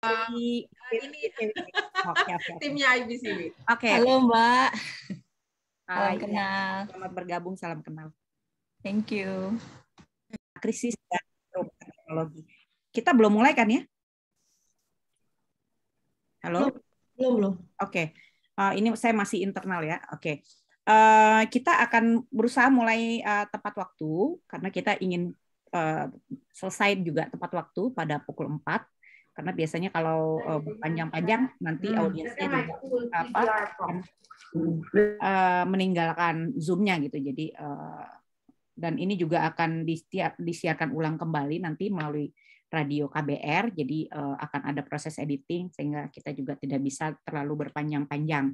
Ini Oke. timnya IBCW. Oke. Halo Mbak. Salam kenal. Selamat bergabung, salam kenal. Thank you. Krisis dan perubahan teknologi. Kita belum mulai kan ya? Halo? Belum. Oke. Ini saya masih internal ya. Oke. Kita akan berusaha mulai tepat waktu karena kita ingin selesai juga tepat waktu pada pukul 4. Karena biasanya kalau berpanjang-panjang nanti audiensnya juga meninggalkan Zoom-nya gitu. Jadi dan ini juga akan disiarkan ulang kembali nanti melalui radio KBR. Jadi akan ada proses editing sehingga kita juga tidak bisa terlalu berpanjang-panjang.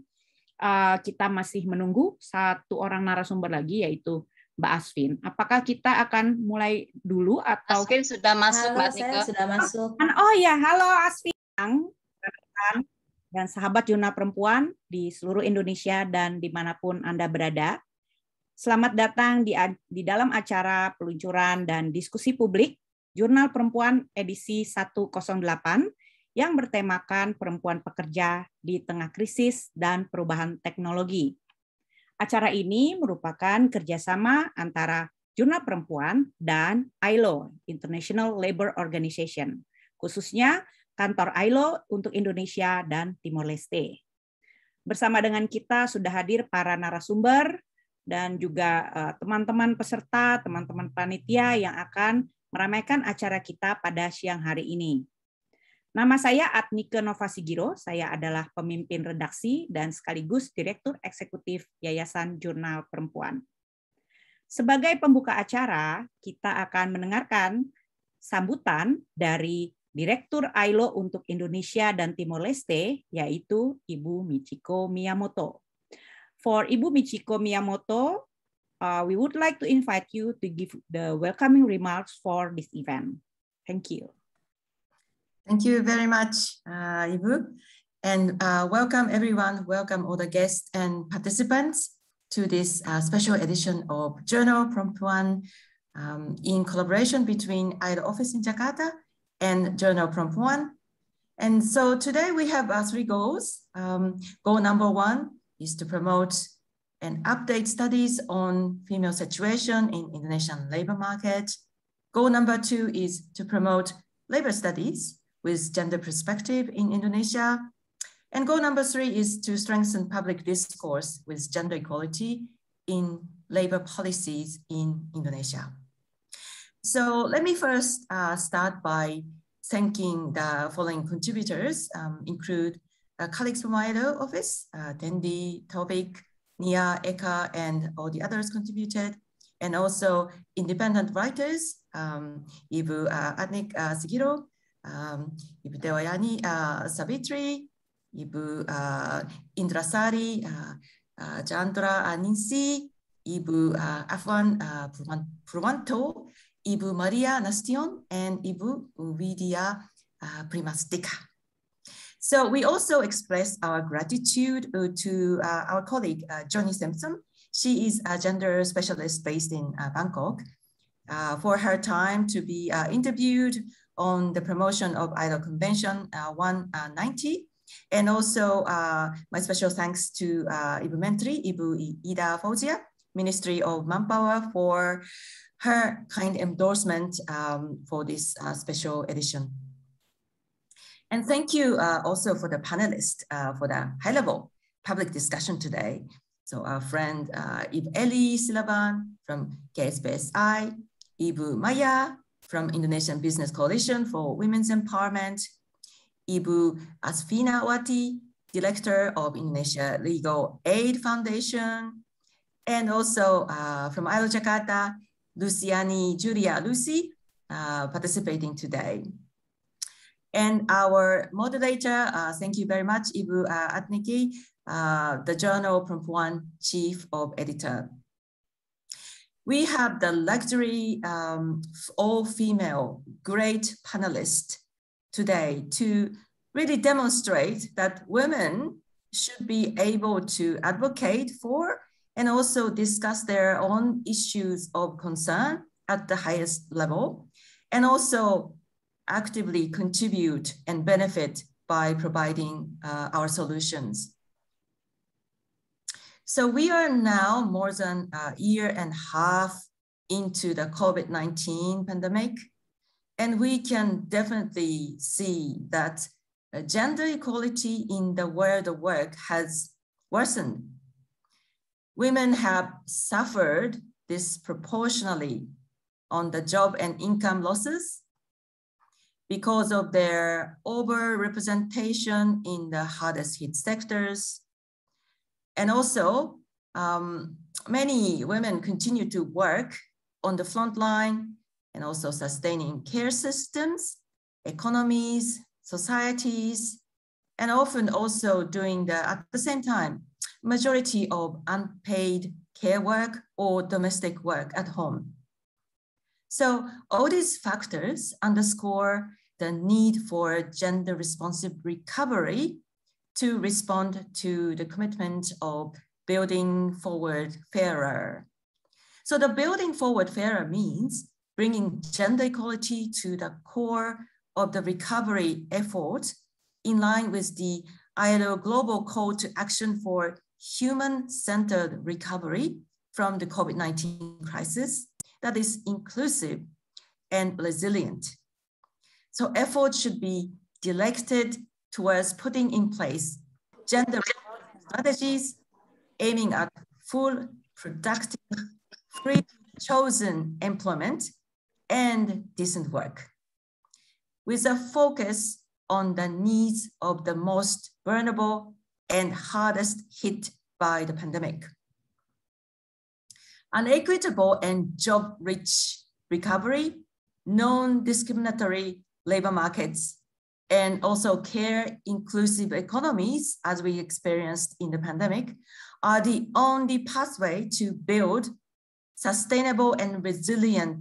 Kita masih menunggu satu orang narasumber lagi yaitu Mbak Asvin. Apakah kita akan mulai dulu atau Asvin sudah masuk, Halo, Mbak Nika? saya sudah masuk. Oh ya, halo Asvin dan sahabat Jurnal Perempuan di seluruh Indonesia dan dimanapun Anda berada. Selamat datang di dalam acara peluncuran dan diskusi publik Jurnal Perempuan edisi 108 yang bertemakan perempuan pekerja di tengah krisis dan perubahan teknologi. Acara ini merupakan kerjasama antara Jurnal Perempuan dan ILO, International Labour Organization, khususnya kantor ILO untuk Indonesia dan Timor Leste. Bersama dengan kita sudah hadir para narasumber dan juga teman-teman peserta, teman-teman panitia yang akan meramaikan acara kita pada siang hari ini. Nama saya Adnike Novasigiro, saya adalah pemimpin redaksi dan sekaligus Direktur Eksekutif Yayasan Jurnal Perempuan. Sebagai pembuka acara, kita akan mendengarkan sambutan dari Direktur ILO untuk Indonesia dan Timor Leste, yaitu Ibu Michiko Miyamoto. For Ibu Michiko Miyamoto, we would like to invite you to give the welcoming remarks for this event. Thank you. Thank you very much, Ibu. And welcome everyone, welcome all the guests and participants to this special edition of Journal Perempuan in collaboration between ILO office in Jakarta and Journal Perempuan. And so today we have 3 goals. Goal number 1 is to promote and update studies on female situation in Indonesian labor market. Goal number 2 is to promote labor studies with gender perspective in Indonesia. And goal number 3 is to strengthen public discourse with gender equality in labor policies in Indonesia. So let me first start by thanking the following contributors, include colleagues from ILO office, Dendi, Tobik, Nia, Eka, and all the others contributed, and also independent writers, Ibu Adnik Sigiro, Ibu Dewayani Savitri, Ibu Indrasari Chandra Ningsi, Ibu Afwan Purwanto, Ibu Maria Nastion, and Ibu Widya Primastika. So we also express our gratitude to our colleague, Johnny Simpson. She is a gender specialist based in Bangkok, for her time to be interviewed on the promotion of ILO Convention 190. And also my special thanks to Ibu Menteri, Ibu Ida Fauzia, Ministry of Manpower, for her kind endorsement for this special edition. And thank you also for the panelists for the high-level public discussion today. So our friend Ibu Eli Silaban from KSBSI, Ibu Maya from Indonesian Business Coalition for Women's Empowerment, Ibu Asvina Wati, Director of Indonesia Legal Aid Foundation, and also from ILO Jakarta, Luciani Julia Lucy, participating today. And our moderator, thank you very much, Ibu Adniki, the Journal Perempuan Chief of Editor. We have the luxury all-female great panelists today to really demonstrate that women should be able to advocate for and also discuss their own issues of concern at the highest level, and also actively contribute and benefit by providing our solutions. So we are now more than a year and a half into the COVID-19 pandemic, and we can definitely see that gender equality in the world of work has worsened. Women have suffered disproportionately on the job and income losses because of their overrepresentation in the hardest hit sectors. And also, many women continue to work on the front line and also sustaining care systems, economies, societies, and often also doing at the same time, majority of unpaid care work or domestic work at home. So all these factors underscore the need for gender responsive recovery to respond to the commitment of building forward fairer. So the building forward fairer means bringing gender equality to the core of the recovery effort in line with the ILO Global Call to Action for Human-Centered Recovery from the COVID-19 crisis that is inclusive and resilient. So efforts should be directed towards putting in place gender strategies aiming at full, productive, free, chosen employment and decent work, with a focus on the needs of the most vulnerable and hardest hit by the pandemic. An equitable and job-rich recovery, non-discriminatory labor markets, and also care-inclusive economies, as we experienced in the pandemic, are the only pathway to build sustainable and resilient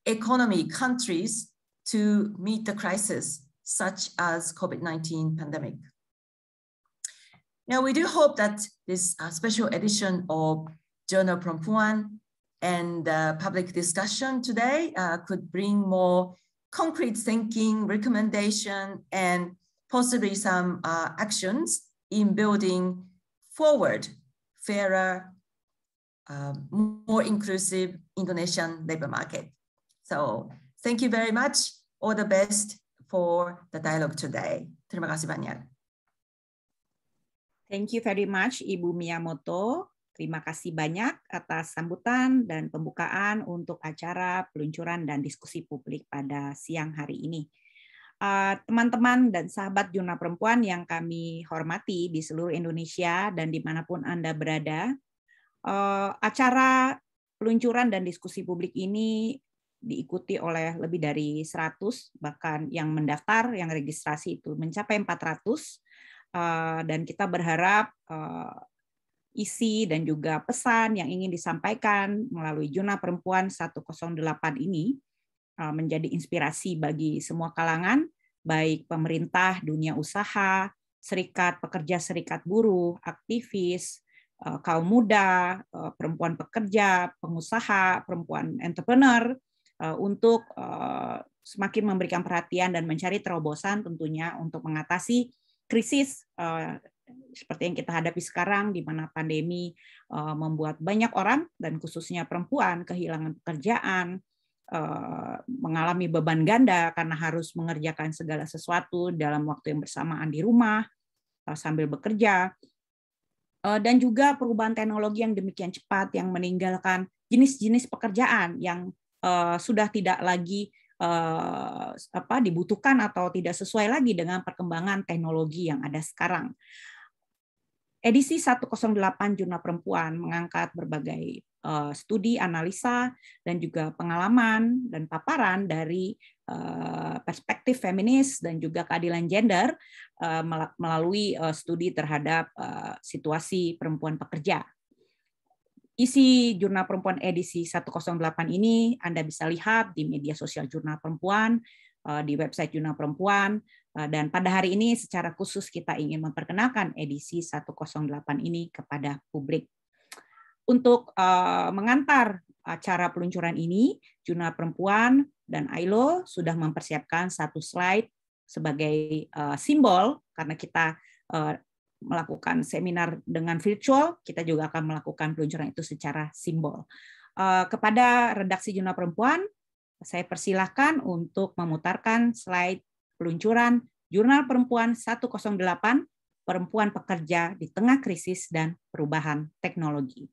economy countries to meet the crisis, such as COVID-19 pandemic. Now, we do hope that this special edition of Journal Perempuan and public discussion today could bring more concrete thinking, recommendation, and possibly some actions in building forward, fairer, more inclusive Indonesian labor market. So thank you very much. All the best for the dialogue today. Terima kasih banyak. Thank you very much, Ibu Miyamoto. Terima kasih banyak atas sambutan dan pembukaan untuk acara peluncuran dan diskusi publik pada siang hari ini. Teman-teman dan sahabat Jurnal Perempuan yang kami hormati di seluruh Indonesia dan dimanapun Anda berada, acara peluncuran dan diskusi publik ini diikuti oleh lebih dari 100, bahkan yang mendaftar, yang registrasi itu mencapai 400, dan kita berharap isi dan juga pesan yang ingin disampaikan melalui Jurnal Perempuan 108 ini menjadi inspirasi bagi semua kalangan, baik pemerintah, dunia usaha, serikat pekerja, serikat buruh, aktivis, kaum muda, perempuan pekerja, pengusaha, perempuan entrepreneur, untuk semakin memberikan perhatian dan mencari terobosan tentunya untuk mengatasi krisis seperti yang kita hadapi sekarang, di mana pandemi membuat banyak orang, dan khususnya perempuan, kehilangan pekerjaan, mengalami beban ganda karena harus mengerjakan segala sesuatu dalam waktu yang bersamaan di rumah, sambil bekerja, dan juga perubahan teknologi yang demikian cepat yang meninggalkan jenis-jenis pekerjaan yang sudah tidak lagi dibutuhkan atau tidak sesuai lagi dengan perkembangan teknologi yang ada sekarang. Edisi 108 Jurnal Perempuan mengangkat berbagai studi, analisa, dan juga pengalaman dan paparan dari perspektif feminis dan juga keadilan gender melalui studi terhadap situasi perempuan pekerja. Isi Jurnal Perempuan edisi 108 ini Anda bisa lihat di media sosial Jurnal Perempuan, di website Jurnal Perempuan, dan pada hari ini secara khusus kita ingin memperkenalkan edisi 108 ini kepada publik. Untuk mengantar acara peluncuran ini, Jurnal Perempuan dan ILO sudah mempersiapkan satu slide sebagai simbol, karena kita melakukan seminar dengan virtual, kita juga akan melakukan peluncuran itu secara simbol. Kepada redaksi Jurnal Perempuan, saya persilahkan untuk memutarkan slide peluncuran Jurnal Perempuan 108, Perempuan Pekerja di Tengah Krisis dan Perubahan Teknologi.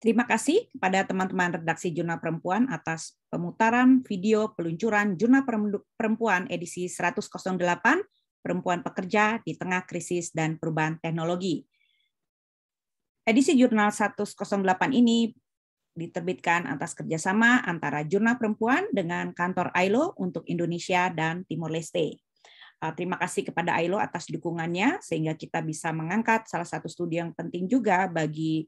Terima kasih kepada teman-teman redaksi Jurnal Perempuan atas pemutaran video peluncuran Jurnal Perempuan edisi 108, Perempuan Pekerja di Tengah Krisis dan Perubahan Teknologi. Edisi Jurnal 108 ini diterbitkan atas kerjasama antara Jurnal Perempuan dengan Kantor ILO untuk Indonesia dan Timor Leste. Terima kasih kepada ILO atas dukungannya, sehingga kita bisa mengangkat salah satu studi yang penting juga bagi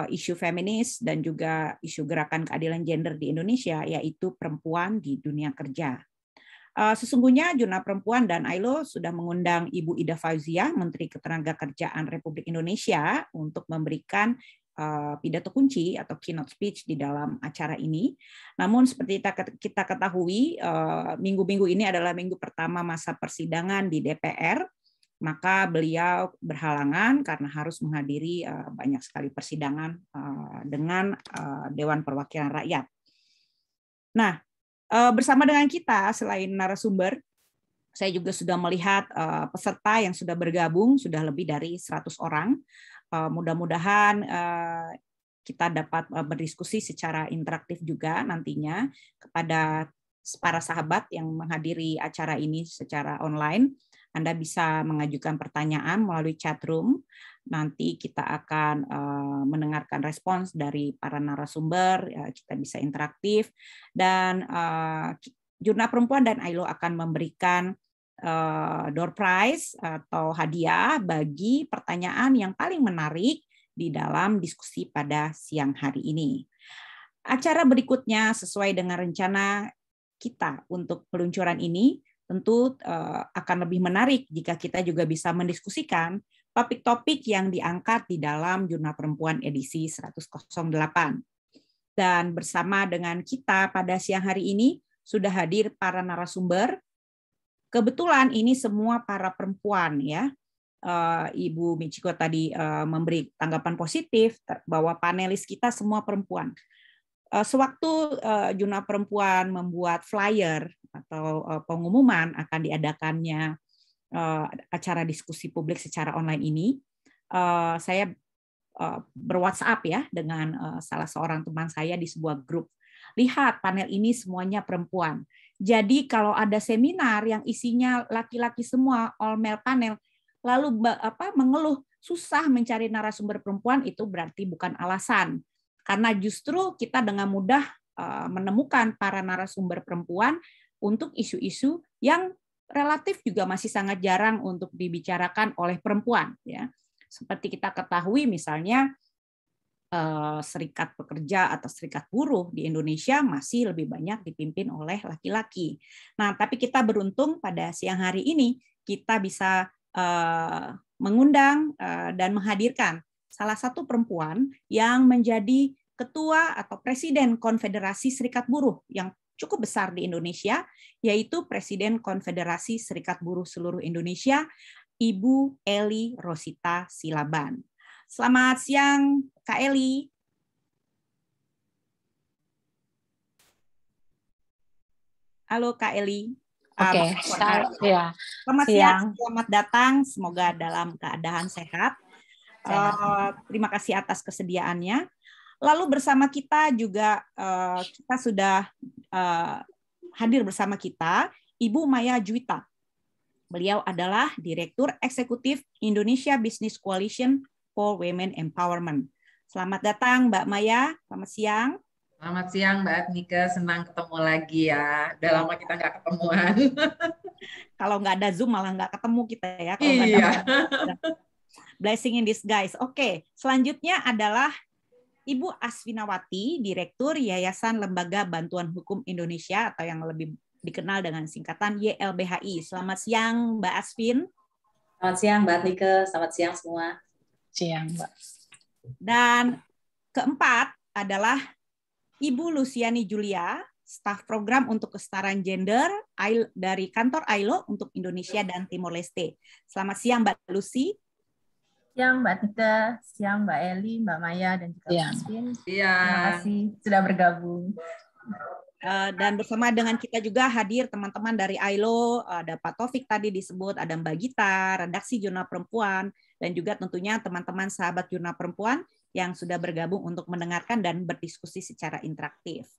isu feminis dan juga isu gerakan keadilan gender di Indonesia, yaitu perempuan di dunia kerja. Sesungguhnya Jurnal Perempuan dan ILO sudah mengundang Ibu Ida Fauziah, Menteri Ketenagakerjaan Republik Indonesia, untuk memberikan pidato kunci atau keynote speech di dalam acara ini. Namun seperti kita ketahui, minggu-minggu ini adalah minggu pertama masa persidangan di DPR, maka beliau berhalangan karena harus menghadiri banyak sekali persidangan dengan Dewan Perwakilan Rakyat. Nah, bersama dengan kita, selain narasumber, saya juga sudah melihat peserta yang sudah bergabung, sudah lebih dari 100 orang. Mudah-mudahan kita dapat berdiskusi secara interaktif juga nantinya kepada para sahabat yang menghadiri acara ini secara online. Anda bisa mengajukan pertanyaan melalui chat room. Nanti kita akan mendengarkan respons dari para narasumber, kita bisa interaktif, dan Jurnal Perempuan dan ILO akan memberikan door prize atau hadiah bagi pertanyaan yang paling menarik di dalam diskusi pada siang hari ini. Acara berikutnya sesuai dengan rencana kita untuk peluncuran ini tentu akan lebih menarik jika kita juga bisa mendiskusikan topik-topik yang diangkat di dalam Jurnal Perempuan edisi 108. Dan bersama dengan kita pada siang hari ini sudah hadir para narasumber. Kebetulan ini semua para perempuan, ya. Ibu Michiko tadi memberi tanggapan positif bahwa panelis kita semua perempuan. Sewaktu Jurnal Perempuan membuat flyer atau pengumuman akan diadakannya acara diskusi publik secara online ini, saya ber-WhatsApp ya dengan salah seorang teman saya di sebuah grup. Lihat, panel ini semuanya perempuan. Jadi kalau ada seminar yang isinya laki-laki semua, all male panel, lalu mengeluh susah mencari narasumber perempuan, itu berarti bukan alasan. Karena justru kita dengan mudah menemukan para narasumber perempuan untuk isu-isu yang relatif juga masih sangat jarang untuk dibicarakan oleh perempuan. Ya. Seperti kita ketahui misalnya serikat pekerja atau serikat buruh di Indonesia masih lebih banyak dipimpin oleh laki-laki. Nah, tapi kita beruntung pada siang hari ini kita bisa mengundang dan menghadirkan salah satu perempuan yang menjadi ketua atau presiden Konfederasi Serikat Buruh yang cukup besar di Indonesia, yaitu Presiden Konfederasi Serikat Buruh seluruh Indonesia, Ibu Eli Rosita Silaban. Selamat siang, Kak Eli. Halo, Kak Eli. Oke, ya. Selamat siang, selamat datang. Semoga dalam keadaan sehat. Terima kasih atas kesediaannya. Lalu bersama kita juga kita sudah hadir bersama kita Ibu Maya Juwita. Beliau adalah Direktur Eksekutif Indonesia Business Coalition for Women Empowerment. Selamat datang Mbak Maya, selamat siang. Selamat siang Mbak Nike, senang ketemu lagi ya. Udah lama kita nggak ketemuan. Kalau nggak ada Zoom malah nggak ketemu kita ya. Kalau iya. Blessing in disguise. Oke, selanjutnya adalah Ibu Asfinawati, Direktur Yayasan Lembaga Bantuan Hukum Indonesia atau yang lebih dikenal dengan singkatan YLBHI. Selamat siang Mbak Asvin. Selamat siang Mbak Nike, selamat siang semua. Siang Mbak. Dan keempat adalah Ibu Luciani Julia, staf program untuk kesetaraan gender dari kantor ILO untuk Indonesia dan Timor Leste. Selamat siang Mbak Lucy. Siang Mbak Tita, siang Mbak Eli, Mbak Maya, dan juga Mbak Asvin. Terima kasih sudah bergabung. Dan bersama dengan kita juga hadir teman-teman dari ILO, ada Pak Taufik tadi disebut, ada Mbak Gita, redaksi Jurnal Perempuan, dan juga tentunya teman-teman sahabat Jurnal Perempuan yang sudah bergabung untuk mendengarkan dan berdiskusi secara interaktif.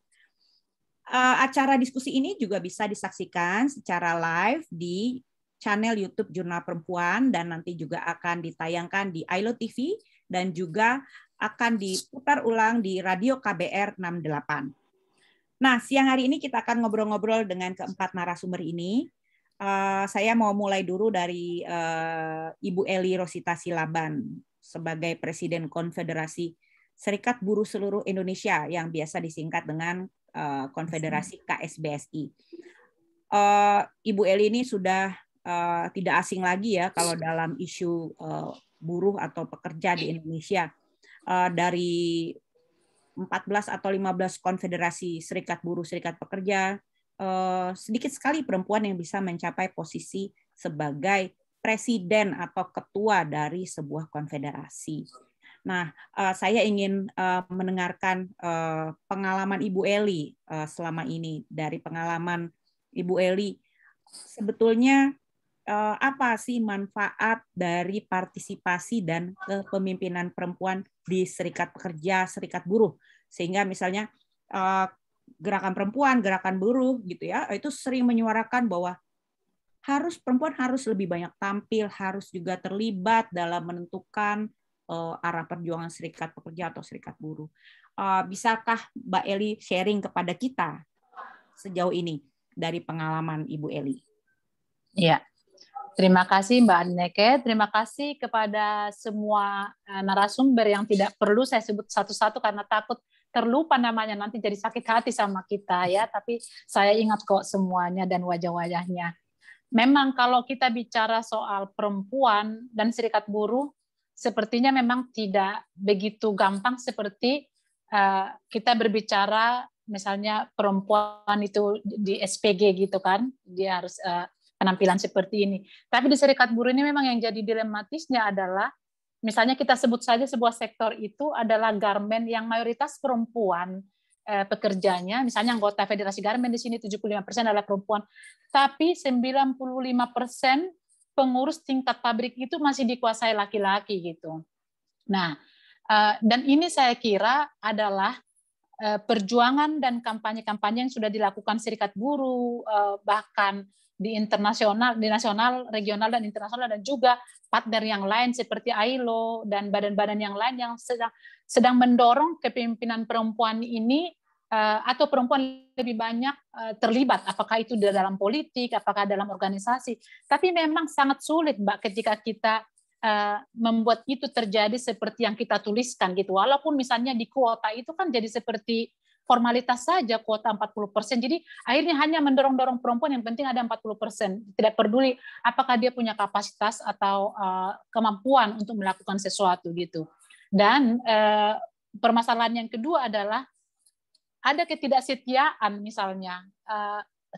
Acara diskusi ini juga bisa disaksikan secara live di channel YouTube Jurnal Perempuan dan nanti juga akan ditayangkan di ILO TV dan juga akan diputar ulang di Radio KBR 68. Nah, siang hari ini kita akan ngobrol-ngobrol dengan keempat narasumber ini. Saya mau mulai dulu dari Ibu Eli Rosita Silaban sebagai Presiden Konfederasi Serikat Buruh seluruh Indonesia yang biasa disingkat dengan Konfederasi KSBSI. Ibu Eli ini sudah tidak asing lagi ya kalau dalam isu buruh atau pekerja di Indonesia. Dari 14 atau 15 konfederasi serikat buruh, serikat pekerja, sedikit sekali perempuan yang bisa mencapai posisi sebagai presiden atau ketua dari sebuah konfederasi. Nah, saya ingin mendengarkan pengalaman Ibu Eli selama ini. Dari pengalaman Ibu Eli, sebetulnya apa sih manfaat dari partisipasi dan kepemimpinan perempuan di serikat pekerja, serikat buruh, sehingga misalnya gerakan perempuan, gerakan buruh gitu ya, itu sering menyuarakan bahwa perempuan harus lebih banyak tampil, harus juga terlibat dalam menentukan arah perjuangan serikat pekerja atau serikat buruh. Bisakah Mbak Eli sharing kepada kita sejauh ini dari pengalaman Ibu Eli? Iya. Terima kasih Mbak Neke, terima kasih kepada semua narasumber yang tidak perlu saya sebut satu-satu karena takut terlupa namanya nanti jadi sakit hati sama kita ya, tapi saya ingat kok semuanya dan wajah-wajahnya. Memang kalau kita bicara soal perempuan dan serikat buruh, sepertinya memang tidak begitu gampang seperti kita berbicara misalnya perempuan itu di SPG gitu kan, dia harus penampilan seperti ini. Tapi di serikat buruh ini memang yang jadi dilematisnya adalah, misalnya kita sebut saja sebuah sektor itu adalah garmen yang mayoritas perempuan pekerjanya, misalnya anggota Federasi Garmen di sini 75% adalah perempuan, tapi 95% pengurus tingkat pabrik itu masih dikuasai laki-laki gitu. Nah, dan ini saya kira adalah perjuangan dan kampanye-kampanye yang sudah dilakukan serikat buruh, bahkan di internasional, di nasional, regional, dan internasional, dan juga partner yang lain seperti ILO dan badan-badan yang lain yang sedang mendorong kepemimpinan perempuan ini atau perempuan lebih banyak terlibat, apakah itu dalam politik, apakah dalam organisasi. Tapi memang sangat sulit, Mbak, ketika kita membuat itu terjadi seperti yang kita tuliskan gitu. Walaupun misalnya di kuota itu kan jadi seperti formalitas saja kuota 40%. Jadi akhirnya hanya mendorong-dorong perempuan, yang penting ada 40%. Tidak peduli apakah dia punya kapasitas atau kemampuan untuk melakukan sesuatu gitu. Dan permasalahan yang kedua adalah ada ketidaksetiaan misalnya.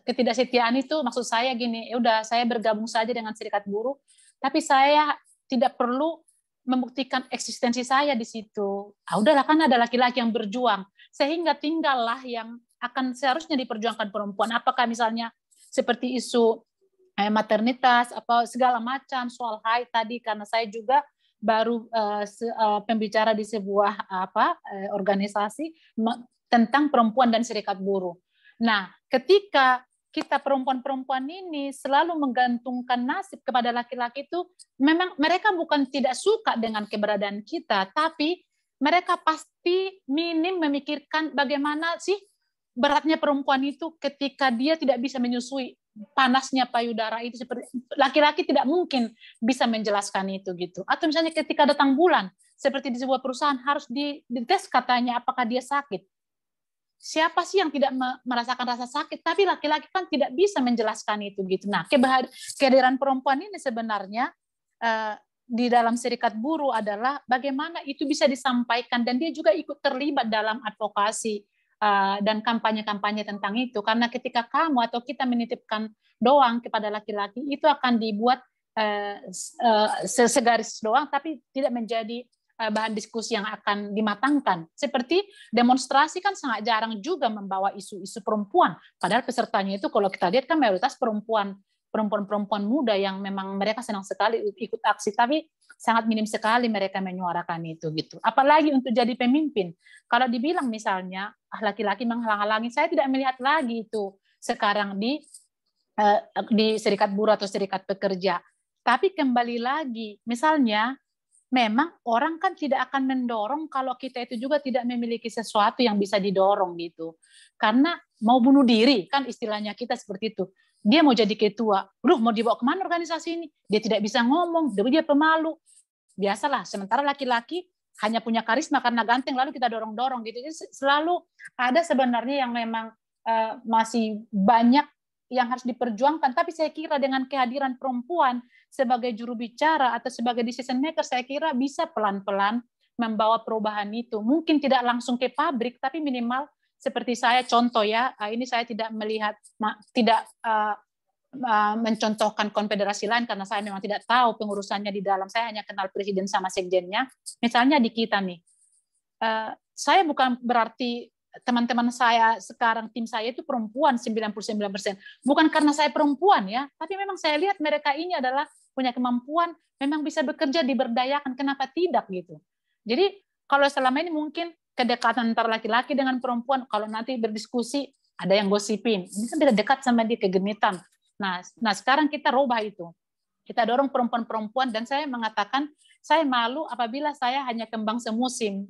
Ketidaksetiaan itu maksud saya gini, udah saya bergabung saja dengan serikat buruh, tapi saya tidak perlu membuktikan eksistensi saya di situ. Udahlah kan ada laki-laki yang berjuang, sehingga tinggallah yang akan seharusnya diperjuangkan perempuan. Apakah misalnya seperti isu maternitas, apa segala macam soal haid tadi, karena saya juga baru pembicara di sebuah organisasi tentang perempuan dan serikat buruh. Nah, ketika kita perempuan-perempuan ini selalu menggantungkan nasib kepada laki-laki itu, memang mereka bukan tidak suka dengan keberadaan kita, tapi mereka pasti minim memikirkan bagaimana sih beratnya perempuan itu ketika dia tidak bisa menyusui panasnya payudara itu. Seperti laki-laki tidak mungkin bisa menjelaskan itu gitu. Atau misalnya ketika datang bulan, seperti di sebuah perusahaan harus dites katanya apakah dia sakit. Siapa sih yang tidak merasakan rasa sakit? Tapi laki-laki kan tidak bisa menjelaskan itu gitu. Nah, kehadiran perempuan ini sebenarnya di dalam serikat buruh adalah bagaimana itu bisa disampaikan, dan dia juga ikut terlibat dalam advokasi dan kampanye-kampanye tentang itu. Karena ketika kamu atau kita menitipkan doang kepada laki-laki, itu akan dibuat segaris doang, tapi tidak menjadi bahan diskusi yang akan dimatangkan. Seperti demonstrasi kan sangat jarang juga membawa isu-isu perempuan. Padahal pesertanya itu kalau kita lihat kan mayoritas perempuan muda yang memang mereka senang sekali ikut aksi, tapi sangat minim sekali mereka menyuarakan itu gitu. Apalagi untuk jadi pemimpin. Kalau dibilang misalnya laki-laki menghalang-halangi, saya tidak melihat lagi itu sekarang di serikat buruh atau serikat pekerja. Tapi kembali lagi, misalnya memang orang kan tidak akan mendorong kalau kita itu juga tidak memiliki sesuatu yang bisa didorong gitu. Karena mau bunuh diri kan istilahnya kita seperti itu. Dia mau jadi ketua, mau dibawa kemana organisasi ini? Dia tidak bisa ngomong, dia pemalu. Biasalah, sementara laki-laki hanya punya karisma karena ganteng, lalu kita dorong-dorong gitu. Jadi selalu ada sebenarnya yang memang masih banyak yang harus diperjuangkan. Tapi saya kira dengan kehadiran perempuan sebagai juru bicara atau sebagai decision maker, saya kira bisa pelan-pelan membawa perubahan itu. Mungkin tidak langsung ke pabrik, tapi minimal seperti saya contoh ya, ini saya tidak melihat, tidak mencontohkan konfederasi lain karena saya memang tidak tahu pengurusannya di dalam. Saya hanya kenal presiden sama sekjennya. Misalnya di kita nih, saya bukan berarti teman-teman saya sekarang, tim saya itu perempuan 99%. Bukan karena saya perempuan ya, tapi memang saya lihat mereka ini adalah punya kemampuan, memang bisa bekerja, diberdayakan, kenapa tidak gitu. Jadi kalau selama ini mungkin kedekatan antara laki-laki dengan perempuan, kalau nanti berdiskusi ada yang gosipin, ini kan tidak dekat sama dia, kegenitan. Nah sekarang kita rubah itu. Kita dorong perempuan-perempuan, dan saya mengatakan saya malu apabila saya hanya kembang semusim.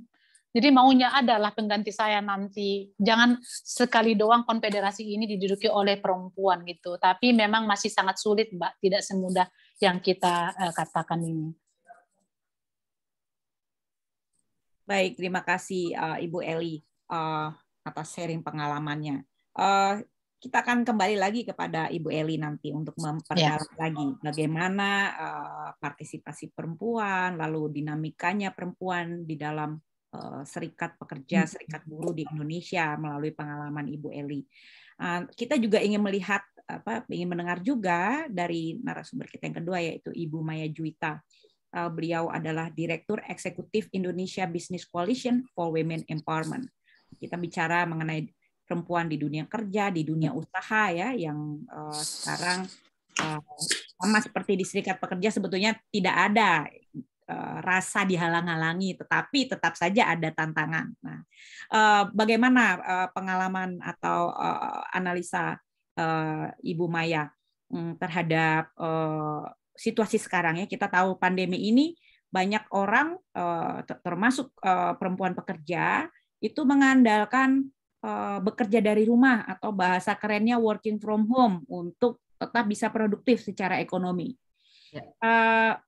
Jadi maunya adalah pengganti saya nanti. Jangan sekali doang konfederasi ini diduduki oleh perempuan gitu. Tapi memang masih sangat sulit, Mbak. Tidak semudah yang kita katakan ini. Baik, terima kasih Ibu Eli atas sharing pengalamannya. Kita akan kembali lagi kepada Ibu Eli nanti untuk memperdalam lagi bagaimana partisipasi perempuan, lalu dinamikanya perempuan di dalam serikat pekerja, serikat buruh di Indonesia melalui pengalaman Ibu Eli. Kita juga ingin melihat, ingin mendengar juga dari narasumber kita yang kedua, yaitu Ibu Maya Juwita. Beliau adalah Direktur Eksekutif Indonesia Business Coalition for Women Empowerment. Kita bicara mengenai perempuan di dunia kerja, di dunia usaha ya, yang sekarang sama seperti di serikat pekerja sebetulnya tidak ada rasa dihalang-halangi, tetapi tetap saja ada tantangan. Nah, bagaimana pengalaman atau analisa Ibu Maya terhadap situasi sekarang ya? Kita tahu pandemi ini banyak orang, termasuk perempuan pekerja, itu mengandalkan bekerja dari rumah atau bahasa kerennya working from home untuk tetap bisa produktif secara ekonomi. Ya.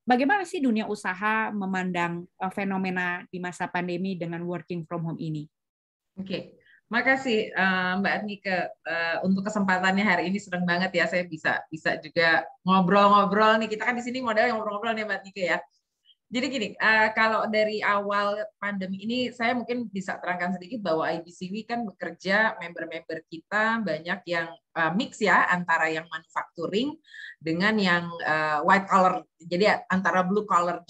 Bagaimana sih dunia usaha memandang fenomena di masa pandemi dengan working from home ini? Oke, makasih Mbak Nike untuk kesempatannya hari ini. Senang banget ya saya bisa juga ngobrol-ngobrol nih. Kita kan di sini modalnya ngobrol-ngobrol nih Mbak Nike ya. Jadi gini, kalau dari awal pandemi ini, saya mungkin bisa terangkan sedikit bahwa IBCW kan bekerja, member-member kita banyak yang mix ya, antara yang manufacturing dengan yang white collar. Jadi antara blue collar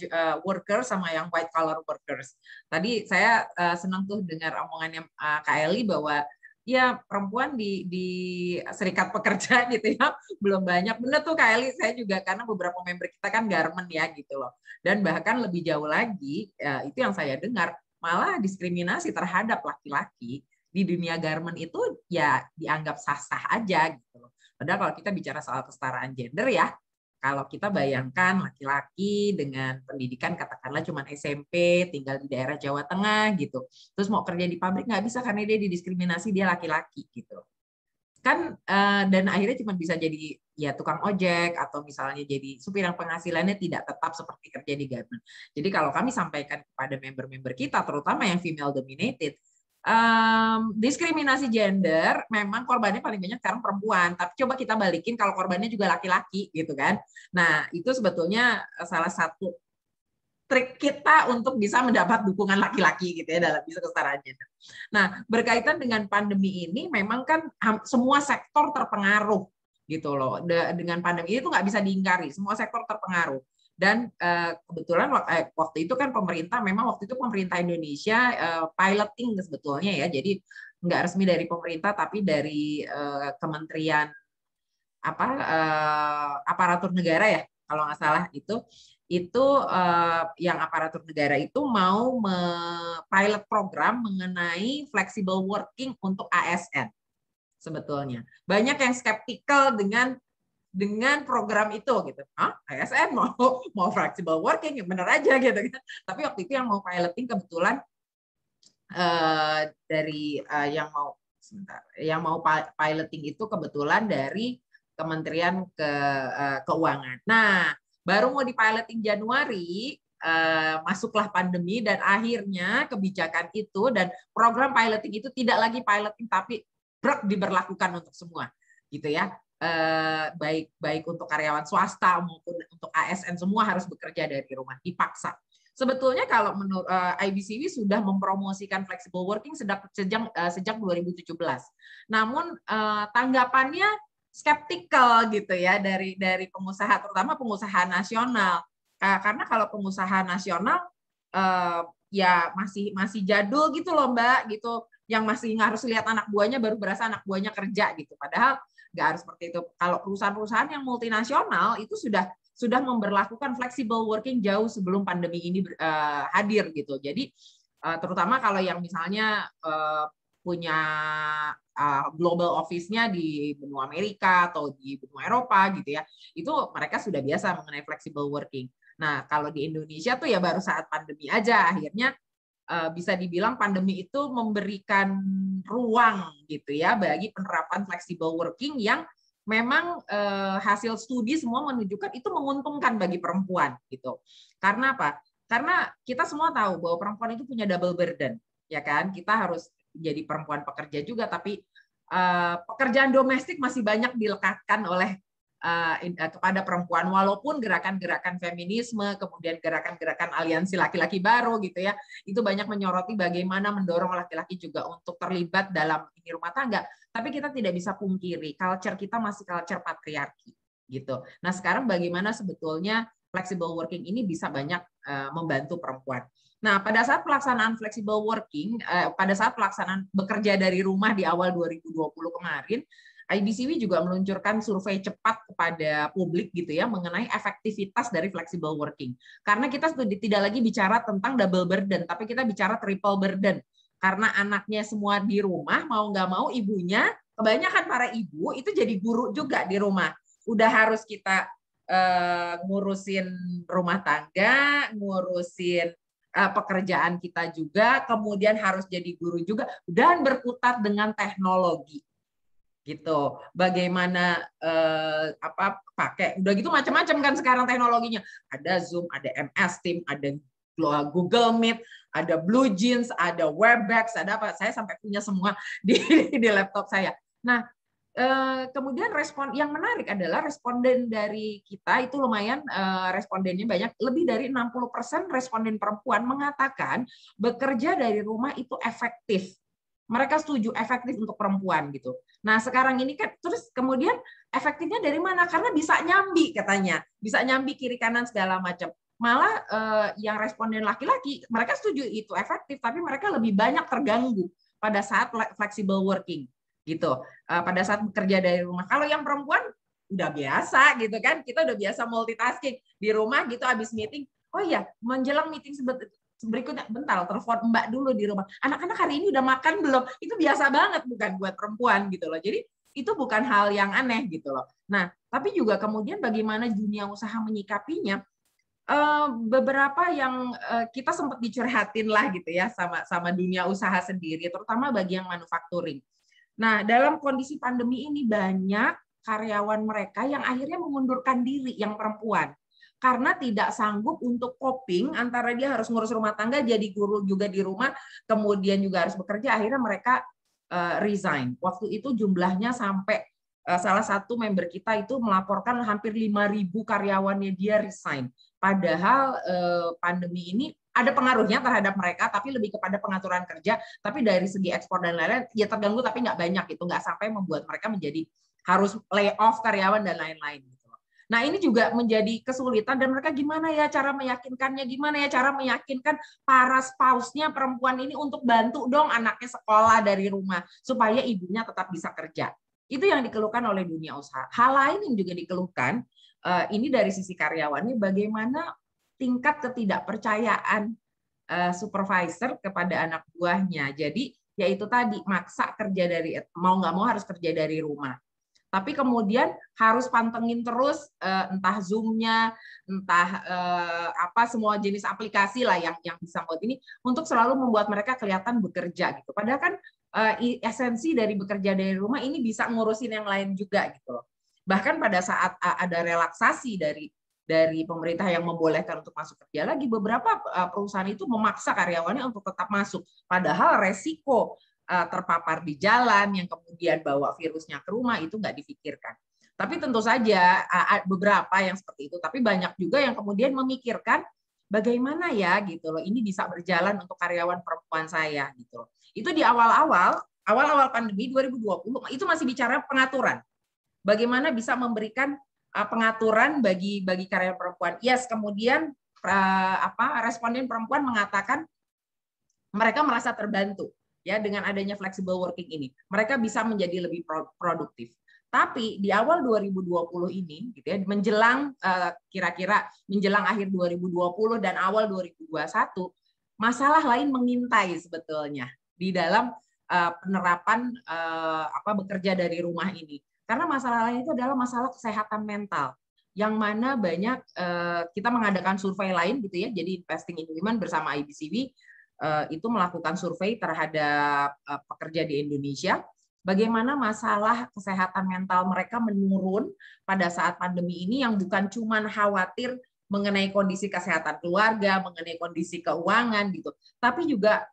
workers sama yang white collar workers. Tadi saya senang tuh dengar omongannya Kak Eli bahwa ya perempuan di serikat pekerja gitu ya belum banyak. Bener tuh Kak Eli, saya juga karena beberapa member kita kan garment ya gitu loh. Dan bahkan lebih jauh lagi itu yang saya dengar malah diskriminasi terhadap laki-laki di dunia garment itu ya dianggap sah-sah aja gitu loh. Padahal kalau kita bicara soal kesetaraan gender ya, kalau kita bayangkan laki-laki dengan pendidikan katakanlah cuma SMP, tinggal di daerah Jawa Tengah gitu, terus mau kerja di pabrik nggak bisa karena dia didiskriminasi, dia laki-laki gitu. Kan dan akhirnya cuma bisa jadi ya tukang ojek atau misalnya jadi supir yang penghasilannya tidak tetap seperti kerja di garment. Jadi kalau kami sampaikan kepada member-member kita, terutama yang female dominated, diskriminasi gender memang korbannya paling banyak sekarang perempuan, tapi coba kita balikin kalau korbannya juga laki-laki gitu kan. Nah itu sebetulnya salah satu trik kita untuk bisa mendapat dukungan laki-laki gitu ya dalam isu kesetaraan gender. Nah berkaitan dengan pandemi ini memang kan semua sektor terpengaruh gitu loh. Dengan pandemi itu nggak bisa diingkari, semua sektor terpengaruh. Dan kebetulan waktu itu kan pemerintah Indonesia piloting sebetulnya ya, jadi nggak resmi dari pemerintah tapi dari Kementerian aparatur negara ya kalau nggak salah itu yang aparatur negara itu mau pilot program mengenai flexible working untuk ASN sebetulnya. Banyak yang skeptikal dengan program itu gitu. ASN mau flexible working ya bener aja gitu kan. Tapi waktu itu yang mau piloting kebetulan dari yang mau piloting itu kebetulan dari Kementerian Keuangan. Nah, baru mau dipiloting Januari masuklah pandemi dan akhirnya kebijakan itu dan program piloting itu tidak lagi piloting tapi diberlakukan untuk semua gitu ya. Baik untuk karyawan swasta maupun untuk ASN semua harus bekerja dari rumah, dipaksa. Sebetulnya kalau menurut IBCW sudah mempromosikan flexible working sejak 2017. Namun tanggapannya skeptikal gitu ya dari pengusaha, terutama pengusaha nasional. Karena kalau pengusaha nasional ya masih jadul gitu loh Mbak gitu, yang masih harus lihat anak buahnya baru berasa anak buahnya kerja gitu. Padahal nggak harus seperti itu. Kalau perusahaan-perusahaan yang multinasional itu sudah memberlakukan flexible working jauh sebelum pandemi ini hadir gitu. Jadi terutama kalau yang misalnya punya global office-nya di benua Amerika atau di benua Eropa gitu ya, itu mereka sudah biasa mengenai flexible working. Nah kalau di Indonesia tuh ya baru saat pandemi aja akhirnya bisa dibilang pandemi itu memberikan ruang gitu ya bagi penerapan flexible working yang memang hasil studi semua menunjukkan itu menguntungkan bagi perempuan gitu. Karena apa? Karena kita semua tahu bahwa perempuan itu punya double burden, ya kan? Kita harus jadi perempuan pekerja juga, tapi pekerjaan domestik masih banyak dilekatkan oleh kepada perempuan, walaupun gerakan-gerakan feminisme, kemudian gerakan-gerakan aliansi laki-laki baru gitu ya, itu banyak menyoroti bagaimana mendorong laki-laki juga untuk terlibat dalam ini rumah tangga. Tapi kita tidak bisa pungkiri, culture kita masih culture patriarki gitu. Nah sekarang bagaimana sebetulnya flexible working ini bisa banyak membantu perempuan. Nah pada saat pelaksanaan flexible working, pada saat pelaksanaan bekerja dari rumah di awal 2020 kemarin, IBCW juga meluncurkan survei cepat kepada publik gitu ya mengenai efektivitas dari flexible working. Karena kita tidak lagi bicara tentang double burden, tapi kita bicara triple burden. Karena anaknya semua di rumah, mau nggak mau ibunya, kebanyakan para ibu itu jadi guru juga di rumah. Udah harus kita ngurusin rumah tangga, ngurusin pekerjaan kita juga, kemudian harus jadi guru juga, dan berkutat dengan teknologi. gitu. Bagaimana pakai, udah gitu macam-macam kan sekarang teknologinya. Ada Zoom, ada MS Team, ada Google Meet, ada Blue Jeans, ada Webex, ada apa? Saya sampai punya semua di laptop saya. Nah, kemudian respon yang menarik adalah responden dari kita itu lumayan, respondennya banyak, lebih dari 60% responden perempuan mengatakan bekerja dari rumah itu efektif. Mereka setuju efektif untuk perempuan gitu. Nah sekarang ini kan terus kemudian efektifnya dari mana? Karena bisa nyambi katanya, bisa nyambi kiri kanan segala macam. Malah yang responden laki-laki mereka setuju itu efektif, tapi mereka lebih banyak terganggu pada saat flexible working gitu. Pada saat bekerja dari rumah. Kalau yang perempuan udah biasa gitu kan, kita udah biasa multitasking di rumah gitu, habis meeting. Oh iya, menjelang meeting berikutnya, bentar, telepon Mbak dulu di rumah. Anak-anak hari ini udah makan belum? Itu biasa banget bukan buat perempuan gitu loh. Jadi itu bukan hal yang aneh gitu loh. Nah, tapi juga kemudian bagaimana dunia usaha menyikapinya, beberapa yang kita sempat dicurhatin lah gitu ya sama dunia usaha sendiri, terutama bagi yang manufacturing. Nah, dalam kondisi pandemi ini banyak karyawan mereka yang akhirnya mengundurkan diri, yang perempuan. Karena tidak sanggup untuk coping antara dia harus ngurus rumah tangga, jadi guru juga di rumah, kemudian juga harus bekerja, akhirnya mereka resign. Waktu itu jumlahnya sampai salah satu member kita itu melaporkan hampir 5.000 karyawannya dia resign. Padahal pandemi ini ada pengaruhnya terhadap mereka, tapi lebih kepada pengaturan kerja, tapi dari segi ekspor dan lain-lain, ya terganggu tapi nggak banyak, itu nggak sampai membuat mereka menjadi harus lay off karyawan dan lain-lain. Nah ini juga menjadi kesulitan dan mereka gimana ya cara meyakinkannya, gimana ya cara meyakinkan para spouse-nya perempuan ini untuk bantu dong anaknya sekolah dari rumah supaya ibunya tetap bisa kerja. Itu yang dikeluhkan oleh dunia usaha. Hal lain yang juga dikeluhkan, ini dari sisi karyawannya, bagaimana tingkat ketidakpercayaan supervisor kepada anak buahnya. Jadi yaitu tadi maksa kerja dari, mau nggak mau harus kerja dari rumah. Tapi kemudian harus pantengin terus entah Zoom-nya, entah apa semua jenis aplikasi lah yang bisa buat ini untuk selalu membuat mereka kelihatan bekerja gitu. Padahal kan esensi dari bekerja dari rumah ini bisa ngurusin yang lain juga gitu. Bahkan pada saat ada relaksasi dari pemerintah yang membolehkan untuk masuk kerja lagi, beberapa perusahaan itu memaksa karyawannya untuk tetap masuk. Padahal resiko terpapar di jalan, yang kemudian bawa virusnya ke rumah, itu nggak dipikirkan. Tapi tentu saja beberapa yang seperti itu, tapi banyak juga yang kemudian memikirkan bagaimana ya gitu loh, ini bisa berjalan untuk karyawan perempuan saya gitu loh. Itu di awal-awal pandemi 2020 itu masih bicara pengaturan. Bagaimana bisa memberikan pengaturan bagi karyawan perempuan. Yes, kemudian responden perempuan mengatakan mereka merasa terbantu ya dengan adanya flexible working ini. Mereka bisa menjadi lebih produktif. Tapi di awal 2020 ini gitu ya, menjelang kira-kira menjelang akhir 2020 dan awal 2021, masalah lain mengintai sebetulnya di dalam penerapan bekerja dari rumah ini. Karena masalah lain itu adalah masalah kesehatan mental. Yang mana banyak kita mengadakan survei lain gitu ya. Jadi Investing in Women bersama IBCW itu melakukan survei terhadap pekerja di Indonesia, bagaimana masalah kesehatan mental mereka menurun pada saat pandemi ini, yang bukan cuma khawatir mengenai kondisi kesehatan keluarga, mengenai kondisi keuangan gitu, tapi juga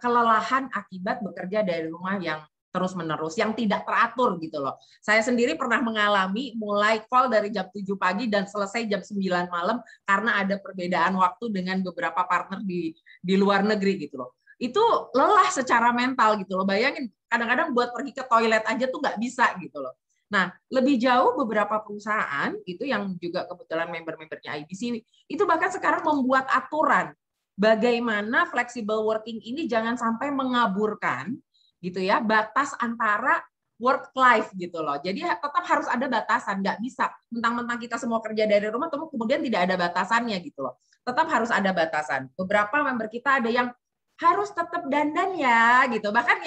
kelelahan akibat bekerja dari rumah yang terus-menerus, yang tidak teratur gitu loh. Saya sendiri pernah mengalami mulai call dari jam 7 pagi dan selesai jam 9 malam karena ada perbedaan waktu dengan beberapa partner di luar negeri gitu loh. Itu lelah secara mental gitu loh. Bayangin kadang-kadang buat pergi ke toilet aja tuh nggak bisa gitu loh. Nah, lebih jauh beberapa perusahaan itu yang juga kebetulan member-membernya IBC itu bahkan sekarang membuat aturan bagaimana flexible working ini jangan sampai mengaburkan gitu ya batas antara work life gitu loh. Jadi tetap harus ada batasan, nggak bisa mentang-mentang kita semua kerja dari rumah kemudian tidak ada batasannya gitu loh. Tetap harus ada batasan. Beberapa member kita ada yang harus tetap dandan ya gitu. Bahkan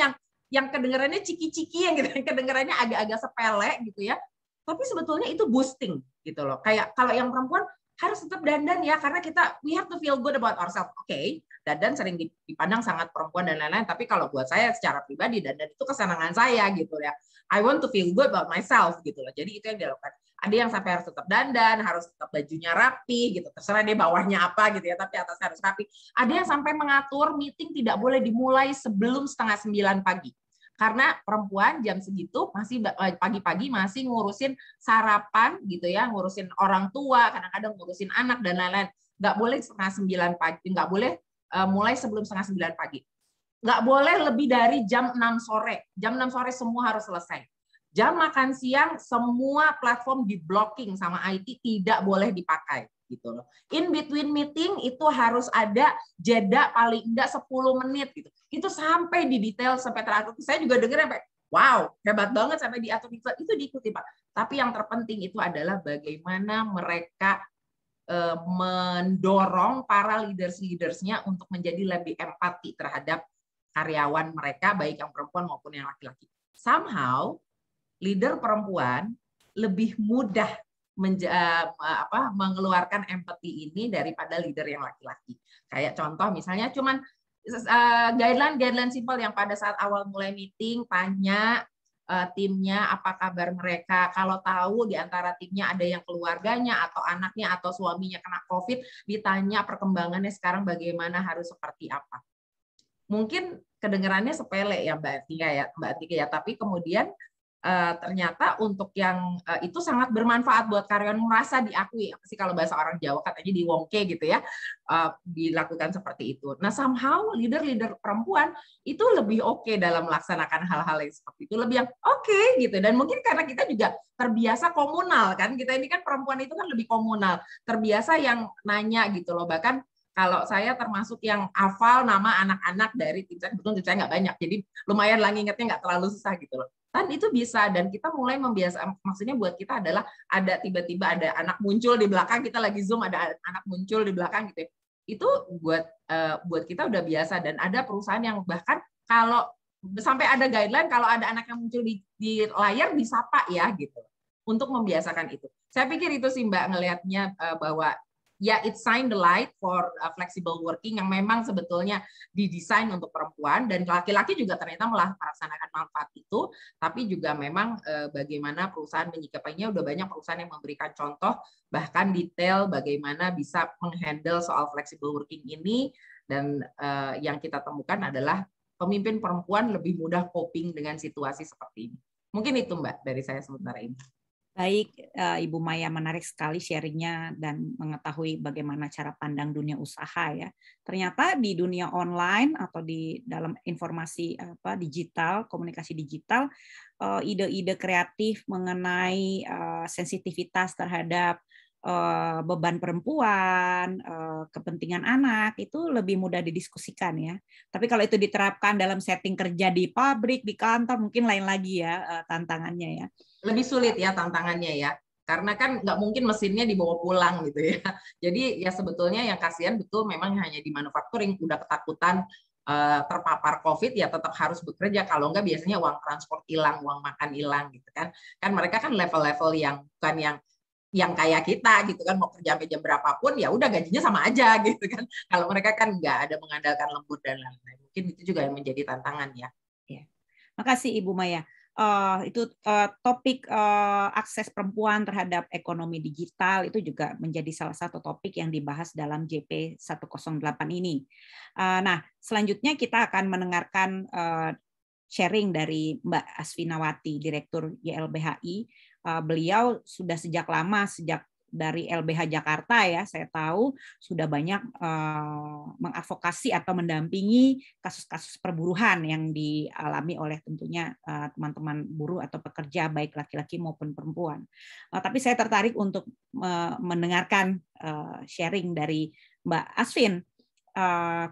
yang kedengarannya ciki-ciki, yang gitu, kedengarannya agak-agak sepele gitu ya. Tapi sebetulnya itu boosting gitu loh. Kayak kalau yang perempuan harus tetap dandan ya, karena we have to feel good about ourselves. Oke, dandan sering dipandang sangat perempuan dan lain-lain, tapi kalau buat saya secara pribadi dandan itu kesenangan saya gitu ya. I want to feel good about myself gitu loh. Jadi itu yang dilakukan. Ada yang sampai harus tetap dandan, harus tetap bajunya rapi gitu. Terserah deh bawahnya apa gitu ya, tapi atasnya harus rapi. Ada yang sampai mengatur meeting tidak boleh dimulai sebelum 8:30 pagi. Karena perempuan jam segitu masih pagi-pagi masih ngurusin sarapan gitu ya, ngurusin orang tua, kadang-kadang ngurusin anak dan lain-lain. Nggak boleh 8:30 pagi, nggak boleh mulai sebelum 8:30 pagi. Nggak boleh lebih dari jam 6 sore. Jam 6 sore semua harus selesai. Jam makan siang semua platform di blocking sama IT, tidak boleh dipakai gitu loh. In between meeting itu harus ada jeda paling enggak 10 menit gitu. Itu sampai di detail sampai teratur. Saya juga dengar sampai wow, hebat banget sampai diatur itu diikuti, Pak. Tapi yang terpenting itu adalah bagaimana mereka mendorong para leaders-leadersnya untuk menjadi lebih empati terhadap karyawan mereka, baik yang perempuan maupun yang laki-laki. Somehow leader perempuan lebih mudah mengeluarkan empati ini daripada leader yang laki-laki. Kayak contoh misalnya cuman guideline simple yang pada saat awal mulai meeting tanya timnya apa kabar mereka. Kalau tahu di antara timnya ada yang keluarganya atau anaknya atau suaminya kena COVID, ditanya perkembangannya sekarang bagaimana, harus seperti apa. Mungkin kedengarannya sepele ya Mbak Tika ya, tapi kemudian ternyata untuk yang itu sangat bermanfaat buat karyawan, merasa diakui. Apa sih kalau bahasa orang Jawa katanya diwongke gitu ya, dilakukan seperti itu. Nah, somehow leader perempuan itu lebih oke dalam melaksanakan hal-hal yang seperti itu, lebih yang oke gitu. Dan mungkin karena kita juga terbiasa komunal kan, kita ini kan perempuan itu kan lebih komunal, terbiasa yang nanya gitu loh. Bahkan kalau saya termasuk yang hafal nama anak-anak dari tim saya, betul tim saya nggak banyak, jadi lumayan lah ingetnya, nggak terlalu susah gitu loh. Kan itu bisa, dan kita mulai membiasakan, maksudnya buat kita adalah ada tiba-tiba ada anak muncul di belakang, kita lagi Zoom ada anak muncul di belakang gitu. Itu buat kita udah biasa, dan ada perusahaan yang bahkan kalau sampai ada guideline kalau ada anak yang muncul di layar disapa ya gitu. Untuk membiasakan itu. Saya pikir itu sih Mbak ngelihatnya bahwa ya it shine the light for flexible working yang memang sebetulnya didesain untuk perempuan, dan laki-laki juga ternyata melaksanakan manfaat itu, tapi juga memang bagaimana perusahaan menyikapinya. Udah banyak perusahaan yang memberikan contoh bahkan detail bagaimana bisa menghandle soal flexible working ini, dan yang kita temukan adalah pemimpin perempuan lebih mudah coping dengan situasi seperti ini. Mungkin itu Mbak dari saya sementara ini. Baik, Ibu Maya, menarik sekali sharingnya dan mengetahui bagaimana cara pandang dunia usaha ya. Ternyata di dunia online atau di dalam informasi digital, komunikasi digital, ide-ide kreatif mengenai sensitivitas terhadap beban perempuan, kepentingan anak itu lebih mudah didiskusikan ya. Tapi kalau itu diterapkan dalam setting kerja di pabrik, di kantor, mungkin lain lagi ya tantangannya ya. Lebih sulit ya tantangannya ya, karena kan nggak mungkin mesinnya dibawa pulang gitu ya. Jadi ya sebetulnya yang kasihan betul memang hanya di manufacturing, udah ketakutan terpapar COVID ya tetap harus bekerja, kalau nggak biasanya uang transport hilang, uang makan hilang gitu kan. Kan mereka kan level-level yang bukan yang kayak kita gitu kan, mau kerja sampai jam berapapun ya udah gajinya sama aja gitu kan. Kalau mereka kan nggak ada mengandalkan lembur dan lain-lain. Mungkin itu juga yang menjadi tantangan ya. Makasih Ibu Maya. Itu topik akses perempuan terhadap ekonomi digital itu juga menjadi salah satu topik yang dibahas dalam JP 108 ini. Nah, selanjutnya kita akan mendengarkan sharing dari Mbak Asfinawati, Direktur YLBHI. Beliau sudah sejak lama, sejak dari LBH Jakarta ya, saya tahu sudah banyak mengadvokasi atau mendampingi kasus-kasus perburuhan yang dialami oleh tentunya teman-teman buruh atau pekerja baik laki-laki maupun perempuan. Tapi saya tertarik untuk mendengarkan sharing dari Mbak Asvin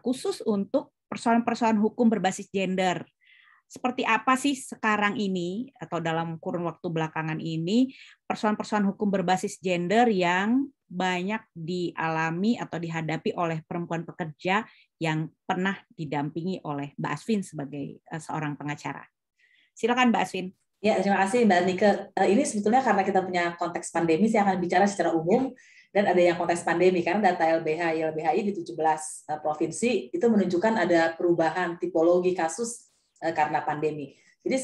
khusus untuk persoalan-persoalan hukum berbasis gender. Seperti apa sih sekarang ini atau dalam kurun waktu belakangan ini persoalan-persoalan hukum berbasis gender yang banyak dialami atau dihadapi oleh perempuan pekerja yang pernah didampingi oleh Mbak Asvin sebagai seorang pengacara. Silakan Mbak Asvin. Ya, terima kasih Mbak Nike. Ini sebetulnya karena kita punya konteks pandemi, saya akan bicara secara umum. dan ada yang konteks pandemi, karena data YLBHI di 17 provinsi itu menunjukkan ada perubahan tipologi kasus karena pandemi. Jadi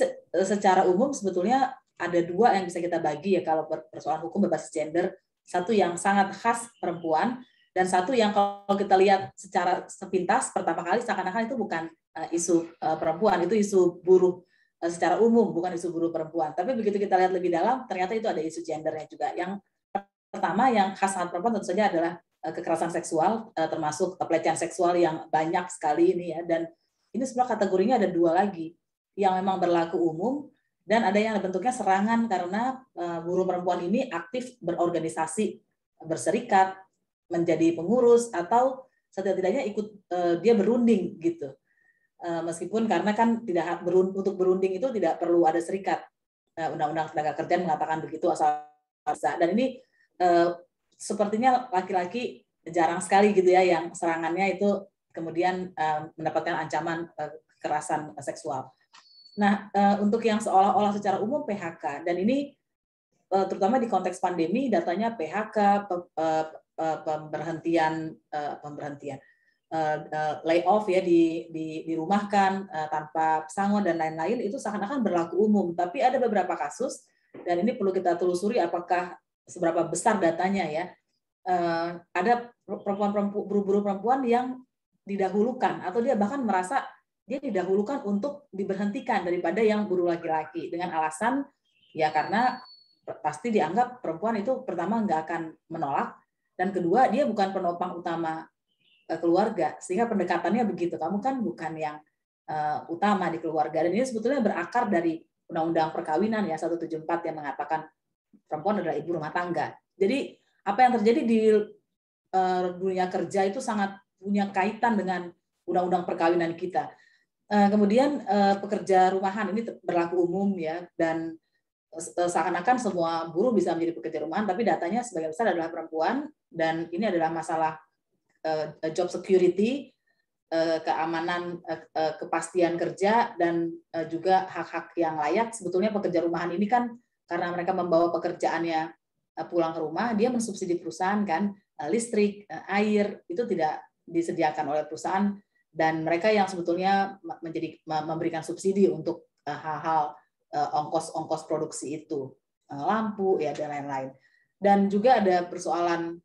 secara umum sebetulnya ada dua yang bisa kita bagi ya kalau persoalan hukum berbasis gender, satu yang sangat khas perempuan, dan satu yang kalau kita lihat secara sepintas pertama kali seakan-akan itu bukan isu perempuan, itu isu buruh secara umum, bukan isu buruh perempuan. Tapi begitu kita lihat lebih dalam, ternyata itu ada isu gendernya juga. Yang pertama yang khas sangat perempuan tentu saja adalah kekerasan seksual, termasuk pelecehan seksual yang banyak sekali ini ya. Dan ini sebenarnya kategorinya ada dua lagi, yang memang berlaku umum, dan ada yang bentuknya serangan karena buruh perempuan ini aktif berorganisasi, berserikat, menjadi pengurus, atau setidak-tidaknya ikut dia berunding gitu. Meskipun karena kan tidak untuk berunding itu tidak perlu ada serikat. Undang-Undang Tenaga Kerja mengatakan begitu asal bisa. Dan ini sepertinya laki-laki jarang sekali gitu ya yang serangannya itu kemudian mendapatkan ancaman kekerasan seksual. Nah, untuk yang seolah-olah secara umum PHK, dan ini terutama di konteks pandemi datanya PHK, pemberhentian layoff ya, dirumahkan tanpa pesangon dan lain-lain, itu seakan-akan berlaku umum. Tapi ada beberapa kasus, dan ini perlu kita telusuri apakah seberapa besar datanya ya. Ada buruh perempuan yang didahulukan, atau dia bahkan merasa dia didahulukan untuk diberhentikan daripada yang buruh laki-laki, dengan alasan ya karena pasti dianggap perempuan itu pertama nggak akan menolak, dan kedua dia bukan penopang utama keluarga, sehingga pendekatannya begitu, kamu kan bukan yang utama di keluarga. Dan ini sebetulnya berakar dari Undang-Undang Perkawinan ya 174 yang mengatakan perempuan adalah ibu rumah tangga. Jadi apa yang terjadi di dunia kerja itu sangat punya kaitan dengan Undang-Undang Perkawinan kita. Kemudian pekerja rumahan ini berlaku umum ya, dan seakan-akan semua buruh bisa menjadi pekerja rumahan, tapi datanya sebagian besar adalah perempuan, dan ini adalah masalah job security, keamanan, kepastian kerja, dan juga hak-hak yang layak. Sebetulnya pekerja rumahan ini kan karena mereka membawa pekerjaannya pulang ke rumah, dia mensubsidi perusahaan kan, listrik, air itu tidak disediakan oleh perusahaan, dan mereka yang sebetulnya memberikan subsidi untuk hal-hal ongkos produksi itu, lampu ya dan lain-lain. Dan juga ada persoalan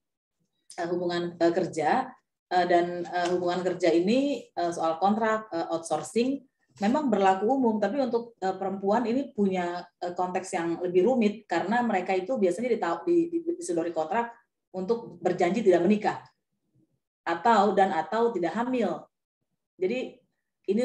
hubungan kerja, dan hubungan kerja ini soal kontrak outsourcing memang berlaku umum, tapi untuk perempuan ini punya konteks yang lebih rumit karena mereka itu biasanya disodori kontrak untuk berjanji tidak menikah atau tidak hamil. Jadi ini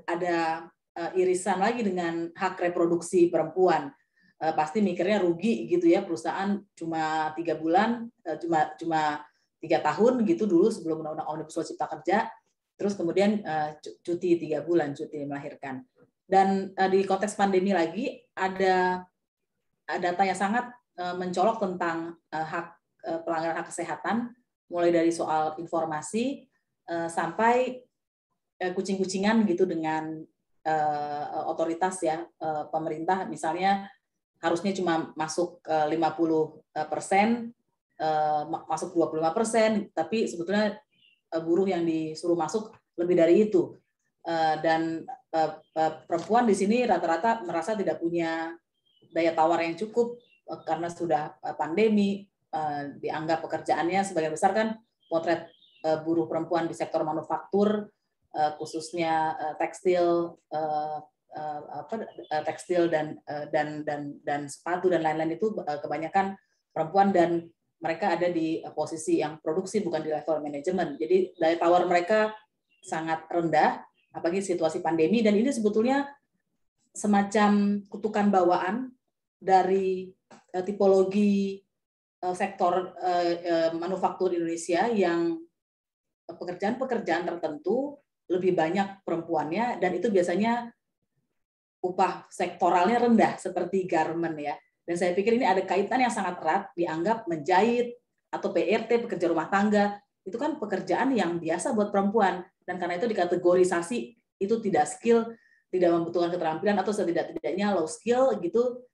ada irisan lagi dengan hak reproduksi perempuan. Pasti mikirnya rugi gitu ya, perusahaan cuma 3 bulan, cuma 3 tahun gitu dulu sebelum Undang-Undang Omnibus Law Cipta Kerja, terus kemudian cuti 3 bulan, cuti melahirkan. Dan di konteks pandemi lagi ada data yang sangat mencolok tentang pelanggaran hak kesehatan, mulai dari soal informasi sampai kucing-kucingan gitu dengan otoritas ya, pemerintah misalnya harusnya cuma masuk 50%, masuk 25%, tapi sebetulnya buruh yang disuruh masuk lebih dari itu. Dan perempuan di sini rata-rata merasa tidak punya daya tawar yang cukup karena sudah pandemi, dianggap pekerjaannya sebagian besar kan potret buruh perempuan di sektor manufaktur, khususnya tekstil, tekstil dan sepatu dan lain-lain itu kebanyakan perempuan, dan mereka ada di posisi yang produksi bukan di level manajemen. Jadi daya tawar mereka sangat rendah, apalagi situasi pandemi, dan ini sebetulnya semacam kutukan bawaan dari tipologi sektor manufaktur Indonesia yang pekerjaan-pekerjaan tertentu lebih banyak perempuannya, dan itu biasanya upah sektoralnya rendah seperti garment ya. Dan saya pikir ini ada kaitan yang sangat erat, dianggap menjahit atau PRT, pekerja rumah tangga, itu kan pekerjaan yang biasa buat perempuan, dan karena itu dikategorisasi itu tidak skill, tidak membutuhkan keterampilan, atau setidak-tidaknya low skill gitu,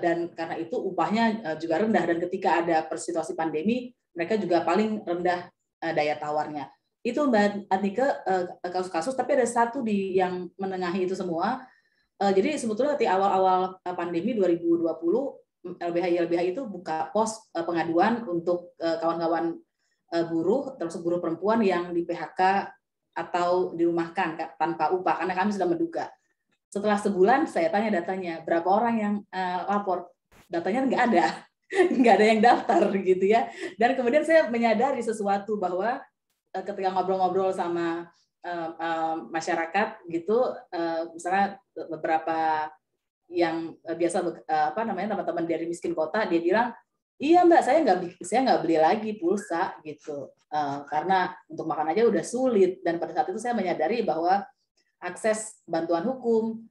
dan karena itu upahnya juga rendah, dan ketika ada situasi pandemi mereka juga paling rendah daya tawarnya. Itu Mbak Adnike kasus-kasus, tapi ada satu yang menengahi itu semua. Jadi sebetulnya di awal-awal pandemi 2020 LBH itu buka pos pengaduan untuk kawan-kawan buruh, termasuk buruh perempuan yang di PHK atau dirumahkan tanpa upah, karena kami sudah menduga. Setelah sebulan saya tanya datanya, berapa orang yang lapor? Datanya nggak ada, nggak ada yang daftar gitu ya. Dan kemudian saya menyadari sesuatu, bahwa ketika ngobrol-ngobrol sama masyarakat gitu, misalnya beberapa yang biasa teman-teman dari miskin kota, dia bilang, iya Mbak, saya nggak beli lagi pulsa gitu, karena untuk makan aja udah sulit. Dan pada saat itu saya menyadari bahwa akses bantuan hukum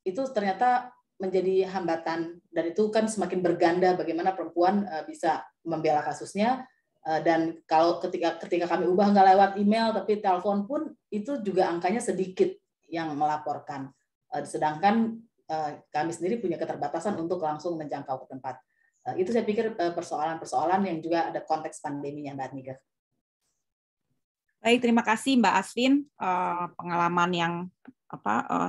itu ternyata menjadi hambatan, dan itu kan semakin berganda bagaimana perempuan bisa membela kasusnya. Dan kalau ketika kami ubah nggak lewat email tapi telepon pun, itu juga angkanya sedikit yang melaporkan, sedangkan kami sendiri punya keterbatasan untuk langsung menjangkau ke tempat. Itu saya pikir persoalan-persoalan yang juga ada konteks pandeminya, Mbak Adnike. Baik, terima kasih Mbak Asvin, pengalaman yang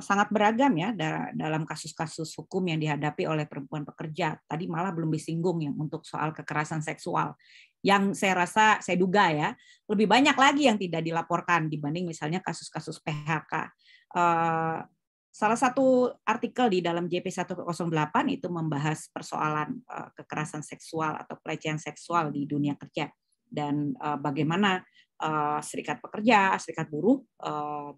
sangat beragam ya dalam kasus-kasus hukum yang dihadapi oleh perempuan pekerja. Tadi malah belum disinggung yang untuk soal kekerasan seksual, yang saya rasa, saya duga ya, lebih banyak lagi yang tidak dilaporkan dibanding misalnya kasus-kasus PHK. Salah satu artikel di dalam JP 108 itu membahas persoalan kekerasan seksual atau pelecehan seksual di dunia kerja, dan bagaimana serikat pekerja, serikat buruh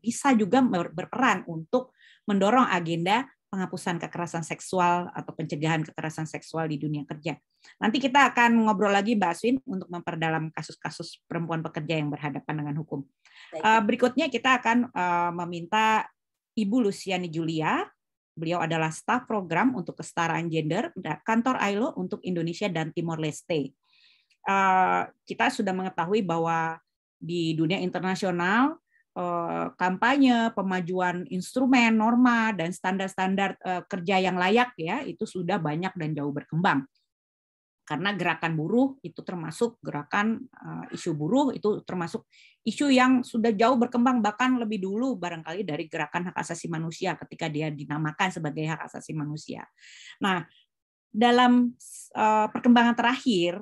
bisa juga berperan untuk mendorong agenda penghapusan kekerasan seksual atau pencegahan kekerasan seksual di dunia kerja. Nanti kita akan ngobrol lagi Mbak Asvin untuk memperdalam kasus-kasus perempuan pekerja yang berhadapan dengan hukum. Berikutnya kita akan meminta Ibu Luciani Julia. Beliau adalah staf program untuk kesetaraan gender kantor ILO untuk Indonesia dan Timor Leste. Kita sudah mengetahui bahwa di dunia internasional, kampanye pemajuan instrumen, norma, dan standar-standar kerja yang layak ya itu sudah banyak dan jauh berkembang. Karena gerakan buruh itu termasuk gerakan isu buruh, itu termasuk isu yang sudah jauh berkembang, bahkan lebih dulu barangkali dari gerakan hak asasi manusia ketika dia dinamakan sebagai hak asasi manusia. Nah, dalam perkembangan terakhir,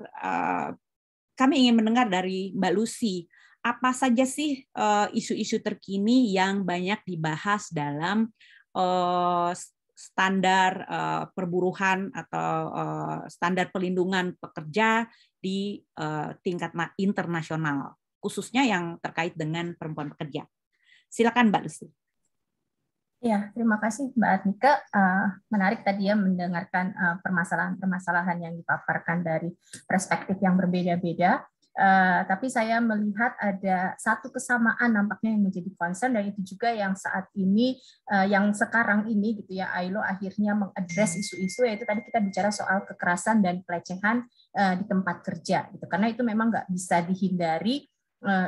kami ingin mendengar dari Mbak Lucy, apa saja sih isu-isu terkini yang banyak dibahas dalam standar perburuhan atau standar pelindungan pekerja di tingkat internasional, khususnya yang terkait dengan perempuan pekerja. Silakan Mbak Lucy. Ya, terima kasih Mbak Adnike. Menarik tadi ya mendengarkan permasalahan-permasalahan yang dipaparkan dari perspektif yang berbeda-beda. Tapi saya melihat ada satu kesamaan nampaknya yang menjadi concern, dan itu juga yang saat ini, yang sekarang ini gitu ya, ILO akhirnya mengadres isu-isu, yaitu tadi kita bicara soal kekerasan dan pelecehan di tempat kerja gitu. Karena itu memang nggak bisa dihindari,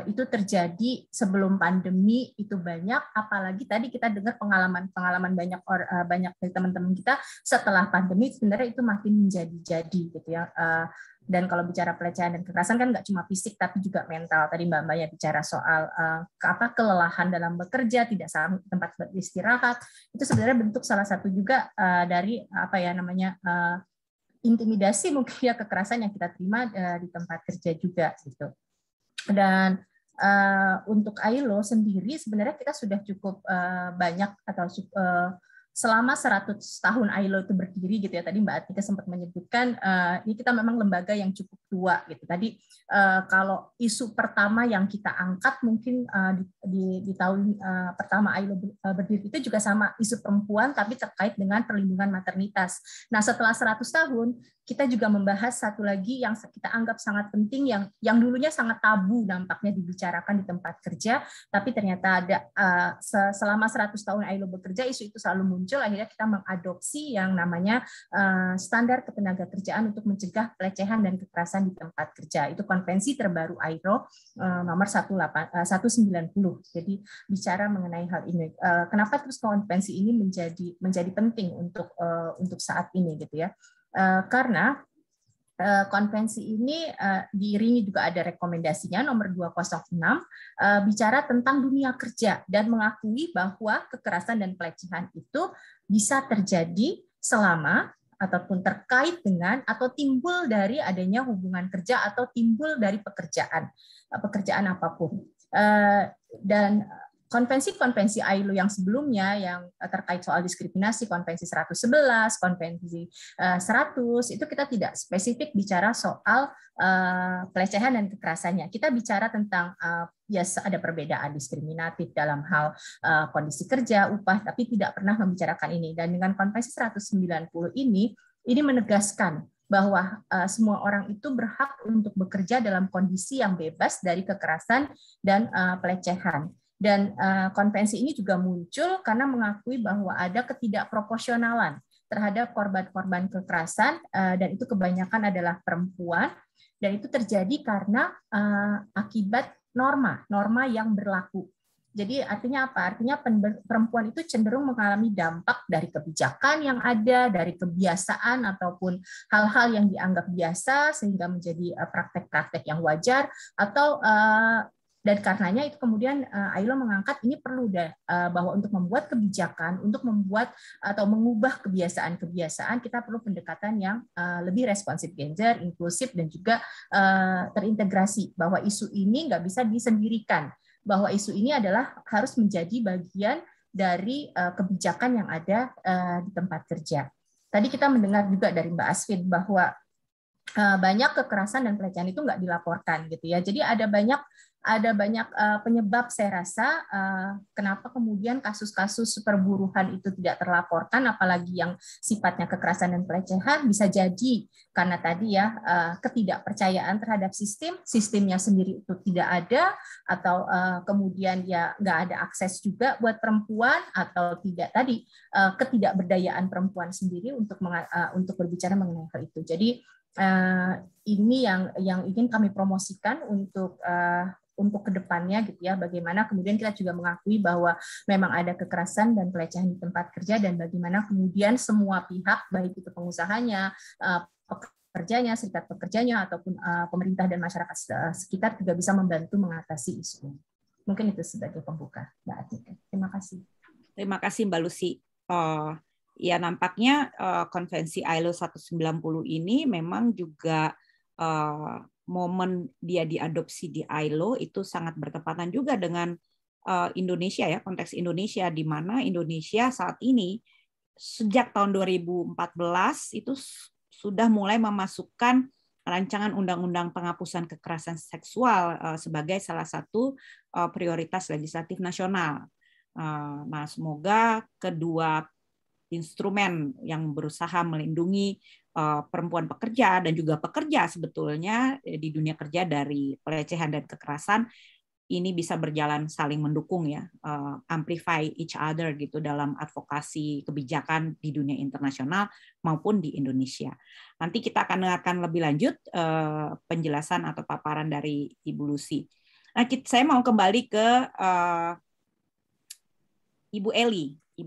itu terjadi sebelum pandemi itu banyak, apalagi tadi kita dengar pengalaman banyak dari teman-teman kita setelah pandemi, sebenarnya itu makin menjadi-jadi gitu ya. Dan kalau bicara pelecehan dan kekerasan kan nggak cuma fisik tapi juga mental. Tadi Mbak Maya bicara soal kelelahan dalam bekerja, tidak sampai tempat beristirahat, itu sebenarnya bentuk salah satu juga dari intimidasi mungkin ya, kekerasan yang kita terima di tempat kerja juga gitu. Dan untuk ILO sendiri sebenarnya kita sudah cukup banyak atau selama 100 tahun ILO itu berdiri gitu ya. Tadi Mbak Adnike sempat menyebutkan ini kita memang lembaga yang cukup tua gitu. Tadi kalau isu pertama yang kita angkat mungkin di tahun pertama ILO berdiri itu juga sama, isu perempuan tapi terkait dengan perlindungan maternitas. Nah, setelah 100 tahun kita juga membahas satu lagi yang kita anggap sangat penting, yang dulunya sangat tabu nampaknya dibicarakan di tempat kerja, tapi ternyata ada selama 100 tahun ILO bekerja, isu itu selalu muncul. Akhirnya kita mengadopsi yang namanya standar ketenagakerjaan untuk mencegah pelecehan dan kekerasan di tempat kerja. Itu konvensi terbaru ILO nomor 190. Jadi bicara mengenai hal ini. Kenapa terus konvensi ini menjadi penting untuk saat ini gitu ya? Karena konvensi ini diiringi juga ada rekomendasinya nomor 206 bicara tentang dunia kerja dan mengakui bahwa kekerasan dan pelecehan itu bisa terjadi selama ataupun terkait dengan atau timbul dari adanya hubungan kerja atau timbul dari pekerjaan apapun. Dan konvensi-konvensi ILO yang sebelumnya yang terkait soal diskriminasi, konvensi 111, konvensi 100, itu kita tidak spesifik bicara soal pelecehan dan kekerasannya. Kita bicara tentang ada perbedaan diskriminatif dalam hal kondisi kerja, upah, tapi tidak pernah membicarakan ini. Dan dengan konvensi 190 ini menegaskan bahwa semua orang itu berhak untuk bekerja dalam kondisi yang bebas dari kekerasan dan pelecehan. Dan konvensi ini juga muncul karena mengakui bahwa ada ketidakproporsionalan terhadap korban-korban kekerasan, dan itu kebanyakan adalah perempuan, dan itu terjadi karena akibat norma yang berlaku. Jadi artinya apa? Artinya perempuan itu cenderung mengalami dampak dari kebijakan yang ada, dari kebiasaan ataupun hal-hal yang dianggap biasa sehingga menjadi praktek-praktek yang wajar, atau dan karenanya itu kemudian ILO mengangkat ini perlu bahwa untuk membuat kebijakan, untuk membuat atau mengubah kebiasaan-kebiasaan, kita perlu pendekatan yang lebih responsif gender, inklusif, dan juga terintegrasi, bahwa isu ini nggak bisa disendirikan, bahwa isu ini harus menjadi bagian dari kebijakan yang ada di tempat kerja. Tadi kita mendengar juga dari Mbak Asvin bahwa banyak kekerasan dan pelecehan itu nggak dilaporkan gitu ya. Jadi ada banyak penyebab, saya rasa, kenapa kemudian kasus-kasus perburuhan itu tidak terlaporkan, apalagi yang sifatnya kekerasan dan pelecehan. Bisa jadi karena tadi ya ketidakpercayaan terhadap sistemnya sendiri itu tidak ada, atau kemudian ya nggak ada akses juga buat perempuan, atau tidak tadi ketidakberdayaan perempuan sendiri untuk berbicara mengenai hal itu. Jadi ini yang ingin kami promosikan untuk kedepannya gitu ya, bagaimana kemudian kita juga mengakui bahwa memang ada kekerasan dan pelecehan di tempat kerja, dan bagaimana kemudian semua pihak, baik itu pengusahanya, pekerjanya, serikat pekerjanya, ataupun pemerintah dan masyarakat sekitar juga bisa membantu mengatasi isu ini. Mungkin itu sebagai pembuka, Mbak Atika. Terima kasih. Terima kasih Mbak Lucy. Ya, nampaknya konvensi ILO 190 ini memang juga momen dia diadopsi di ILO itu sangat bertepatan juga dengan Indonesia ya, konteks Indonesia, di mana Indonesia saat ini sejak tahun 2014 itu sudah mulai memasukkan rancangan undang-undang penghapusan kekerasan seksual sebagai salah satu prioritas legislatif nasional. Nah, semoga kedua instrumen yang berusaha melindungi perempuan pekerja dan juga pekerja sebetulnya di dunia kerja dari pelecehan dan kekerasan ini bisa berjalan saling mendukung ya, amplify each other gitu dalam advokasi kebijakan di dunia internasional maupun di Indonesia. Nanti kita akan dengarkan lebih lanjut penjelasan atau paparan dari Ibu Lucy. Nah, saya mau kembali ke Ibu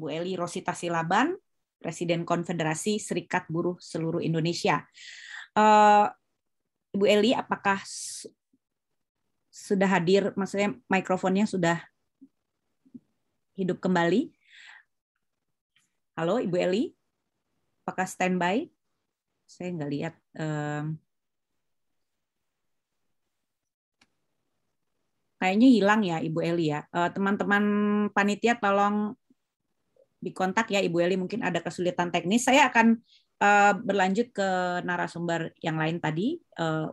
Eli Rosita Silaban, Presiden Konfederasi Serikat Buruh Seluruh Indonesia. Ibu Eli, apakah sudah hadir? Maksudnya mikrofonnya sudah hidup kembali? Halo, Ibu Eli, apakah standby? Saya nggak lihat. Kayaknya hilang ya Ibu Eli ya. Teman-teman panitia tolong dikontak ya Ibu Eli, mungkin ada kesulitan teknis. Saya akan berlanjut ke narasumber yang lain tadi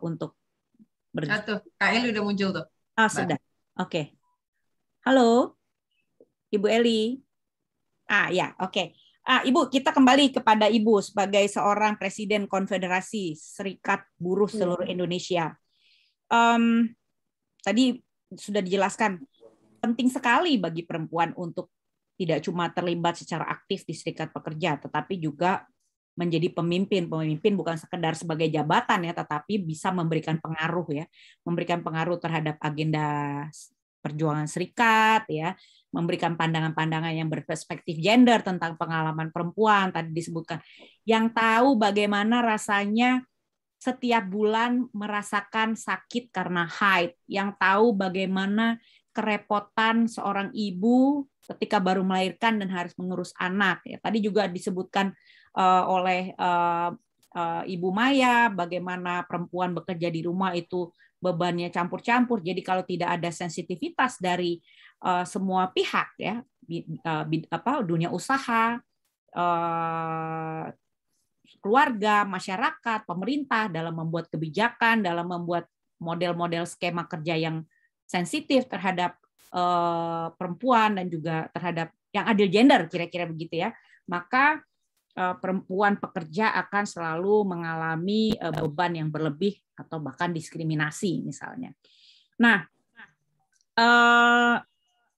untuk tuh, Kak Eli udah muncul tuh. Sudah. Oke. Halo, Ibu Eli. Ya, oke. Ibu, kita kembali kepada Ibu sebagai seorang Presiden Konfederasi Serikat Buruh seluruh Indonesia. Tadi sudah dijelaskan, penting sekali bagi perempuan untuk tidak cuma terlibat secara aktif di serikat pekerja, tetapi juga menjadi pemimpin. Pemimpin bukan sekedar sebagai jabatan ya, tetapi bisa memberikan pengaruh ya, memberikan pengaruh terhadap agenda perjuangan serikat ya, memberikan pandangan-pandangan yang berperspektif gender tentang pengalaman perempuan tadi disebutkan, yang tahu bagaimana rasanya setiap bulan merasakan sakit karena haid, yang tahu bagaimana kerepotan seorang ibu ketika baru melahirkan dan harus mengurus anak. Ya, tadi juga disebutkan oleh Ibu Maya bagaimana perempuan bekerja di rumah itu bebannya campur-campur. Jadi kalau tidak ada sensitivitas dari semua pihak ya, dunia usaha, keluarga, masyarakat, pemerintah dalam membuat kebijakan, dalam membuat model-model skema kerja yang sensitif terhadap perempuan dan juga terhadap yang adil gender, kira-kira begitu ya, maka perempuan pekerja akan selalu mengalami beban yang berlebih atau bahkan diskriminasi misalnya. Nah,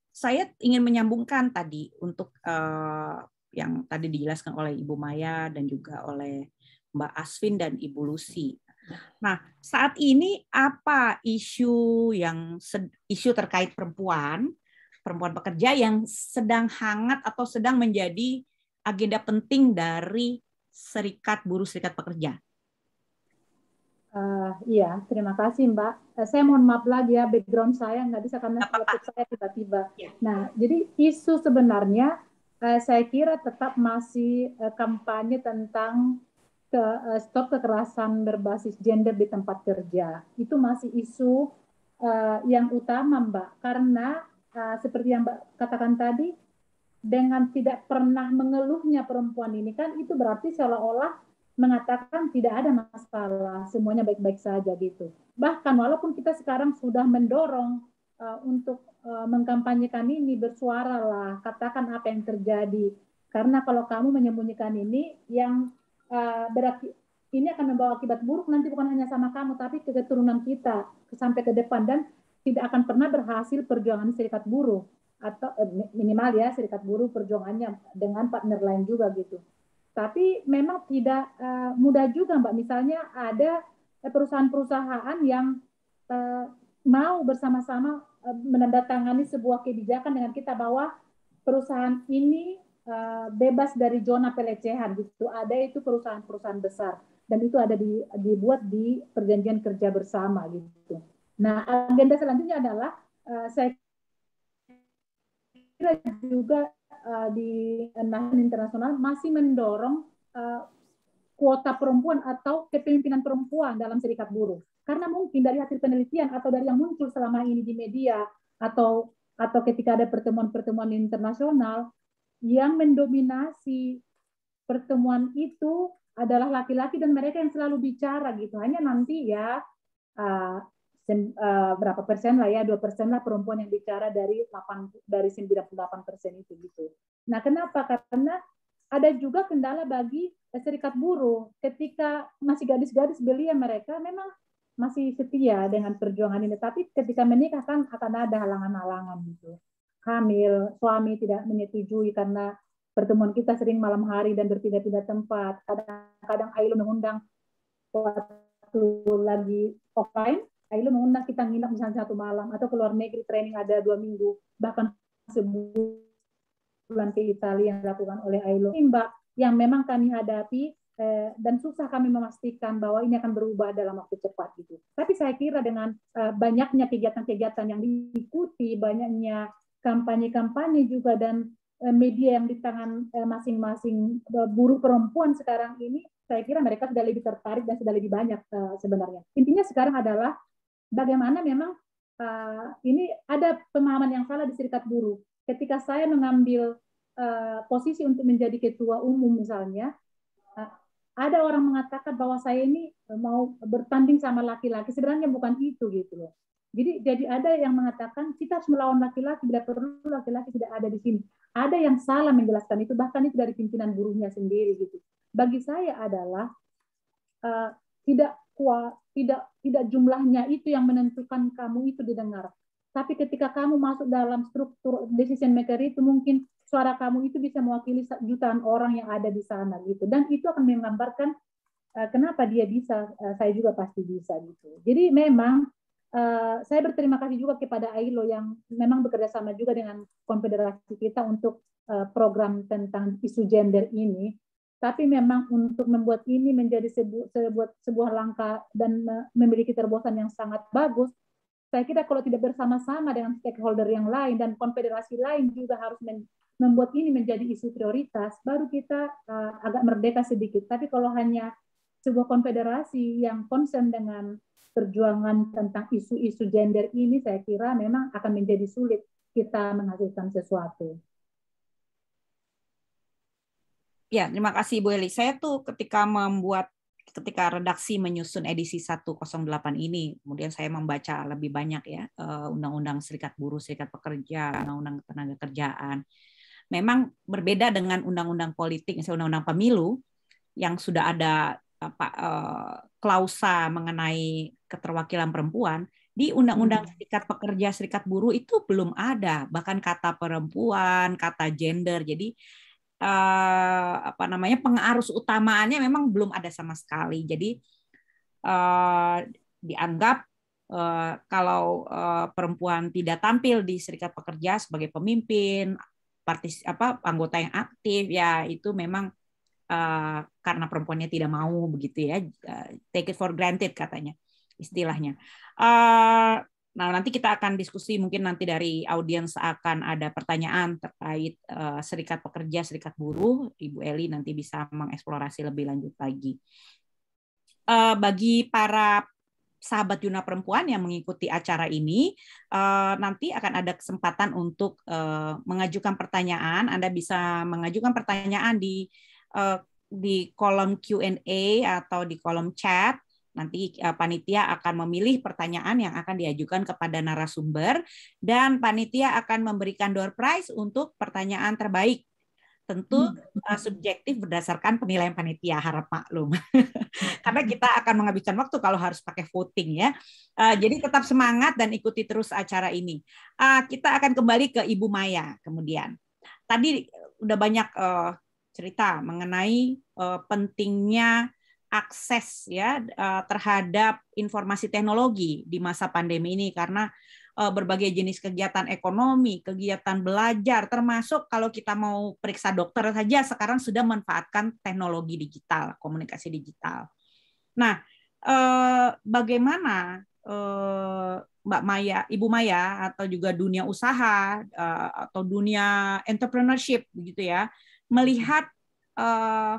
saya ingin menyambungkan tadi untuk yang tadi dijelaskan oleh Ibu Maya dan juga oleh Mbak Asvin dan Ibu Lucy. Nah, saat ini apa isu terkait perempuan pekerja yang sedang hangat atau sedang menjadi agenda penting dari serikat buruh serikat pekerja? Iya, terima kasih Mbak. Saya mohon maaf lagi ya, background saya nggak bisa karena laptop saya tiba-tiba. Ya. Nah, jadi isu sebenarnya saya kira tetap masih kampanye tentang stop kekerasan berbasis gender di tempat kerja. Itu masih isu yang utama, Mbak. Karena seperti yang Mbak katakan tadi, dengan tidak pernah mengeluhnya perempuan ini kan itu berarti seolah-olah mengatakan tidak ada masalah, semuanya baik-baik saja gitu. Bahkan walaupun kita sekarang sudah mendorong untuk mengkampanyekan ini, bersuaralah, katakan apa yang terjadi. Karena kalau kamu menyembunyikan ini, yang berarti ini akan membawa akibat buruk nanti bukan hanya sama kamu, tapi ke keturunan kita sampai ke depan, dan tidak akan pernah berhasil perjuangan serikat buruh atau minimal ya serikat buruh perjuangannya dengan partner lain juga gitu. Tapi memang tidak mudah juga Mbak. Misalnya ada perusahaan-perusahaan yang mau bersama-sama menandatangani sebuah kebijakan dengan kita bahwa perusahaan ini bebas dari zona pelecehan gitu. Ada itu perusahaan-perusahaan besar dan itu ada dibuat di perjanjian kerja bersama gitu. Nah, agenda selanjutnya adalah saya kira juga di nasional internasional masih mendorong kuota perempuan atau kepemimpinan perempuan dalam serikat buruh. Karena mungkin dari hasil penelitian atau dari yang muncul selama ini di media atau ketika ada pertemuan-pertemuan internasional, yang mendominasi pertemuan itu adalah laki-laki dan mereka yang selalu bicara gitu. Hanya nanti ya berapa persen lah ya, 2% lah perempuan yang bicara dari 98% itu gitu. Nah, kenapa? Karena ada juga kendala bagi serikat buruh. Ketika masih gadis-gadis belia mereka memang masih setia dengan perjuangan ini, tapi ketika menikah kan akan ada halangan-halangan gitu. Hamil, suami tidak menyetujui karena pertemuan kita sering malam hari dan berpindah-pindah tempat. Kadang-kadang Ailo mengundang waktu lagi offline, Ailo mengundang kita nginap misalnya 1 malam, atau ke luar negeri training ada 2 minggu, bahkan sebulan ke Italia yang dilakukan oleh Ailo. Mbak, yang memang kami hadapi dan susah kami memastikan bahwa ini akan berubah dalam waktu cepat gitu. Tapi saya kira dengan banyaknya kegiatan-kegiatan yang diikuti, banyaknya kampanye-kampanye juga dan media yang di tangan masing-masing buruh perempuan sekarang ini, saya kira mereka sudah lebih tertarik dan sudah lebih banyak sebenarnya. Intinya sekarang adalah bagaimana memang ini ada pemahaman yang salah di serikat buruh. Ketika saya mengambil posisi untuk menjadi ketua umum misalnya, ada orang mengatakan bahwa saya ini mau bertanding sama laki-laki. Sebenarnya bukan itu gitu loh. Jadi ada yang mengatakan kita harus melawan laki-laki, bila perlu laki-laki tidak ada di sini. ada yang salah menjelaskan itu, bahkan itu dari pimpinan buruhnya sendiri gitu. Bagi saya adalah tidak jumlahnya itu yang menentukan kamu itu didengar. Tapi ketika kamu masuk dalam struktur decision maker itu, mungkin suara kamu itu bisa mewakili jutaan orang yang ada di sana gitu. Dan itu akan menggambarkan kenapa dia bisa, saya juga pasti bisa gitu. Jadi memang saya berterima kasih juga kepada AILO yang memang bekerja sama juga dengan konfederasi kita untuk program tentang isu gender ini. Tapi memang untuk membuat ini menjadi sebuah langkah dan memiliki terobosan yang sangat bagus, saya kira kalau tidak bersama-sama dengan stakeholder yang lain dan konfederasi lain juga harus membuat ini menjadi isu prioritas, baru kita agak merdeka sedikit. Tapi kalau hanya sebuah konfederasi yang concern dengan perjuangan tentang isu-isu gender ini, saya kira memang akan menjadi sulit kita menghasilkan sesuatu. Ya, terima kasih Bu Eli. Saya tuh ketika redaksi menyusun edisi 108 ini, kemudian saya membaca lebih banyak ya undang-undang serikat buruh, serikat pekerja, undang-undang tenaga kerjaan. Memang berbeda dengan undang-undang politik, misalnya undang-undang pemilu yang sudah ada klausa mengenai keterwakilan perempuan. Di undang-undang serikat pekerja, serikat buruh itu belum ada, bahkan kata perempuan, kata gender. Jadi pengarus utamaannya memang belum ada sama sekali. Jadi dianggap kalau perempuan tidak tampil di serikat pekerja sebagai pemimpin, anggota yang aktif, ya itu memang karena perempuannya tidak mau begitu ya, take it for granted katanya istilahnya. Nah, nanti kita akan diskusi, mungkin nanti dari audiens akan ada pertanyaan terkait serikat pekerja, serikat buruh. Ibu Eli nanti bisa mengeksplorasi lebih lanjut lagi. Bagi para sahabat Jurnal Perempuan yang mengikuti acara ini, nanti akan ada kesempatan untuk mengajukan pertanyaan. Anda bisa mengajukan pertanyaan di kolom Q&A atau di kolom chat. Nanti panitia akan memilih pertanyaan yang akan diajukan kepada narasumber dan panitia akan memberikan door prize untuk pertanyaan terbaik. Tentu subjektif berdasarkan penilaian panitia, harap maklum. Karena kita akan menghabiskan waktu kalau harus pakai voting ya. Jadi tetap semangat dan ikuti terus acara ini. Kita akan kembali ke Ibu Maya kemudian. Tadi udah banyak cerita mengenai pentingnya akses ya terhadap informasi teknologi di masa pandemi ini, karena berbagai jenis kegiatan ekonomi, kegiatan belajar, termasuk kalau kita mau periksa dokter saja sekarang sudah memanfaatkan teknologi digital, komunikasi digital. Nah, bagaimana Mbak Maya, Ibu Maya, atau juga dunia usaha atau dunia entrepreneurship begitu ya, melihat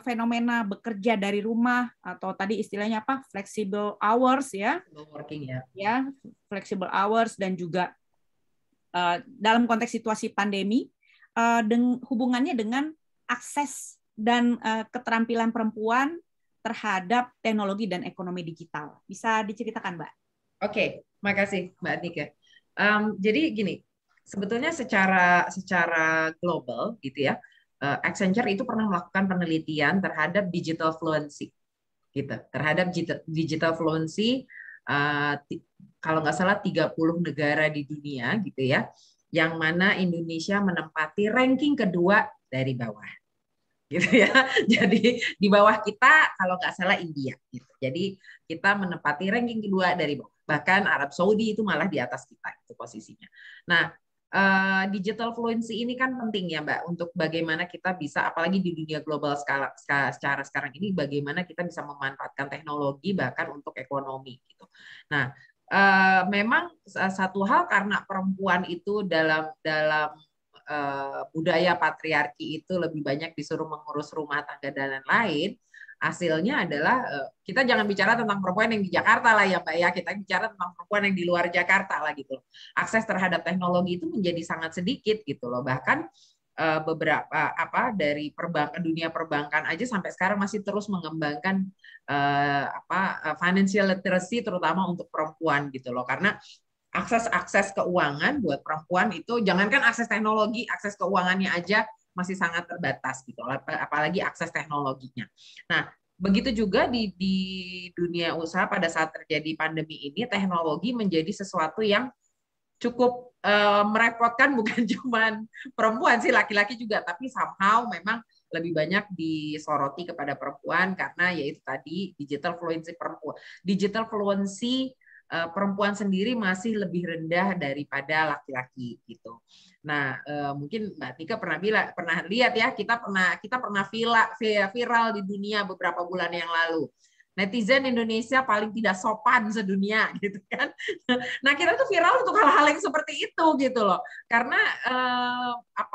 fenomena bekerja dari rumah atau tadi istilahnya apa, flexible hours ya, working ya flexible hours, dan juga dalam konteks situasi pandemi hubungannya dengan akses dan keterampilan perempuan terhadap teknologi dan ekonomi digital. Bisa diceritakan, Mbak? Oke, makasih Mbak Nika. Jadi gini, sebetulnya secara global gitu ya, Accenture itu pernah melakukan penelitian terhadap digital fluency, gitu. Terhadap digital fluency, kalau nggak salah 30 negara di dunia, gitu ya, yang mana Indonesia menempati ranking kedua dari bawah, gitu ya. Jadi di bawah kita kalau nggak salah India, gitu. Jadi kita menempati ranking kedua dari bawah. Bahkan Arab Saudi itu malah di atas kita, itu posisinya. Nah, digital fluency ini kan penting ya Mbak, untuk bagaimana kita bisa, apalagi di dunia global secara sekarang ini, bagaimana kita bisa memanfaatkan teknologi bahkan untuk ekonomi gitu. Nah, memang satu hal, karena perempuan itu dalam budaya patriarki itu lebih banyak disuruh mengurus rumah tangga dan lain-lain. Hasilnya adalah kita jangan bicara tentang perempuan yang di Jakarta lah ya Mbak ya, kita bicara tentang perempuan yang di luar Jakarta lah gitu. Akses terhadap teknologi itu menjadi sangat sedikit gitu loh. Bahkan beberapa dari dunia perbankan aja sampai sekarang masih terus mengembangkan financial literacy terutama untuk perempuan gitu loh. Karena akses keuangan buat perempuan itu, jangankan akses teknologi, akses keuangannya aja masih sangat terbatas gitu, apalagi akses teknologinya. Nah, begitu juga di dunia usaha pada saat terjadi pandemi ini, teknologi menjadi sesuatu yang cukup merepotkan, bukan cuma perempuan sih, laki-laki juga, tapi somehow memang lebih banyak disoroti kepada perempuan karena yaitu tadi digital fluency perempuan. Digital fluency perempuan sendiri masih lebih rendah daripada laki-laki gitu. Nah, mungkin Mbak Tika pernah lihat ya, kita pernah viral di dunia beberapa bulan yang lalu. Netizen Indonesia paling tidak sopan sedunia gitu kan. Nah, kita tuh viral untuk hal-hal yang seperti itu gitu loh. Karena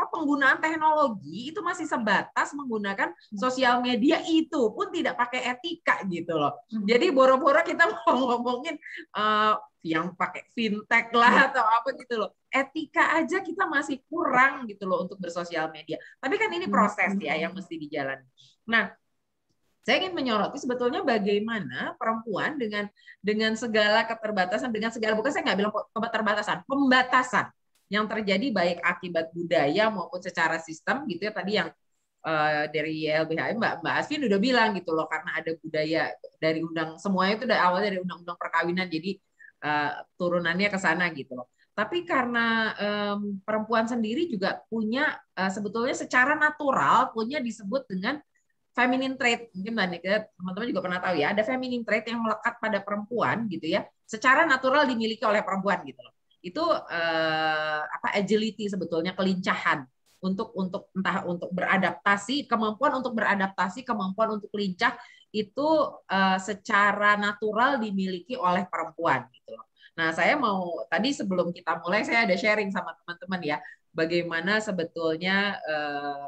penggunaan teknologi itu masih sebatas menggunakan sosial media, itu pun tidak pakai etika gitu loh. Jadi boro-boro kita mau ngomongin yang pakai fintech lah atau apa gitu loh. Etika aja kita masih kurang gitu loh untuk bersosial media. Tapi kan ini proses ya yang mesti dijalani. Nah, saya ingin menyoroti sebetulnya bagaimana perempuan dengan segala keterbatasan, bukan saya nggak bilang keterbatasan, pembatasan yang terjadi baik akibat budaya maupun secara sistem gitu ya, tadi yang dari YLBHI Mbak Asvin udah bilang gitu loh, karena ada budaya dari semuanya itu awal dari undang-undang perkawinan, jadi turunannya ke sana gitu loh. Tapi karena perempuan sendiri juga punya sebetulnya secara natural punya disebut dengan feminine trait, mungkin teman-teman juga pernah tahu ya, ada feminine trait yang melekat pada perempuan gitu ya, secara natural dimiliki oleh perempuan gitu loh. Itu agility sebetulnya, kelincahan untuk entah untuk beradaptasi, kemampuan untuk beradaptasi, kemampuan untuk lincah itu secara natural dimiliki oleh perempuan gitu loh. Nah, saya mau tadi sebelum kita mulai saya ada sharing sama teman-teman ya, bagaimana sebetulnya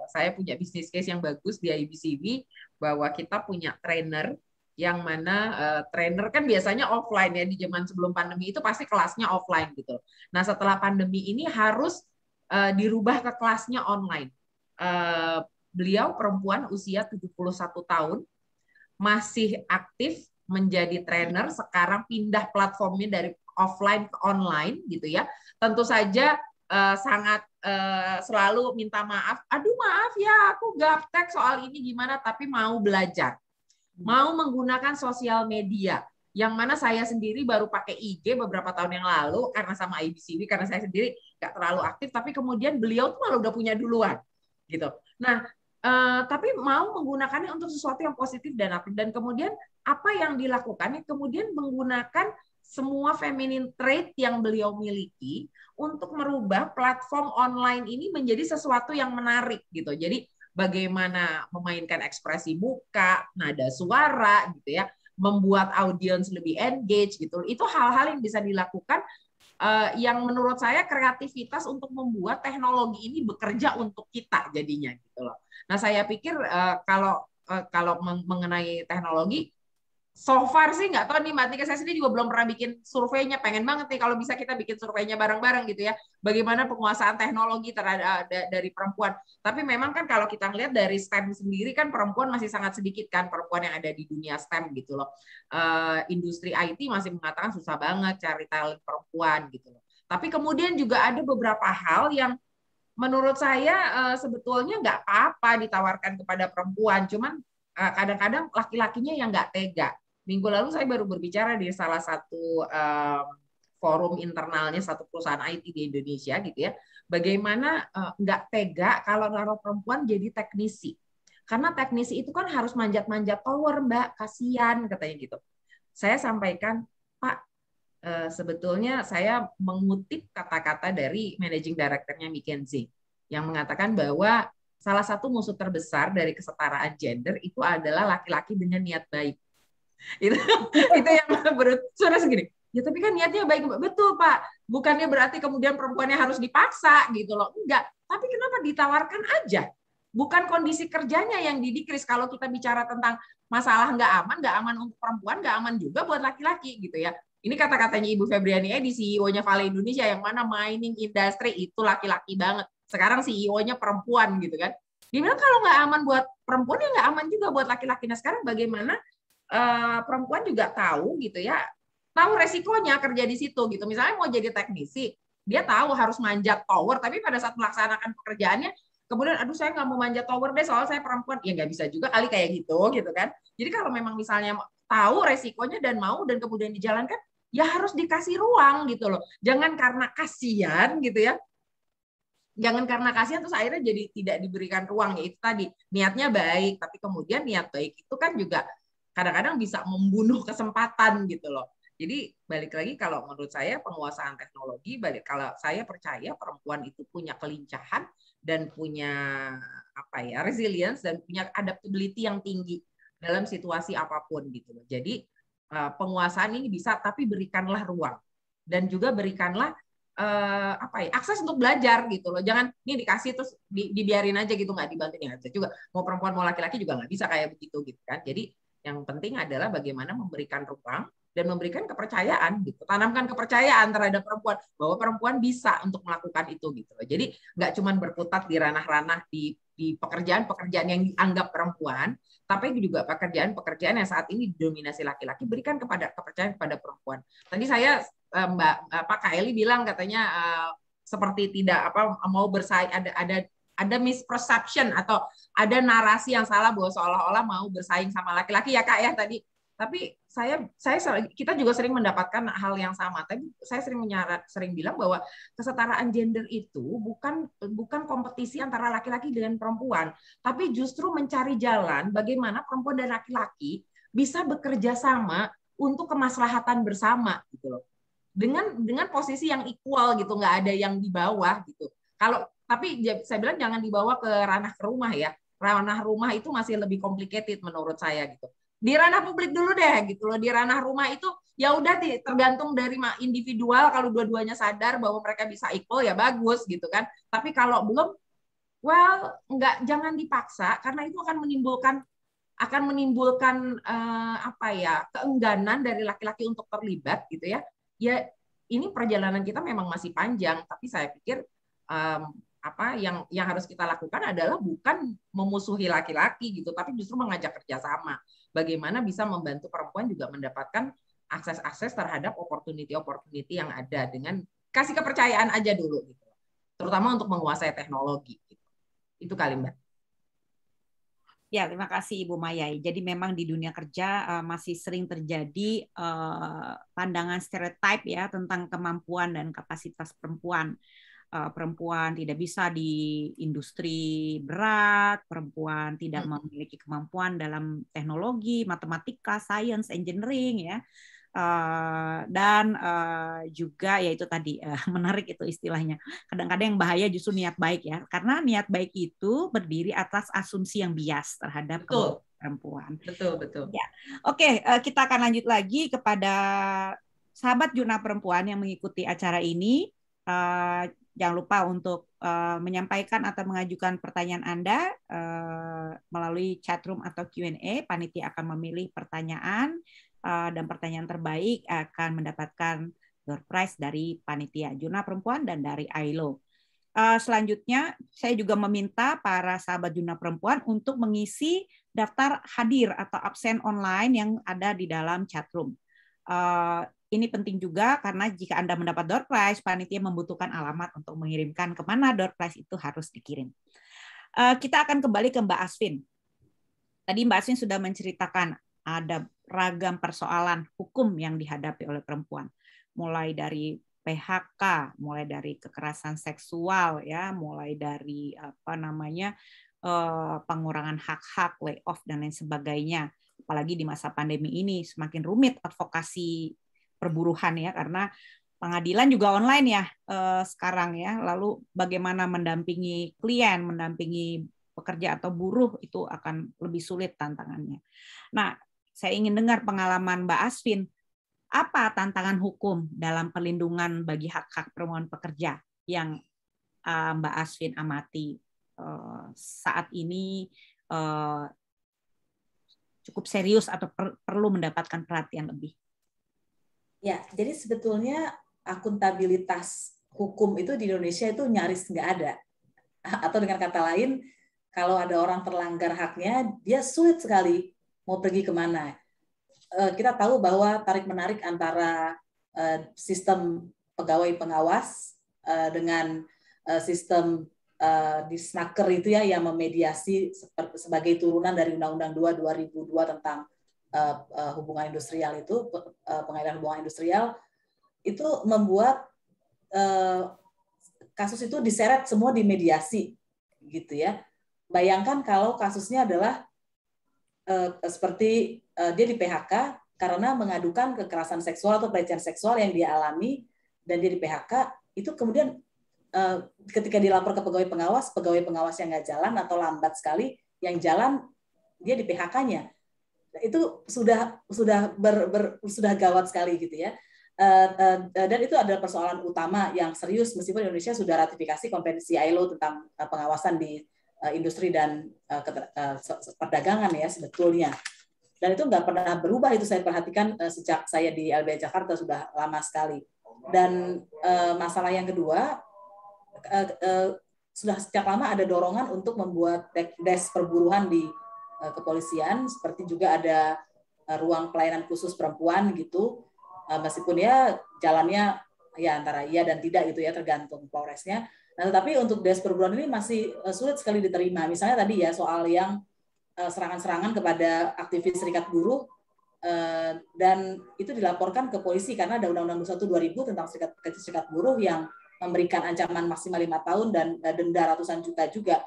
saya punya bisnis case yang bagus di IBCV, bahwa kita punya trainer yang mana trainer kan biasanya offline ya, di zaman sebelum pandemi itu pasti kelasnya offline gitu. Nah, setelah pandemi ini harus dirubah ke kelasnya online. Beliau perempuan usia 71 tahun, masih aktif menjadi trainer, sekarang pindah platformnya dari offline ke online gitu ya. Tentu saja sangat selalu minta maaf, aduh maaf ya aku gaptek soal ini gimana, tapi mau belajar, mau menggunakan sosial media, yang mana saya sendiri baru pakai IG beberapa tahun yang lalu karena sama IBCV, karena saya sendiri nggak terlalu aktif, tapi kemudian beliau tuh malah udah punya duluan gitu. Nah, tapi mau menggunakannya untuk sesuatu yang positif dan aktif, dan kemudian apa yang dilakukan, kemudian menggunakan semua feminine trait yang beliau miliki untuk merubah platform online ini menjadi sesuatu yang menarik gitu. Jadi bagaimana memainkan ekspresi muka, nada suara gitu ya, membuat audiens lebih engage gitu. Itu hal-hal yang bisa dilakukan yang menurut saya kreativitas untuk membuat teknologi ini bekerja untuk kita jadinya gitu loh. Nah, saya pikir kalau mengenai teknologi, so far sih nggak tahu nih Mbak Tika, saya sendiri juga belum pernah bikin surveinya, pengen banget nih kalau bisa kita bikin surveinya bareng-bareng gitu ya, bagaimana penguasaan teknologi terhadap dari perempuan. Tapi memang kan kalau kita ngelihat dari STEM sendiri kan perempuan masih sangat sedikit kan perempuan yang ada di dunia STEM gitu loh. Industri IT masih mengatakan susah banget cari talent perempuan gitu loh. Tapi kemudian juga ada beberapa hal yang menurut saya sebetulnya nggak apa-apa ditawarkan kepada perempuan, cuman kadang-kadang laki-lakinya yang nggak tega. Minggu lalu saya baru berbicara di salah satu forum internalnya satu perusahaan IT di Indonesia gitu ya, bagaimana nggak tega kalau naruh perempuan jadi teknisi. Karena teknisi itu kan harus manjat-manjat tower, Mbak, kasihan katanya gitu. Saya sampaikan, Pak, sebetulnya saya mengutip kata-kata dari managing director-nya McKinsey yang mengatakan bahwa salah satu musuh terbesar dari kesetaraan gender itu adalah laki-laki dengan niat baik. Itu yang sudah segini. Ya tapi kan niatnya baik, betul Pak. Bukannya berarti kemudian perempuannya harus dipaksa gitu loh. Enggak. Tapi kenapa ditawarkan aja? Bukan kondisi kerjanya yang didikris. Kalau kita bicara tentang masalah nggak aman untuk perempuan, nggak aman juga buat laki-laki gitu ya. Ini kata-katanya Ibu Febriani Edi, CEO-nya Vale Indonesia, yang mana mining industry itu laki-laki banget. Sekarang CEO-nya perempuan gitu kan. Dia bilang kalau nggak aman buat perempuan ya nggak aman juga buat laki-laki. Nah sekarang bagaimana perempuan juga tahu gitu ya, tahu resikonya kerja di situ gitu. Misalnya mau jadi teknisi, dia tahu harus manjat tower, tapi pada saat melaksanakan pekerjaannya, kemudian aduh saya nggak mau manjat tower deh soal saya perempuan, ya nggak bisa juga kali kayak gitu kan. Jadi kalau memang misalnya tahu resikonya dan mau dan kemudian dijalankan, ya harus dikasih ruang gitu loh. Jangan karena kasihan gitu ya. Jangan karena kasihan terus akhirnya jadi tidak diberikan ruang, ya itu tadi niatnya baik, tapi kemudian niat baik itu kan juga kadang-kadang bisa membunuh kesempatan gitu loh. Jadi balik lagi kalau menurut saya penguasaan teknologi, kalau saya percaya perempuan itu punya kelincahan dan punya resilience dan punya adaptability yang tinggi dalam situasi apapun gitu loh. Jadi penguasaan ini bisa, tapi berikanlah ruang dan juga berikanlah akses untuk belajar gitu loh. Jangan ini dikasih terus dibiarin aja gitu, nggak dibantu, nggak bisa juga. Mau perempuan mau laki-laki juga nggak bisa kayak begitu gitu kan. Jadi yang penting adalah bagaimana memberikan ruang dan memberikan kepercayaan gitu. Tanamkan kepercayaan terhadap perempuan bahwa perempuan bisa untuk melakukan itu gitu loh. Jadi nggak cuma berkutat di ranah-ranah di pekerjaan-pekerjaan yang dianggap perempuan, tapi juga pekerjaan-pekerjaan yang saat ini didominasi laki-laki, berikan kepercayaan kepada perempuan. Tadi saya Kak Eli bilang katanya seperti tidak mau bersaing, ada misperception atau ada narasi yang salah bahwa seolah-olah mau bersaing sama laki-laki ya Kak ya tadi. Tapi kita juga sering mendapatkan hal yang sama. Tapi saya sering bilang bahwa kesetaraan gender itu bukan kompetisi antara laki-laki dengan perempuan, tapi justru mencari jalan bagaimana perempuan dan laki-laki bisa bekerja sama untuk kemaslahatan bersama gitu loh. Dengan posisi yang equal gitu, nggak ada yang di bawah gitu. Tapi saya bilang jangan dibawa ke ranah rumah ya. Ranah rumah itu masih lebih complicated menurut saya gitu. Di ranah publik dulu deh gitu loh. Di ranah rumah itu ya udah tergantung dari individual, kalau dua-duanya sadar bahwa mereka bisa equal ya bagus gitu kan. Tapi kalau belum, jangan dipaksa karena itu akan menimbulkan keengganan dari laki-laki untuk terlibat gitu ya. Ya ini perjalanan kita memang masih panjang, tapi saya pikir yang harus kita lakukan adalah bukan memusuhi laki-laki gitu, tapi justru mengajak kerjasama. Bagaimana bisa membantu perempuan juga mendapatkan akses terhadap opportunity yang ada dengan kasih kepercayaan aja dulu gitu. Terutama untuk menguasai teknologi gitu. Itu kali Mbak. Ya, terima kasih Ibu Mayai. Jadi memang di dunia kerja masih sering terjadi pandangan stereotip ya tentang kemampuan dan kapasitas perempuan. Perempuan tidak bisa di industri berat, perempuan tidak memiliki kemampuan dalam teknologi, matematika, sains, engineering ya. Dan juga ya itu tadi menarik itu istilahnya. Kadang-kadang yang bahaya justru niat baik ya, karena niat baik itu berdiri atas asumsi yang bias terhadap perempuan. Betul. Ya. Oke, kita akan lanjut lagi kepada sahabat Jurnal Perempuan yang mengikuti acara ini. Jangan lupa untuk menyampaikan atau mengajukan pertanyaan Anda melalui chatroom atau Q&A. Panitia akan memilih pertanyaan dan pertanyaan terbaik akan mendapatkan door prize dari Panitia Jurnal Perempuan dan dari ILO. Selanjutnya, saya juga meminta para sahabat Jurnal Perempuan untuk mengisi daftar hadir atau absen online yang ada di dalam chatroom. Ini penting juga karena jika Anda mendapat door prize, panitia membutuhkan alamat untuk mengirimkan kemana door prize itu harus dikirim. Kita akan kembali ke Mbak Asvin. Tadi Mbak Asvin sudah menceritakan ada ragam persoalan hukum yang dihadapi oleh perempuan, mulai dari PHK, mulai dari kekerasan seksual, ya, mulai dari pengurangan hak-hak, layoff dan lain sebagainya. Apalagi di masa pandemi ini semakin rumit advokasi perburuhan ya, karena pengadilan juga online ya sekarang ya. Lalu bagaimana mendampingi klien, mendampingi pekerja atau buruh itu akan lebih sulit tantangannya. Nah, saya ingin dengar pengalaman Mbak Asvin. Apa tantangan hukum dalam perlindungan bagi hak-hak perempuan pekerja yang Mbak Asvin amati saat ini cukup serius atau perlu mendapatkan perhatian lebih? Ya, jadi sebetulnya akuntabilitas hukum itu di Indonesia itu nyaris nggak ada. Atau dengan kata lain, kalau ada orang terlanggar haknya, dia sulit sekali mau pergi kemana. kita tahu bahwa tarik-menarik antara sistem pegawai pengawas dengan sistem Disnaker itu ya, yang memediasi sebagai turunan dari Undang-Undang 2 2002 tentang hubungan industrial itu, pengadilan hubungan industrial, itu membuat kasus itu diseret semua di mediasi gitu ya. Bayangkan kalau kasusnya adalah seperti dia di PHK karena mengadukan kekerasan seksual atau pelecehan seksual yang dia alami dan dia di PHK, itu kemudian ketika dilapor ke pegawai pengawas yang nggak jalan atau lambat sekali, yang jalan dia di PHK-nya. Itu sudah gawat sekali gitu ya. Dan itu adalah persoalan utama yang serius meskipun Indonesia sudah ratifikasi konvensi ILO tentang pengawasan di industri dan perdagangan ya sebetulnya. Dan itu nggak pernah berubah, itu saya perhatikan sejak saya di LBH Jakarta sudah lama sekali. Dan masalah yang kedua, sudah sejak lama ada dorongan untuk membuat des perburuhan di kepolisian, seperti juga ada ruang pelayanan khusus perempuan gitu, meskipun ya jalannya ya antara iya dan tidak gitu ya, tergantung Polresnya. Nah, tetapi untuk des perburuan ini masih sulit sekali diterima. Misalnya tadi ya soal yang serangan-serangan kepada aktivis serikat buruh, dan itu dilaporkan ke polisi karena ada Undang-Undang 21 2000 tentang serikat buruh yang memberikan ancaman maksimal 5 tahun dan denda ratusan juta juga.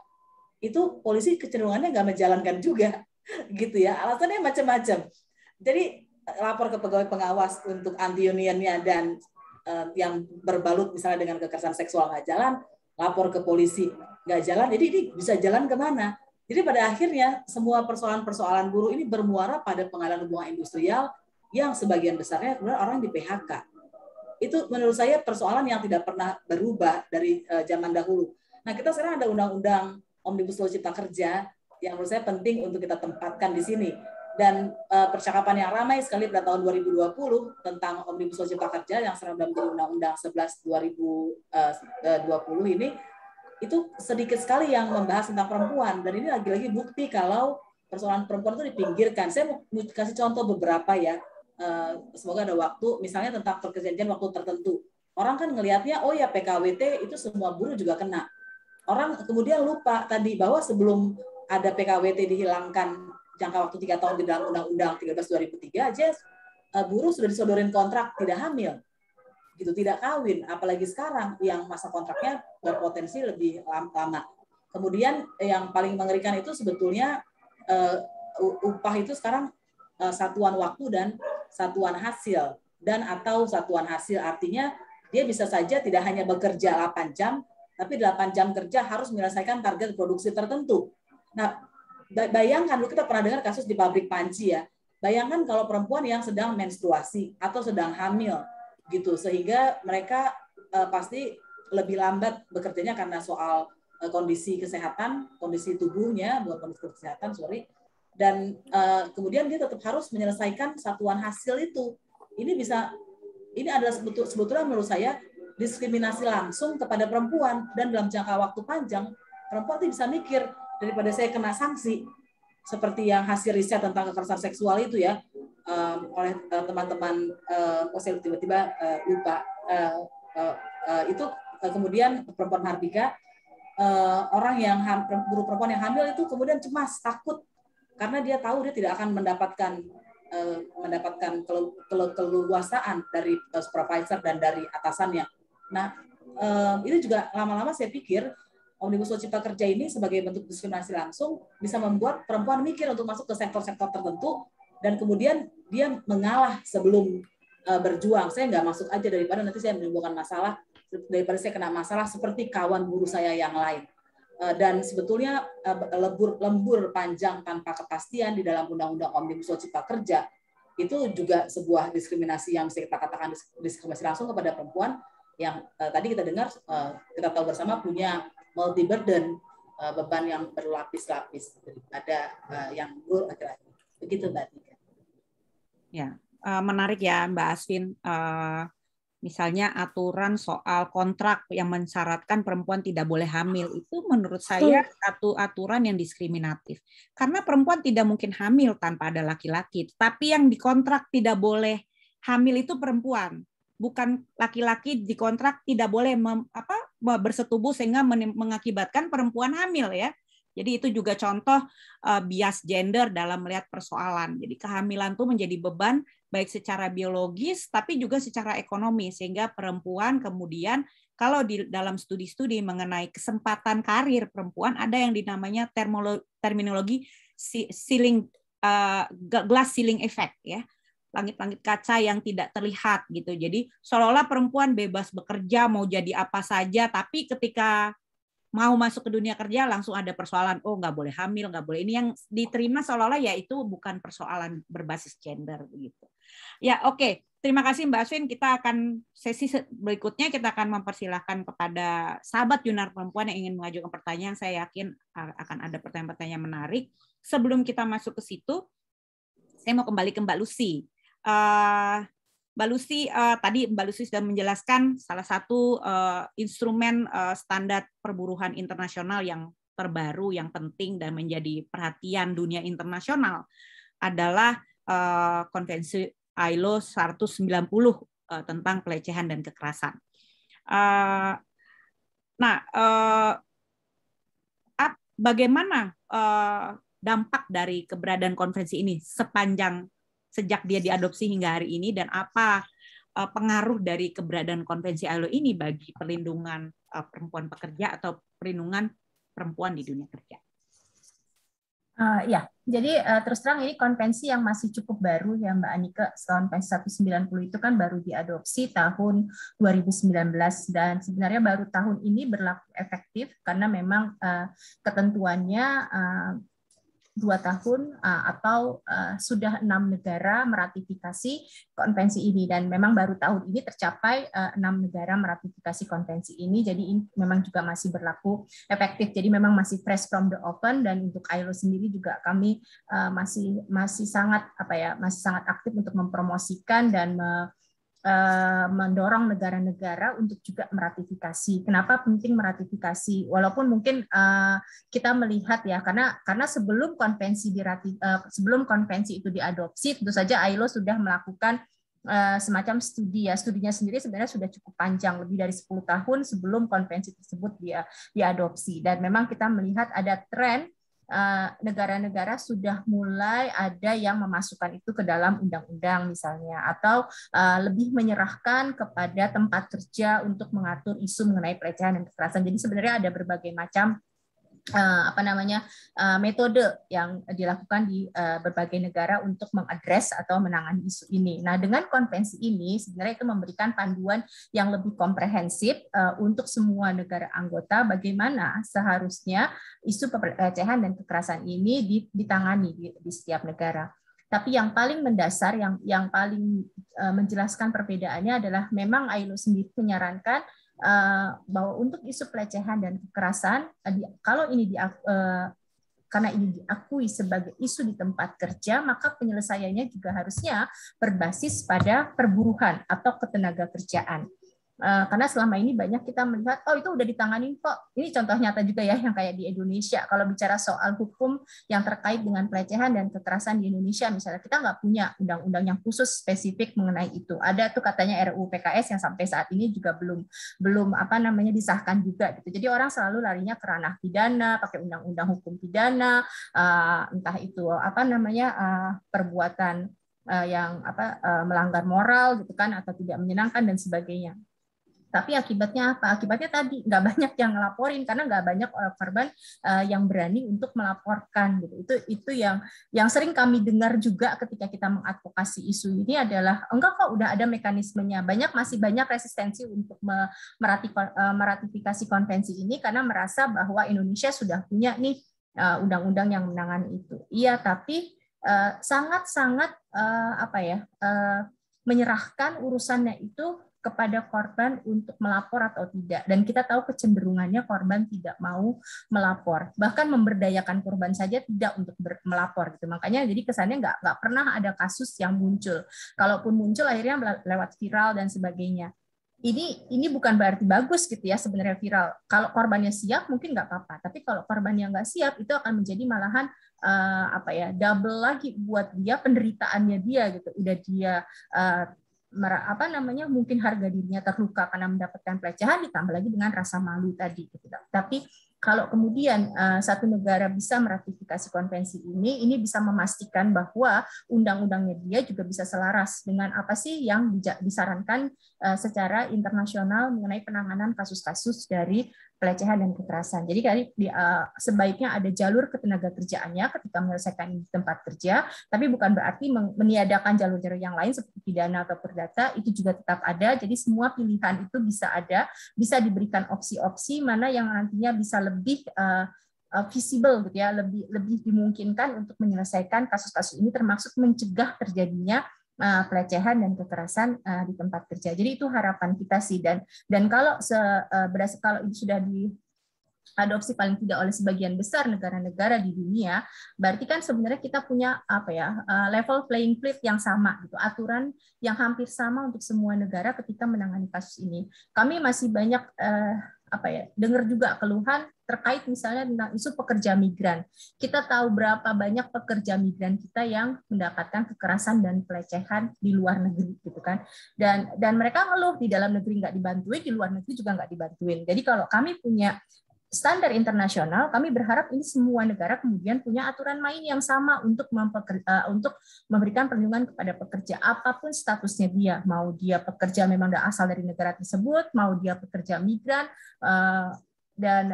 Itu polisi kecenderungannya nggak menjalankan juga, gitu ya. Alasannya macam-macam. Jadi lapor ke pegawai pengawas untuk anti unionnya dan yang berbalut misalnya dengan kekerasan seksual nggak jalan, lapor ke polisi nggak jalan. Jadi ini bisa jalan kemana? Jadi pada akhirnya semua persoalan-persoalan buruh ini bermuara pada pengadilan hubungan industrial yang sebagian besarnya kemudian orang di PHK. Itu menurut saya persoalan yang tidak pernah berubah dari zaman dahulu. Nah, kita sekarang ada undang-undang Omnibus Law Cipta Kerja yang menurut saya penting untuk kita tempatkan di sini. Dan percakapan yang ramai sekali pada tahun 2020 tentang Omnibus Law Cipta Kerja yang sekarang sudah menjadi Undang-Undang 11 2020 ini, itu sedikit sekali yang membahas tentang perempuan. Dan ini lagi-lagi bukti kalau persoalan perempuan itu dipinggirkan. Saya mau kasih contoh beberapa ya. Semoga ada waktu, misalnya tentang perjanjian waktu tertentu. Orang kan ngelihatnya, oh ya PKWT itu semua buruh juga kena. Orang kemudian lupa tadi bahwa sebelum ada PKWT dihilangkan jangka waktu 3 tahun di dalam Undang-Undang 13 2003 aja, buruh sudah disodorin kontrak tidak hamil, gitu, tidak kawin. Apalagi sekarang yang masa kontraknya berpotensi lebih lama. Kemudian yang paling mengerikan itu sebetulnya upah itu sekarang satuan waktu dan satuan hasil, dan atau satuan hasil artinya dia bisa saja tidak hanya bekerja 8 jam, tapi 8 jam kerja harus menyelesaikan target produksi tertentu. Nah, bayangkan, dulu kita pernah dengar kasus di pabrik panci ya, bayangkan kalau perempuan yang sedang menstruasi atau sedang hamil, gitu, sehingga mereka pasti lebih lambat bekerjanya karena soal kondisi kesehatan, kondisi tubuhnya, bukan kondisi kesehatan, dan kemudian dia tetap harus menyelesaikan satuan hasil itu. Ini adalah sebetulnya menurut saya diskriminasi langsung kepada perempuan, dan dalam jangka waktu panjang perempuan itu bisa mikir daripada saya kena sanksi seperti yang hasil riset tentang kekerasan seksual itu ya, oleh teman-teman, saya tiba-tiba lupa itu, kemudian perempuan Mardika, orang yang buruh perempuan yang hamil itu kemudian cemas, takut karena dia tahu dia tidak akan mendapatkan keleluasaan dari supervisor dan dari atasannya. Nah, ini juga lama-lama saya pikir Omnibus Law Cipta Kerja ini sebagai bentuk diskriminasi langsung bisa membuat perempuan mikir untuk masuk ke sektor-sektor tertentu, dan kemudian dia mengalah sebelum berjuang. Saya nggak masuk aja daripada nanti saya menimbulkan masalah, daripada saya kena masalah seperti kawan buruh saya yang lain. Dan sebetulnya lembur panjang tanpa kepastian di dalam Undang-Undang Omnibus Law Cipta Kerja itu juga sebuah diskriminasi yang bisa kita katakan diskriminasi langsung kepada perempuan yang tadi kita dengar, kita tahu bersama punya multi burden, beban yang berlapis-lapis daripada yang buruh laki-laki. Begitu Mbak Tika. Ya, menarik ya Mbak Asvin. Misalnya aturan soal kontrak yang mensyaratkan perempuan tidak boleh hamil, itu menurut saya satu aturan yang diskriminatif. Karena perempuan tidak mungkin hamil tanpa ada laki-laki, tapi yang dikontrak tidak boleh hamil itu perempuan. Bukan laki-laki dikontrak tidak boleh bersetubuh sehingga mengakibatkan perempuan hamil ya. Jadi itu juga contoh bias gender dalam melihat persoalan. Jadi kehamilan itu menjadi beban baik secara biologis tapi juga secara ekonomi, sehingga perempuan kemudian kalau di dalam studi-studi mengenai kesempatan karir perempuan ada yang dinamanya terminologi glass ceiling effect ya, langit-langit kaca yang tidak terlihat gitu. Jadi seolah-olah perempuan bebas bekerja mau jadi apa saja, tapi ketika mau masuk ke dunia kerja langsung ada persoalan, oh nggak boleh hamil, nggak boleh ini, yang diterima seolah-olah ya itu bukan persoalan berbasis gender begitu. Ya oke. Terima kasih Mbak Aswin. Kita akan sesi berikutnya kita akan mempersilahkan kepada sahabat Yunar Perempuan yang ingin mengajukan pertanyaan. Saya yakin akan ada pertanyaan-pertanyaan menarik. Sebelum kita masuk ke situ, saya mau kembali ke Mbak Lucy. Mbak Lucy, tadi Mbak Lucy sudah menjelaskan salah satu instrumen standar perburuhan internasional yang terbaru, yang penting dan menjadi perhatian dunia internasional adalah Konvensi ILO 190 tentang pelecehan dan kekerasan. Bagaimana dampak dari keberadaan konvensi ini sejak dia diadopsi hingga hari ini, dan apa pengaruh dari keberadaan konvensi ILO ini bagi perlindungan perempuan pekerja atau perlindungan perempuan di dunia kerja? Ya, jadi terus terang ini konvensi yang masih cukup baru ya Mbak Anika. Konvensi 190 itu kan baru diadopsi tahun 2019 dan sebenarnya baru tahun ini berlaku efektif karena memang ketentuannya 2 tahun atau sudah 6 negara meratifikasi konvensi ini, dan memang baru tahun ini tercapai 6 negara meratifikasi konvensi ini, jadi ini memang juga masih berlaku efektif, jadi memang masih fresh from the oven. Dan untuk ILO sendiri juga kami masih sangat masih sangat aktif untuk mempromosikan dan mendorong negara-negara untuk juga meratifikasi. Kenapa penting meratifikasi? Walaupun mungkin kita melihat ya, karena sebelum sebelum konvensi itu diadopsi, tentu saja ILO sudah melakukan semacam studi ya. Studinya sendiri sebenarnya sudah cukup panjang, lebih dari 10 tahun sebelum konvensi tersebut diadopsi. Dan memang kita melihat ada tren negara-negara sudah mulai ada yang memasukkan itu ke dalam undang-undang misalnya, atau lebih menyerahkan kepada tempat kerja untuk mengatur isu mengenai pelecehan dan kekerasan. Jadi sebenarnya ada berbagai macam metode yang dilakukan di berbagai negara untuk mengadres atau menangani isu ini. Nah, dengan konvensi ini sebenarnya itu memberikan panduan yang lebih komprehensif untuk semua negara anggota bagaimana seharusnya isu pelecehan dan kekerasan ini ditangani di setiap negara. Tapi yang paling mendasar, yang paling menjelaskan perbedaannya adalah memang ILO sendiri menyarankan bahwa untuk isu pelecehan dan kekerasan, kalau ini karena ini diakui sebagai isu di tempat kerja, maka penyelesaiannya juga harusnya berbasis pada perburuhan atau ketenaga kerjaan. Karena selama ini banyak kita melihat, oh itu udah ditangani kok. Ini contoh nyata juga ya yang kayak di Indonesia. Kalau bicara soal hukum yang terkait dengan pelecehan dan kekerasan di Indonesia, misalnya kita nggak punya undang-undang yang khusus spesifik mengenai itu. Ada tuh katanya RUU PKS yang sampai saat ini juga belum disahkan juga gitu. Jadi orang selalu larinya ke ranah pidana, pakai undang-undang hukum pidana, entah itu perbuatan yang melanggar moral gitu kan, atau tidak menyenangkan dan sebagainya. Tapi akibatnya apa? Akibatnya tadi nggak banyak yang ngelaporin karena nggak banyak korban yang berani untuk melaporkan gitu. Itu yang sering kami dengar juga ketika kita mengadvokasi isu ini adalah enggak kok udah ada mekanismenya. Masih banyak resistensi untuk meratifikasi konvensi ini karena merasa bahwa Indonesia sudah punya nih undang-undang yang menangani itu. Iya, tapi sangat-sangat menyerahkan urusannya itu kepada korban untuk melapor atau tidak. Dan kita tahu kecenderungannya korban tidak mau melapor. Bahkan memberdayakan korban saja tidak untuk melapor gitu. Makanya jadi kesannya nggak pernah ada kasus yang muncul. Kalaupun muncul akhirnya lewat viral dan sebagainya. ini bukan berarti bagus gitu ya sebenarnya viral. Kalau korbannya siap mungkin nggak apa-apa, tapi kalau korbannya nggak siap itu akan menjadi malahan double lagi buat dia, penderitaannya dia gitu. Udah dia mungkin harga dirinya terluka karena mendapatkan pelecehan, ditambah lagi dengan rasa malu tadi gitu. Tapi kalau kemudian satu negara bisa meratifikasi konvensi ini bisa memastikan bahwa undang-undangnya dia juga bisa selaras dengan apa sih yang disarankan secara internasional mengenai penanganan kasus-kasus dari pelecehan dan kekerasan. Jadi sebaiknya ada jalur ketenaga kerjaannya ketika menyelesaikan di tempat kerja, tapi bukan berarti meniadakan jalur-jalur yang lain seperti pidana atau perdata, itu juga tetap ada. Jadi semua pilihan itu bisa ada, bisa diberikan opsi-opsi mana yang nantinya bisa lebih visible gitu ya, lebih dimungkinkan untuk menyelesaikan kasus-kasus ini, termasuk mencegah terjadinya pelecehan dan kekerasan di tempat kerja. Jadi itu harapan kita sih, dan kalau kalau itu sudah diadopsi paling tidak oleh sebagian besar negara-negara di dunia, berarti kan sebenarnya kita punya level playing field yang sama gitu, aturan yang hampir sama untuk semua negara ketika menangani kasus ini. Kami masih banyak dengar juga keluhan terkait misalnya tentang isu pekerja migran. Kita tahu berapa banyak pekerja migran kita yang mendapatkan kekerasan dan pelecehan di luar negeri gitu kan. Dan mereka ngeluh di dalam negeri nggak dibantuin, di luar negeri juga nggak dibantuin. Jadi kalau kami punya standar internasional, kami berharap ini semua negara kemudian punya aturan main yang sama untuk memberikan perlindungan kepada pekerja apapun statusnya dia, mau dia pekerja memang asal dari negara tersebut, mau dia pekerja migran, dan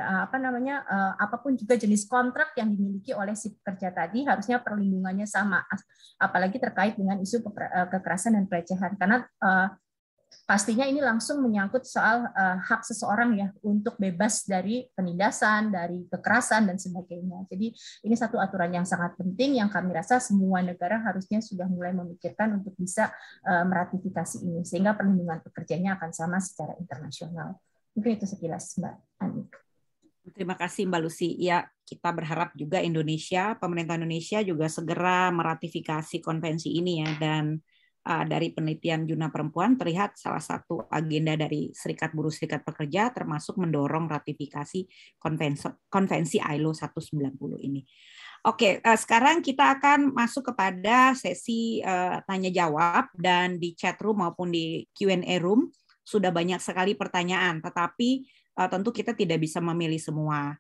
apapun juga jenis kontrak yang dimiliki oleh si pekerja tadi, harusnya perlindungannya sama, apalagi terkait dengan isu kekerasan dan pelecehan, karena pastinya ini langsung menyangkut soal hak seseorang ya untuk bebas dari penindasan, dari kekerasan dan sebagainya. Jadi ini satu aturan yang sangat penting yang kami rasa semua negara harusnya sudah mulai memikirkan untuk bisa meratifikasi ini, sehingga perlindungan pekerjanya akan sama secara internasional. Mungkin itu sekilas, Mbak Anik. Terima kasih Mbak Lucy. Ya, kita berharap juga pemerintah Indonesia juga segera meratifikasi konvensi ini ya, dan dari penelitian Jurnal Perempuan terlihat salah satu agenda dari Serikat Buruh Serikat Pekerja termasuk mendorong ratifikasi konvensi ILO 190 ini. Oke, sekarang kita akan masuk kepada sesi tanya jawab, dan di chat room maupun di Q&A room sudah banyak sekali pertanyaan, tetapi tentu kita tidak bisa memilih semua.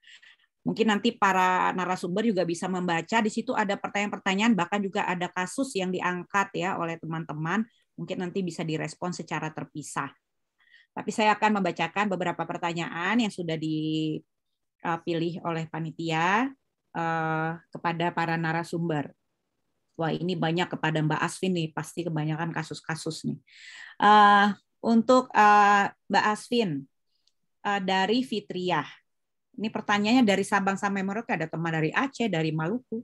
Mungkin nanti para narasumber juga bisa membaca. Di situ ada pertanyaan-pertanyaan, bahkan juga ada kasus yang diangkat ya oleh teman-teman. Mungkin nanti bisa direspon secara terpisah. Tapi saya akan membacakan beberapa pertanyaan yang sudah dipilih oleh panitia kepada para narasumber. Wah, ini banyak kepada Mbak Asvin nih, pasti kebanyakan kasus-kasus nih. Untuk Mbak Asvin, dari Fitriah. Ini pertanyaannya dari Sabang sampai Merauke, ada teman dari Aceh, dari Maluku.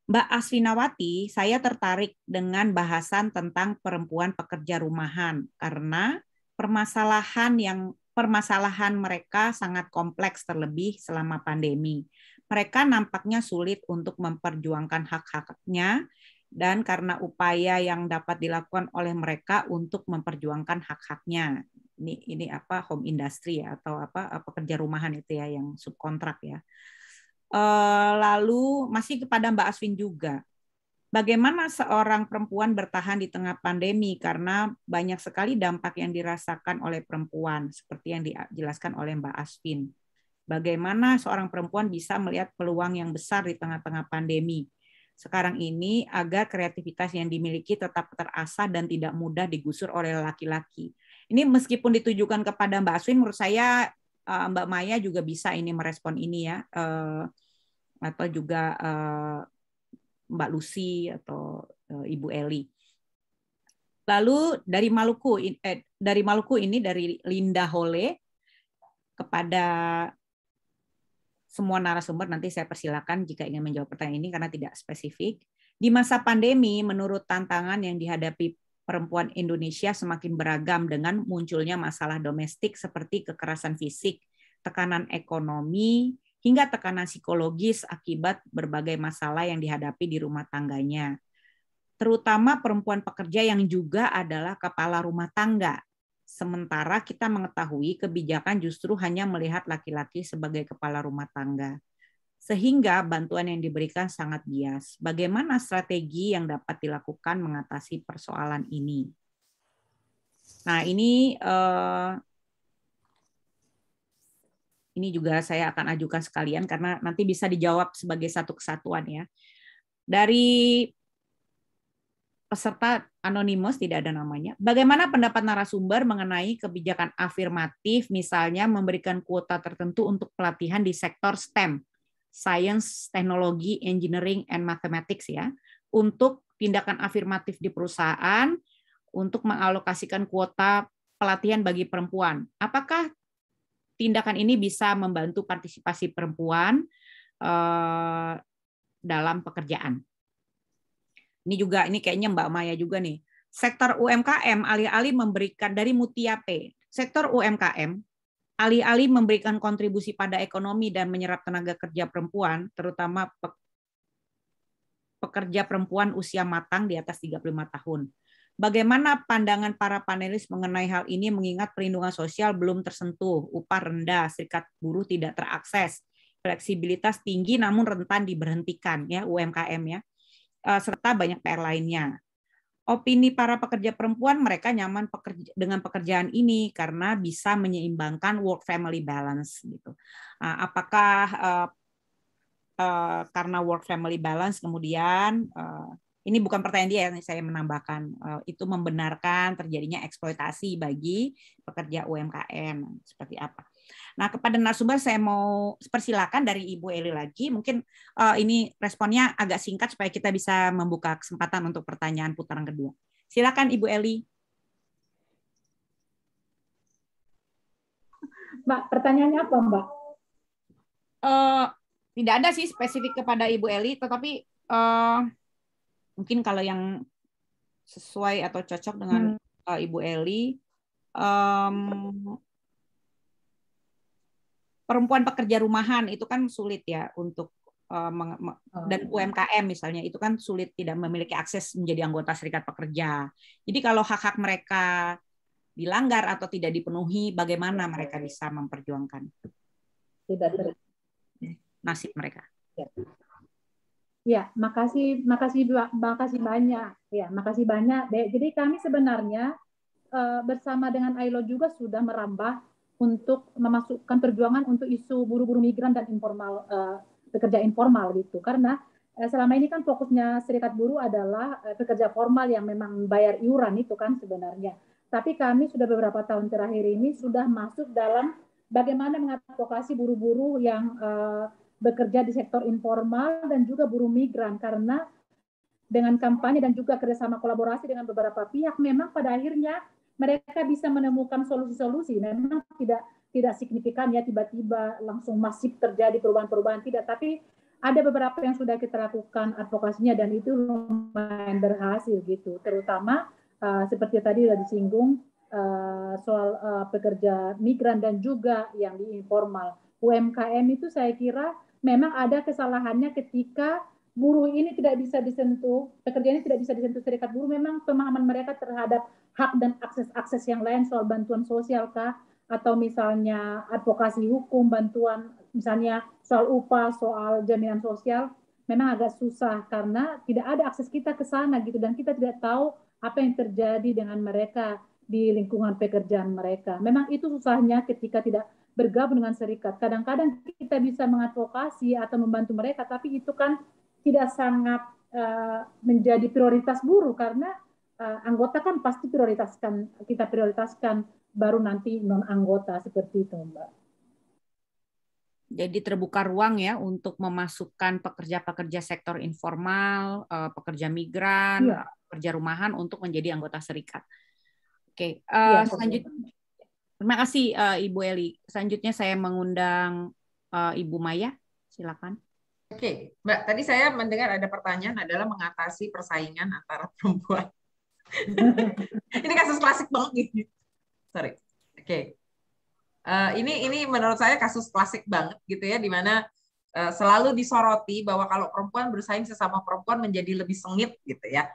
Mbak Asfinawati, saya tertarik dengan bahasan tentang perempuan pekerja rumahan karena permasalahan mereka sangat kompleks, terlebih selama pandemi. Mereka nampaknya sulit untuk memperjuangkan hak-haknya, dan karena upaya yang dapat dilakukan oleh mereka untuk memperjuangkan hak-haknya. Ini home industry ya, atau pekerja rumahan itu ya, yang subkontrak ya. Lalu masih kepada Mbak Asvin juga, bagaimana seorang perempuan bertahan di tengah pandemi karena banyak sekali dampak yang dirasakan oleh perempuan seperti yang dijelaskan oleh Mbak Asvin. Bagaimana seorang perempuan bisa melihat peluang yang besar di tengah-tengah pandemi sekarang ini agar kreativitas yang dimiliki tetap terasah dan tidak mudah digusur oleh laki-laki. Ini meskipun ditujukan kepada Mbak Asvin, menurut saya Mbak Maya juga bisa ini merespon ini ya, atau juga Mbak Lucy atau Ibu Eli. Lalu dari Maluku ini dari Linda Hole, kepada semua narasumber nanti saya persilakan jika ingin menjawab pertanyaan ini karena tidak spesifik. Di masa pandemi, menurut tantangan yang dihadapi perempuan Indonesia semakin beragam dengan munculnya masalah domestik seperti kekerasan fisik, tekanan ekonomi, hingga tekanan psikologis akibat berbagai masalah yang dihadapi di rumah tangganya. terutama perempuan pekerja yang juga adalah kepala rumah tangga. Sementara kita mengetahui kebijakan justru hanya melihat laki-laki sebagai kepala rumah tangga. Sehingga bantuan yang diberikan sangat bias. Bagaimana strategi yang dapat dilakukan mengatasi persoalan ini? Nah, ini juga saya akan ajukan sekalian karena nanti bisa dijawab sebagai satu kesatuan ya. Dari peserta anonimus, tidak ada namanya. Bagaimana pendapat narasumber mengenai kebijakan afirmatif, misalnya memberikan kuota tertentu untuk pelatihan di sektor STEM, Science, Teknologi, Engineering, and Mathematics ya, untuk tindakan afirmatif di perusahaan, untuk mengalokasikan kuota pelatihan bagi perempuan. Apakah tindakan ini bisa membantu partisipasi perempuan dalam pekerjaan? Ini kayaknya Mbak Maya juga nih. Sektor UMKM alih-alih memberikan dari Mutia P. Sektor UMKM alih-alih memberikan kontribusi pada ekonomi dan menyerap tenaga kerja perempuan, terutama pekerja perempuan usia matang di atas 35 tahun. Bagaimana pandangan para panelis mengenai hal ini mengingat perlindungan sosial belum tersentuh, upah rendah, serikat buruh tidak terakses, fleksibilitas tinggi namun rentan diberhentikan ya UMKM ya. Serta banyak PR lainnya. Opini para pekerja perempuan, mereka nyaman dengan pekerjaan ini karena bisa menyeimbangkan work-family balance. Gitu. Apakah karena work-family balance kemudian, ini bukan pertanyaan dia, saya menambahkan, itu membenarkan terjadinya eksploitasi bagi pekerja UMKM, seperti apa. Nah, kepada narasumber saya mau persilakan dari Ibu Eli lagi. Mungkin ini responnya agak singkat supaya kita bisa membuka kesempatan untuk pertanyaan putaran kedua. Silakan Ibu Eli. Mbak, pertanyaannya apa, Mbak? Tidak ada sih spesifik kepada Ibu Eli, tetapi mungkin kalau yang sesuai atau cocok dengan Ibu Eli, perempuan pekerja rumahan itu kan sulit ya untuk dan UMKM misalnya itu kan sulit tidak memiliki akses menjadi anggota serikat pekerja. Jadi kalau hak-hak mereka dilanggar atau tidak dipenuhi, bagaimana mereka bisa memperjuangkan nasib mereka? Ya, makasih banyak. Ya, makasih banyak, Dek. Jadi kami sebenarnya bersama dengan ILO juga sudah merambah untuk memasukkan perjuangan untuk isu buruh-buruh migran dan informal, pekerja informal gitu. Karena selama ini kan fokusnya serikat buruh adalah pekerja formal yang memang bayar iuran itu kan sebenarnya. Tapi kami sudah beberapa tahun terakhir ini sudah masuk dalam bagaimana mengadvokasi buruh-buruh yang bekerja di sektor informal dan juga buruh migran, karena dengan kampanye dan juga kerjasama kolaborasi dengan beberapa pihak memang pada akhirnya mereka bisa menemukan solusi-solusi. Memang tidak signifikan ya tiba-tiba langsung masif terjadi perubahan-perubahan, tidak, tapi ada beberapa yang sudah kita lakukan advokasinya dan itu lumayan berhasil gitu. Terutama seperti tadi sudah disinggung soal pekerja migran dan juga yang di informal. UMKM itu saya kira memang ada kesalahannya ketika buruh ini tidak bisa disentuh, pekerja ini tidak bisa disentuh serikat buruh, memang pemahaman mereka terhadap hak dan akses yang lain soal bantuan sosial kah, atau misalnya advokasi hukum, bantuan misalnya soal upah, soal jaminan sosial, memang agak susah karena tidak ada akses kita ke sana gitu, dan kita tidak tahu apa yang terjadi dengan mereka di lingkungan pekerjaan mereka. Memang itu susahnya ketika tidak bergabung dengan serikat. Kadang-kadang kita bisa mengadvokasi atau membantu mereka, tapi itu kan tidak sangat menjadi prioritas buruh karena anggota kan pasti kita prioritaskan, baru nanti non anggota, seperti itu, Mbak. Jadi terbuka ruang ya untuk memasukkan pekerja-pekerja sektor informal, pekerja migran, pekerja rumahan untuk menjadi anggota serikat. Oke, selanjutnya terima kasih Ibu Eli. Selanjutnya saya mengundang Ibu Maya, silakan. Oke, Mbak, tadi saya mendengar ada pertanyaan adalah mengatasi persaingan antara perempuan. Ini kasus klasik banget nih. Sorry. Oke. Ini menurut saya kasus klasik banget gitu ya, di mana selalu disoroti bahwa kalau perempuan bersaing sesama perempuan menjadi lebih sengit gitu ya.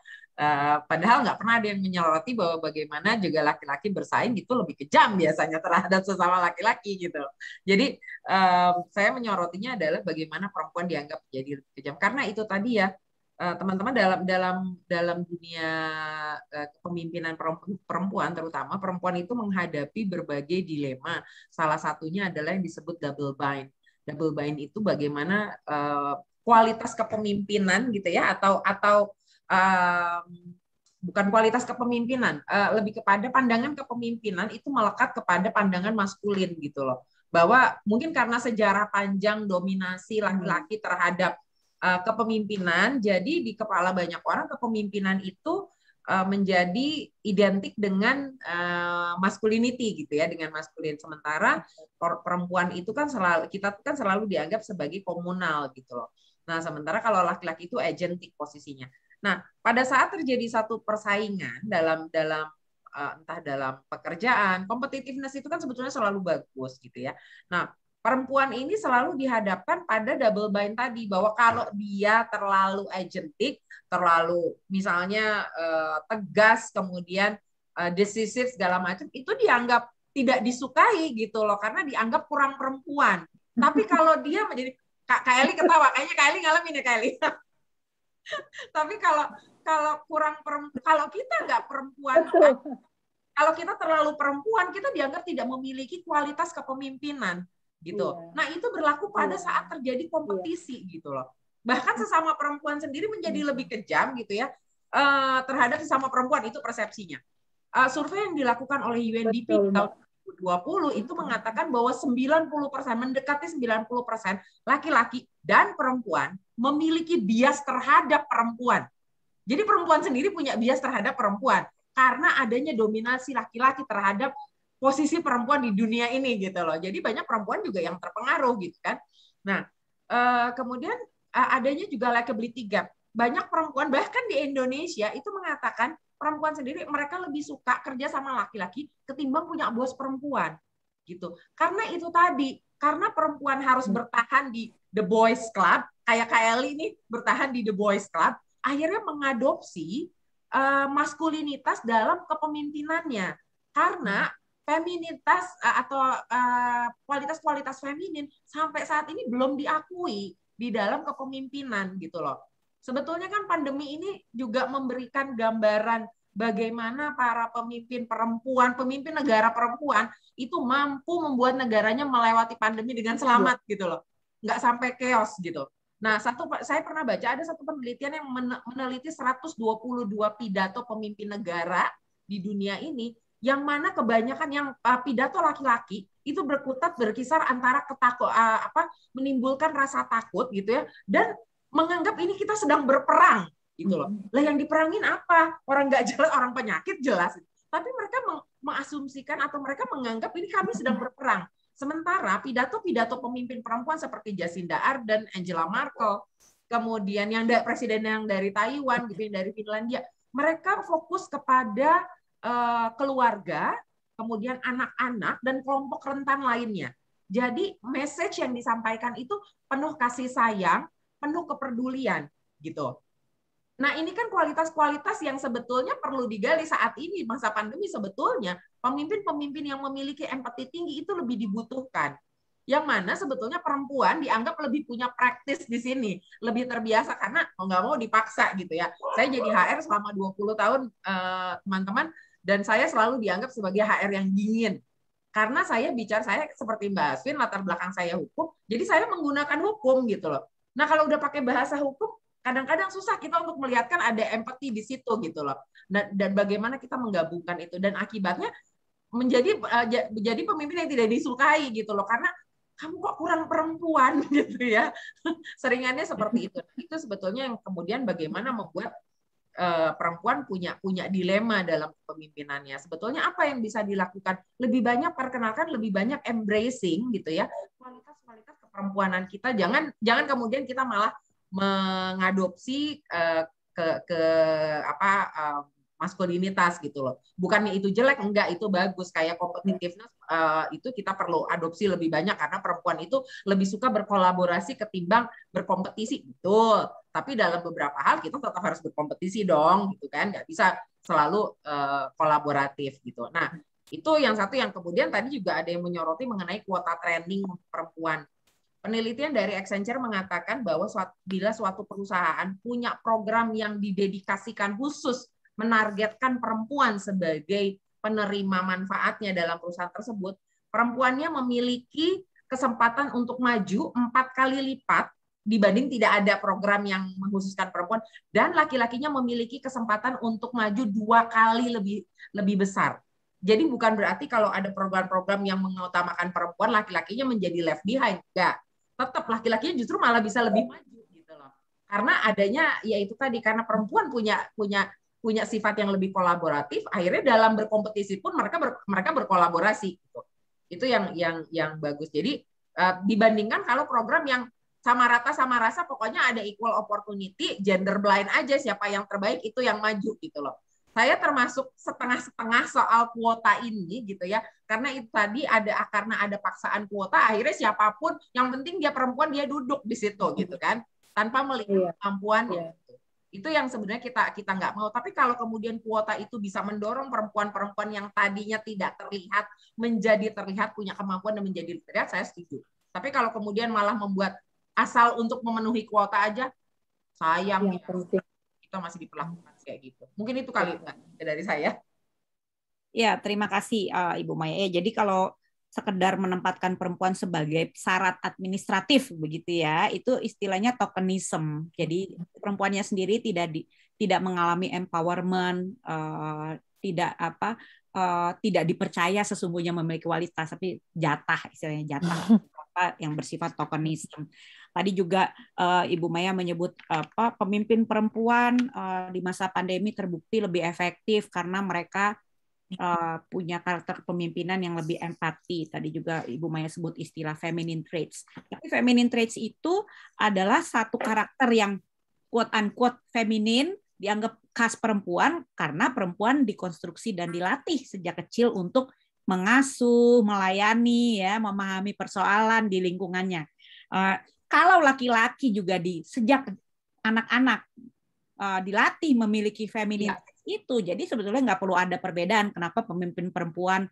Padahal nggak pernah ada yang menyoroti bahwa bagaimana juga laki-laki bersaing itu lebih kejam biasanya terhadap sesama laki-laki gitu. Jadi saya menyorotinya adalah bagaimana perempuan dianggap menjadi lebih kejam, karena itu tadi ya, teman-teman, dalam dunia kepemimpinan perempuan, terutama perempuan itu menghadapi berbagai dilema. Salah satunya adalah yang disebut double bind. Double bind itu bagaimana kualitas kepemimpinan gitu ya, atau bukan kualitas kepemimpinan, lebih kepada pandangan kepemimpinan itu melekat kepada pandangan maskulin gitu loh. Bahwa mungkin karena sejarah panjang dominasi laki-laki terhadap kepemimpinan, jadi di kepala banyak orang kepemimpinan itu menjadi identik dengan masculinity gitu ya, dengan maskulin. Sementara perempuan itu kan selalu dianggap sebagai komunal gitu loh. Nah, sementara kalau laki-laki itu agentik posisinya. Nah, pada saat terjadi satu persaingan entah dalam pekerjaan, competitiveness itu kan sebetulnya selalu bagus gitu ya. Nah, perempuan ini selalu dihadapkan pada double bind tadi, bahwa kalau dia terlalu agentik, terlalu misalnya tegas, kemudian decisive segala macam, itu dianggap tidak disukai gitu loh, karena dianggap kurang perempuan. Tapi kalau dia menjadi, Kak Eli ketawa, kayaknya Kak Eli ngalamin ya Kak Eli. Tapi kalau kurang perempuan, kalau kita nggak perempuan, kalau kita terlalu perempuan, kita dianggap tidak memiliki kualitas kepemimpinan gitu. Nah, itu berlaku pada saat terjadi kompetisi gitu loh. Bahkan sesama perempuan sendiri menjadi lebih kejam gitu ya terhadap sesama perempuan, itu persepsinya. Survei yang dilakukan oleh UNDP tahun 2020 itu mengatakan bahwa 90%, mendekati 90% laki-laki dan perempuan memiliki bias terhadap perempuan. Jadi perempuan sendiri punya bias terhadap perempuan karena adanya dominasi laki-laki terhadap posisi perempuan di dunia ini gitu loh. Jadi banyak perempuan juga yang terpengaruh gitu kan. Nah, kemudian adanya juga likability gap. Banyak perempuan bahkan di Indonesia itu mengatakan perempuan sendiri mereka lebih suka kerja sama laki-laki ketimbang punya bos perempuan gitu. Karena itu tadi, karena perempuan harus bertahan di The Boys Club, kayak Kak Eli ini bertahan di The Boys Club, akhirnya mengadopsi maskulinitas dalam kepemimpinannya. Karena feminitas atau kualitas-kualitas feminin sampai saat ini belum diakui di dalam kepemimpinan gitu loh. Sebetulnya kan pandemi ini juga memberikan gambaran bagaimana para pemimpin perempuan, pemimpin negara perempuan itu mampu membuat negaranya melewati pandemi dengan selamat gitu loh. Nggak sampai chaos gitu. Nah, saya pernah baca ada satu penelitian yang meneliti 122 pidato pemimpin negara di dunia ini, yang mana kebanyakan yang pidato laki-laki itu berkisar antara menimbulkan rasa takut gitu ya, dan menganggap ini kita sedang berperang gitu loh. Lah yang diperangin apa? Orang nggak jelas, orang penyakit jelas. Tapi mereka mengasumsikan atau mereka menganggap ini kami sedang berperang. Sementara pidato-pidato pemimpin perempuan seperti Jacinda Ardern, Angela Merkel, kemudian presiden yang dari Taiwan, gitu, dari Finlandia, mereka fokus kepada keluarga, kemudian anak-anak dan kelompok rentan lainnya. Jadi message yang disampaikan itu penuh kasih sayang, penuh kepedulian gitu. Nah, ini kan kualitas-kualitas yang sebetulnya perlu digali saat ini masa pandemi. Sebetulnya pemimpin-pemimpin yang memiliki empati tinggi itu lebih dibutuhkan. Yang mana sebetulnya perempuan dianggap lebih punya praktis di sini, lebih terbiasa karena mau nggak mau dipaksa gitu ya. Saya jadi HR selama 20 tahun teman-teman, dan saya selalu dianggap sebagai HR yang dingin. Karena saya seperti Mbak Asvin, latar belakang saya hukum, jadi saya menggunakan hukum gitu loh. Nah, kalau udah pakai bahasa hukum, kadang-kadang susah kita untuk melihatkan ada empati di situ gitu loh. Dan bagaimana kita menggabungkan itu, dan akibatnya menjadi pemimpin yang tidak disukai gitu loh, karena kamu kok kurang perempuan gitu ya. Seringannya seperti itu. Itu sebetulnya yang kemudian bagaimana membuat perempuan punya dilema dalam kepemimpinannya. Sebetulnya apa yang bisa dilakukan? Lebih banyak perkenalkan, lebih banyak embracing gitu ya. Kualitas-kualitas keperempuanan kita, jangan kemudian kita malah mengadopsi maskulinitas gitu loh. Bukannya itu jelek, enggak, itu bagus. Kayak competitiveness itu kita perlu adopsi lebih banyak karena perempuan itu lebih suka berkolaborasi ketimbang berkompetisi, betul. Tapi dalam beberapa hal kita tetap harus berkompetisi dong, gitu kan? Nggak bisa selalu kolaboratif gitu. Nah, itu yang satu. Yang kemudian tadi juga ada yang menyoroti mengenai kuota training perempuan. Penelitian dari Accenture mengatakan bahwa bila suatu perusahaan punya program yang didedikasikan khusus menargetkan perempuan sebagai penerima manfaatnya dalam perusahaan tersebut, perempuannya memiliki kesempatan untuk maju 4 kali lipat dibanding tidak ada program yang mengkhususkan perempuan, dan laki-lakinya memiliki kesempatan untuk maju 2 kali lebih besar. Jadi bukan berarti kalau ada program-program yang mengutamakan perempuan, laki-lakinya menjadi left behind. Enggak. Tetap laki-lakinya justru malah bisa lebih maju gitu loh. Karena adanya yaitu tadi, karena perempuan punya sifat yang lebih kolaboratif, akhirnya dalam berkompetisi pun mereka berkolaborasi gitu. Itu yang bagus. Jadi dibandingkan kalau program yang sama rata sama rasa, pokoknya ada equal opportunity, gender blind aja, siapa yang terbaik itu yang maju gitu loh. Saya termasuk setengah-setengah soal kuota ini gitu ya, karena itu tadi karena ada paksaan kuota, akhirnya siapapun yang penting dia perempuan, dia duduk di situ gitu kan, tanpa melihat kemampuan. Itu yang sebenarnya kita nggak mau. Tapi kalau kemudian kuota itu bisa mendorong perempuan-perempuan yang tadinya tidak terlihat menjadi terlihat, punya kemampuan dan menjadi terlihat, saya setuju. Tapi kalau kemudian malah membuat asal untuk memenuhi kuota aja, sayang ya, kita masih diperlakukan kayak gitu. Mungkin itu kali dari saya. Ya, terima kasih Ibu Maya. Jadi kalau sekedar menempatkan perempuan sebagai syarat administratif begitu ya, itu istilahnya tokenism. Jadi perempuannya sendiri tidak mengalami empowerment, tidak dipercaya sesungguhnya memiliki kualitas, tapi jatah, istilahnya jatah yang bersifat tokenism. Tadi juga Ibu Maya menyebut pemimpin perempuan di masa pandemi terbukti lebih efektif karena mereka punya karakter kepemimpinan yang lebih empati. Tadi juga Ibu Maya sebut istilah feminine traits. Tapi feminine traits itu adalah satu karakter yang quote unquote feminin, dianggap khas perempuan karena perempuan dikonstruksi dan dilatih sejak kecil untuk mengasuh, melayani, ya, memahami persoalan di lingkungannya. Kalau laki-laki juga sejak anak-anak dilatih memiliki feminine itu, jadi sebetulnya nggak perlu ada perbedaan kenapa pemimpin perempuan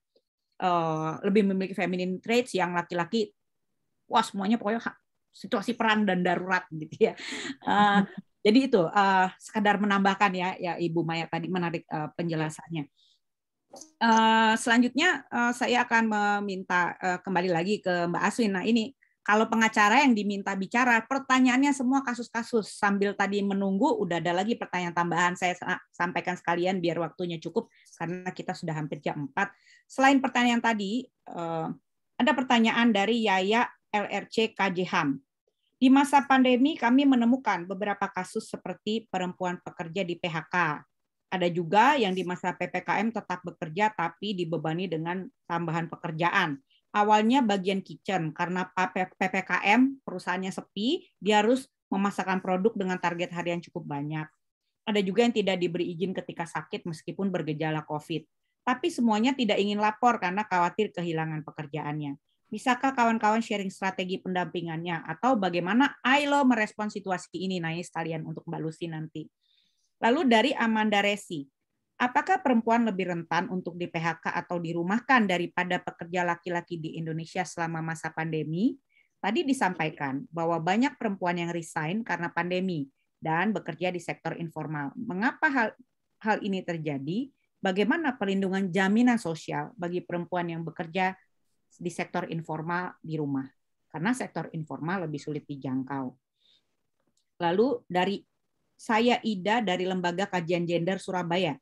lebih memiliki feminine traits, yang laki-laki wah semuanya pokoknya situasi perang dan darurat gitu ya. Jadi itu sekadar menambahkan ya Ibu Maya tadi menarik penjelasannya. Selanjutnya saya akan meminta kembali lagi ke Mbak Aswin. Nah ini kalau pengacara yang diminta bicara, pertanyaannya semua kasus-kasus. Sambil tadi menunggu, udah ada lagi pertanyaan tambahan. Saya sampaikan sekalian biar waktunya cukup, karena kita sudah hampir jam 4. Selain pertanyaan tadi, ada pertanyaan dari Yaya LRC KJHAM. Di masa pandemi, kami menemukan beberapa kasus seperti perempuan pekerja di PHK. Ada juga yang di masa PPKM tetap bekerja, tapi dibebani dengan tambahan pekerjaan. Awalnya bagian kitchen, karena PPKM perusahaannya sepi, dia harus memasarkan produk dengan target harian cukup banyak. Ada juga yang tidak diberi izin ketika sakit meskipun bergejala COVID. Tapi semuanya tidak ingin lapor karena khawatir kehilangan pekerjaannya. Bisakah kawan-kawan sharing strategi pendampingannya atau bagaimana ILO merespon situasi ini? Nah, ini sekalian untuk Mbak Lucy nanti. Lalu dari Amanda Resi. Apakah perempuan lebih rentan untuk di PHK atau dirumahkan daripada pekerja laki-laki di Indonesia selama masa pandemi? Tadi disampaikan bahwa banyak perempuan yang resign karena pandemi dan bekerja di sektor informal. Mengapa hal ini terjadi? Bagaimana perlindungan jaminan sosial bagi perempuan yang bekerja di sektor informal di rumah? Karena sektor informal lebih sulit dijangkau. Lalu dari saya Ida dari Lembaga Kajian Gender Surabaya.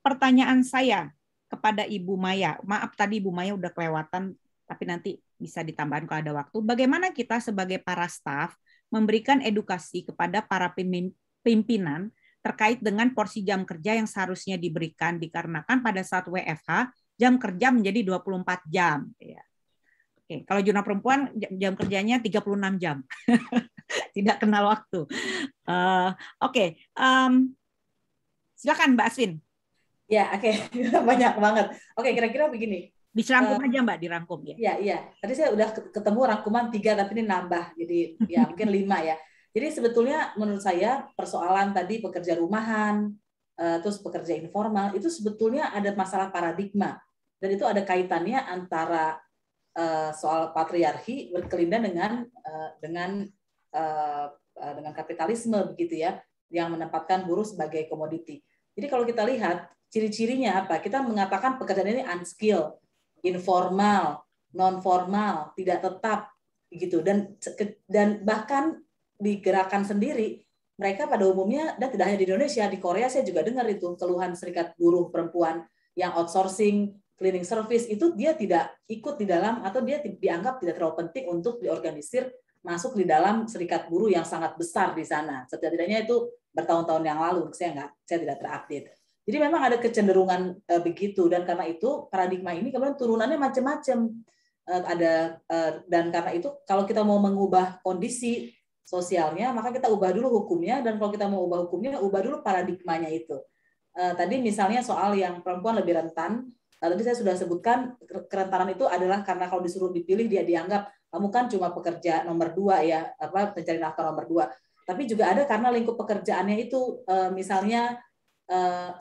Pertanyaan saya kepada Ibu Maya, maaf tadi Ibu Maya udah kelewatan, tapi nanti bisa ditambahkan kalau ada waktu. Bagaimana kita sebagai para staf memberikan edukasi kepada para pimpinan terkait dengan porsi jam kerja yang seharusnya diberikan, dikarenakan pada saat WFH jam kerja menjadi 24 jam. Oke, kalau jurnal perempuan jam kerjanya 36 jam. Tidak kenal waktu. Silakan Mbak Aswin. Ya, oke. Banyak banget. Oke, kira-kira begini. Dirangkum aja Mbak, dirangkum ya. Iya, iya. Tadi saya udah ketemu rangkuman 3, tapi ini nambah. Jadi ya mungkin 5 ya. Jadi sebetulnya menurut saya persoalan tadi pekerja rumahan, terus pekerja informal, itu sebetulnya ada masalah paradigma. Dan itu ada kaitannya antara soal patriarki berkelindan dengan kapitalisme begitu ya, yang menempatkan buruh sebagai komoditi. Jadi kalau kita lihat ciri-cirinya apa? Kita mengatakan pekerjaan ini unskilled, informal, non formal, tidak tetap gitu, dan bahkan di gerakan sendiri mereka pada umumnya, dan tidak hanya di Indonesia, di Korea saya juga dengar itu keluhan serikat buruh perempuan yang outsourcing cleaning service itu dia tidak ikut di dalam, atau dia dianggap tidak terlalu penting untuk diorganisir masuk di dalam serikat buruh yang sangat besar di sana. Setidaknya itu bertahun-tahun yang lalu, saya tidak terupdate. Jadi memang ada kecenderungan begitu, dan karena itu paradigma ini kemudian turunannya macam-macam. Dan karena itu kalau kita mau mengubah kondisi sosialnya, maka kita ubah dulu hukumnya, dan kalau kita mau ubah hukumnya, ubah dulu paradigmanya itu. Tadi misalnya soal yang perempuan lebih rentan, tadi saya sudah sebutkan kerentanan itu adalah karena kalau disuruh dipilih dia dianggap kamu kan cuma pekerja nomor 2 ya, pencari nafkah nomor 2. Tapi juga ada karena lingkup pekerjaannya itu misalnya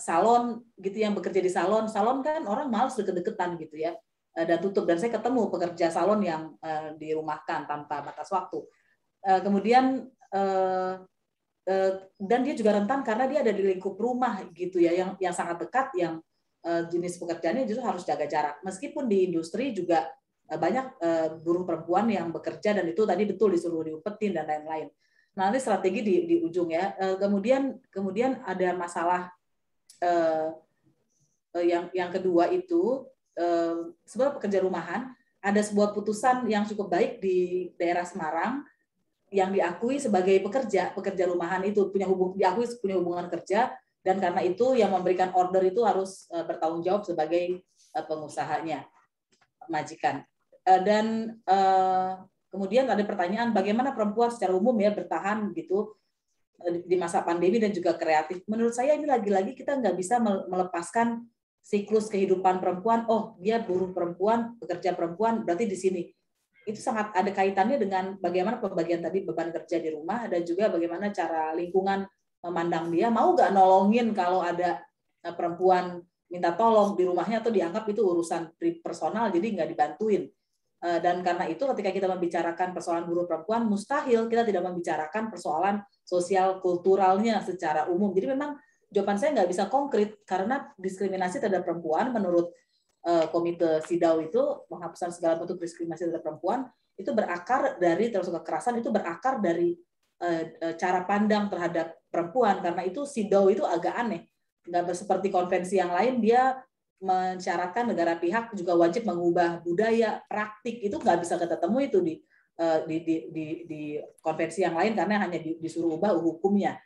salon gitu, yang bekerja di salon kan orang malas deket-deketan gitu ya, dan tutup. Dan saya ketemu pekerja salon yang dirumahkan tanpa batas waktu. Kemudian dan dia juga rentan karena dia ada di lingkup rumah gitu ya, yang sangat dekat, yang jenis pekerjaannya justru harus jaga jarak. Meskipun di industri juga banyak buruh perempuan yang bekerja, dan itu tadi betul disuruh diumpetin dan lain-lain. Nah, nanti strategi di ujung ya. Kemudian ada masalah yang kedua itu sebenarnya pekerja rumahan. Ada sebuah putusan yang cukup baik di daerah Semarang yang diakui sebagai pekerja rumahan itu diakui punya hubungan kerja, dan karena itu yang memberikan order itu harus bertanggung jawab sebagai pengusahanya, majikan. Dan kemudian ada pertanyaan bagaimana perempuan secara umum ya bertahan gitu di masa pandemi dan juga kreatif. Menurut saya ini lagi-lagi kita nggak bisa melepaskan siklus kehidupan perempuan. Oh, dia buruh perempuan, pekerja perempuan, berarti di sini. Itu sangat ada kaitannya dengan bagaimana pembagian tadi beban kerja di rumah, dan juga bagaimana cara lingkungan memandang dia. Mau nggak nolongin kalau ada perempuan minta tolong di rumahnya, atau dianggap itu urusan personal jadi nggak dibantuin. Dan karena itu ketika kita membicarakan persoalan buruh perempuan, mustahil kita tidak membicarakan persoalan sosial kulturalnya secara umum. Jadi memang jawaban saya nggak bisa konkret, karena diskriminasi terhadap perempuan menurut Komite SIDAW itu, penghapusan segala bentuk diskriminasi terhadap perempuan, itu berakar dari termasuk kekerasan, itu berakar dari cara pandang terhadap perempuan. Karena itu SIDAW itu agak aneh, nggak seperti konvensi yang lain, dia mensyaratkan negara pihak juga wajib mengubah budaya, praktik, itu nggak bisa kita temui itu di konvensi yang lain, karena hanya disuruh ubah hukumnya.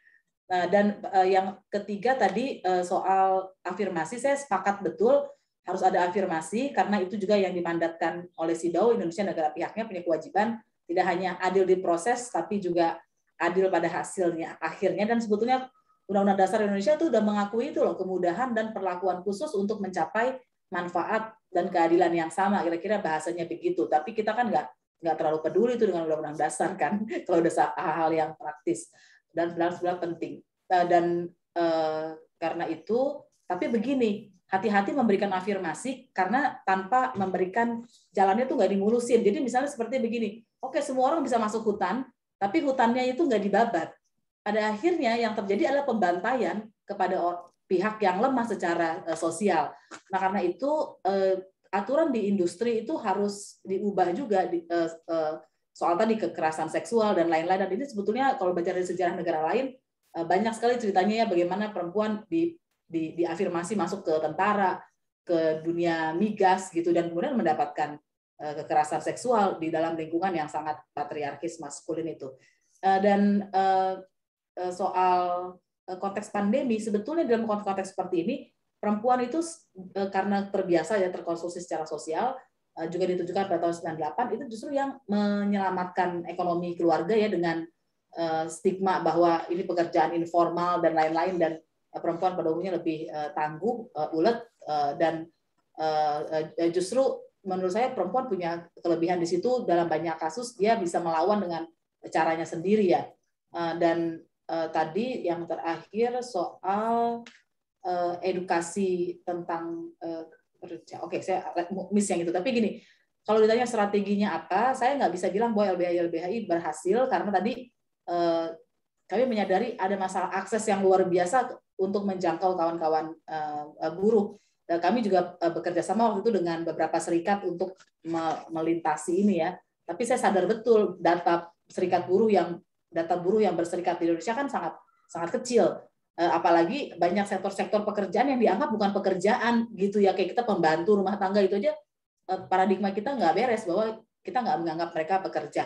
Nah, dan yang ketiga tadi soal afirmasi, saya sepakat betul harus ada afirmasi, karena itu juga yang dimandatkan oleh SIDAW. Indonesia negara pihaknya punya kewajiban tidak hanya adil di proses, tapi juga adil pada hasilnya akhirnya. Dan sebetulnya Undang-Undang Dasar Indonesia itu sudah mengakui itu loh, kemudahan dan perlakuan khusus untuk mencapai manfaat dan keadilan yang sama, kira-kira bahasanya begitu. Tapi kita kan nggak terlalu peduli itu dengan Undang-Undang Dasar kan, kalau udah hal-hal yang praktis dan benar-benar penting. Dan karena itu, tapi begini, hati-hati memberikan afirmasi, karena tanpa memberikan jalannya tuh nggak dimulusin. Jadi misalnya seperti begini, oke, semua orang bisa masuk hutan, tapi hutannya itu nggak dibabat. Pada akhirnya yang terjadi adalah pembantaian kepada pihak yang lemah secara sosial. Nah, karena itu aturan di industri itu harus diubah juga, soal tadi kekerasan seksual dan lain-lain. Dan ini sebetulnya kalau baca dari sejarah negara lain, banyak sekali ceritanya ya, bagaimana perempuan diafirmasi masuk ke tentara, ke dunia migas gitu, dan kemudian mendapatkan kekerasan seksual di dalam lingkungan yang sangat patriarkis maskulin itu. Dan soal konteks pandemi, sebetulnya dalam konteks seperti ini, perempuan itu karena terbiasa ya terkonsumsi secara sosial, juga ditujukan pada tahun 98, itu justru yang menyelamatkan ekonomi keluarga ya, dengan stigma bahwa ini pekerjaan informal dan lain-lain, dan perempuan pada umumnya lebih tangguh, ulet, dan justru menurut saya perempuan punya kelebihan di situ, dalam banyak kasus dia bisa melawan dengan caranya sendiri ya. Dan tadi yang terakhir soal edukasi tentang kerja. Oke, saya miss yang itu. Tapi gini, kalau ditanya strateginya apa, saya nggak bisa bilang bahwa LBHI berhasil, karena tadi kami menyadari ada masalah akses yang luar biasa untuk menjangkau kawan-kawan buruh. Dan kami juga bekerja sama waktu itu dengan beberapa serikat untuk melintasi ini ya. Tapi saya sadar betul data buruh yang berserikat di Indonesia kan sangat kecil. Apalagi banyak sektor-sektor pekerjaan yang dianggap bukan pekerjaan gitu ya, kayak kita pembantu rumah tangga itu aja paradigma kita nggak beres, bahwa kita nggak menganggap mereka pekerja.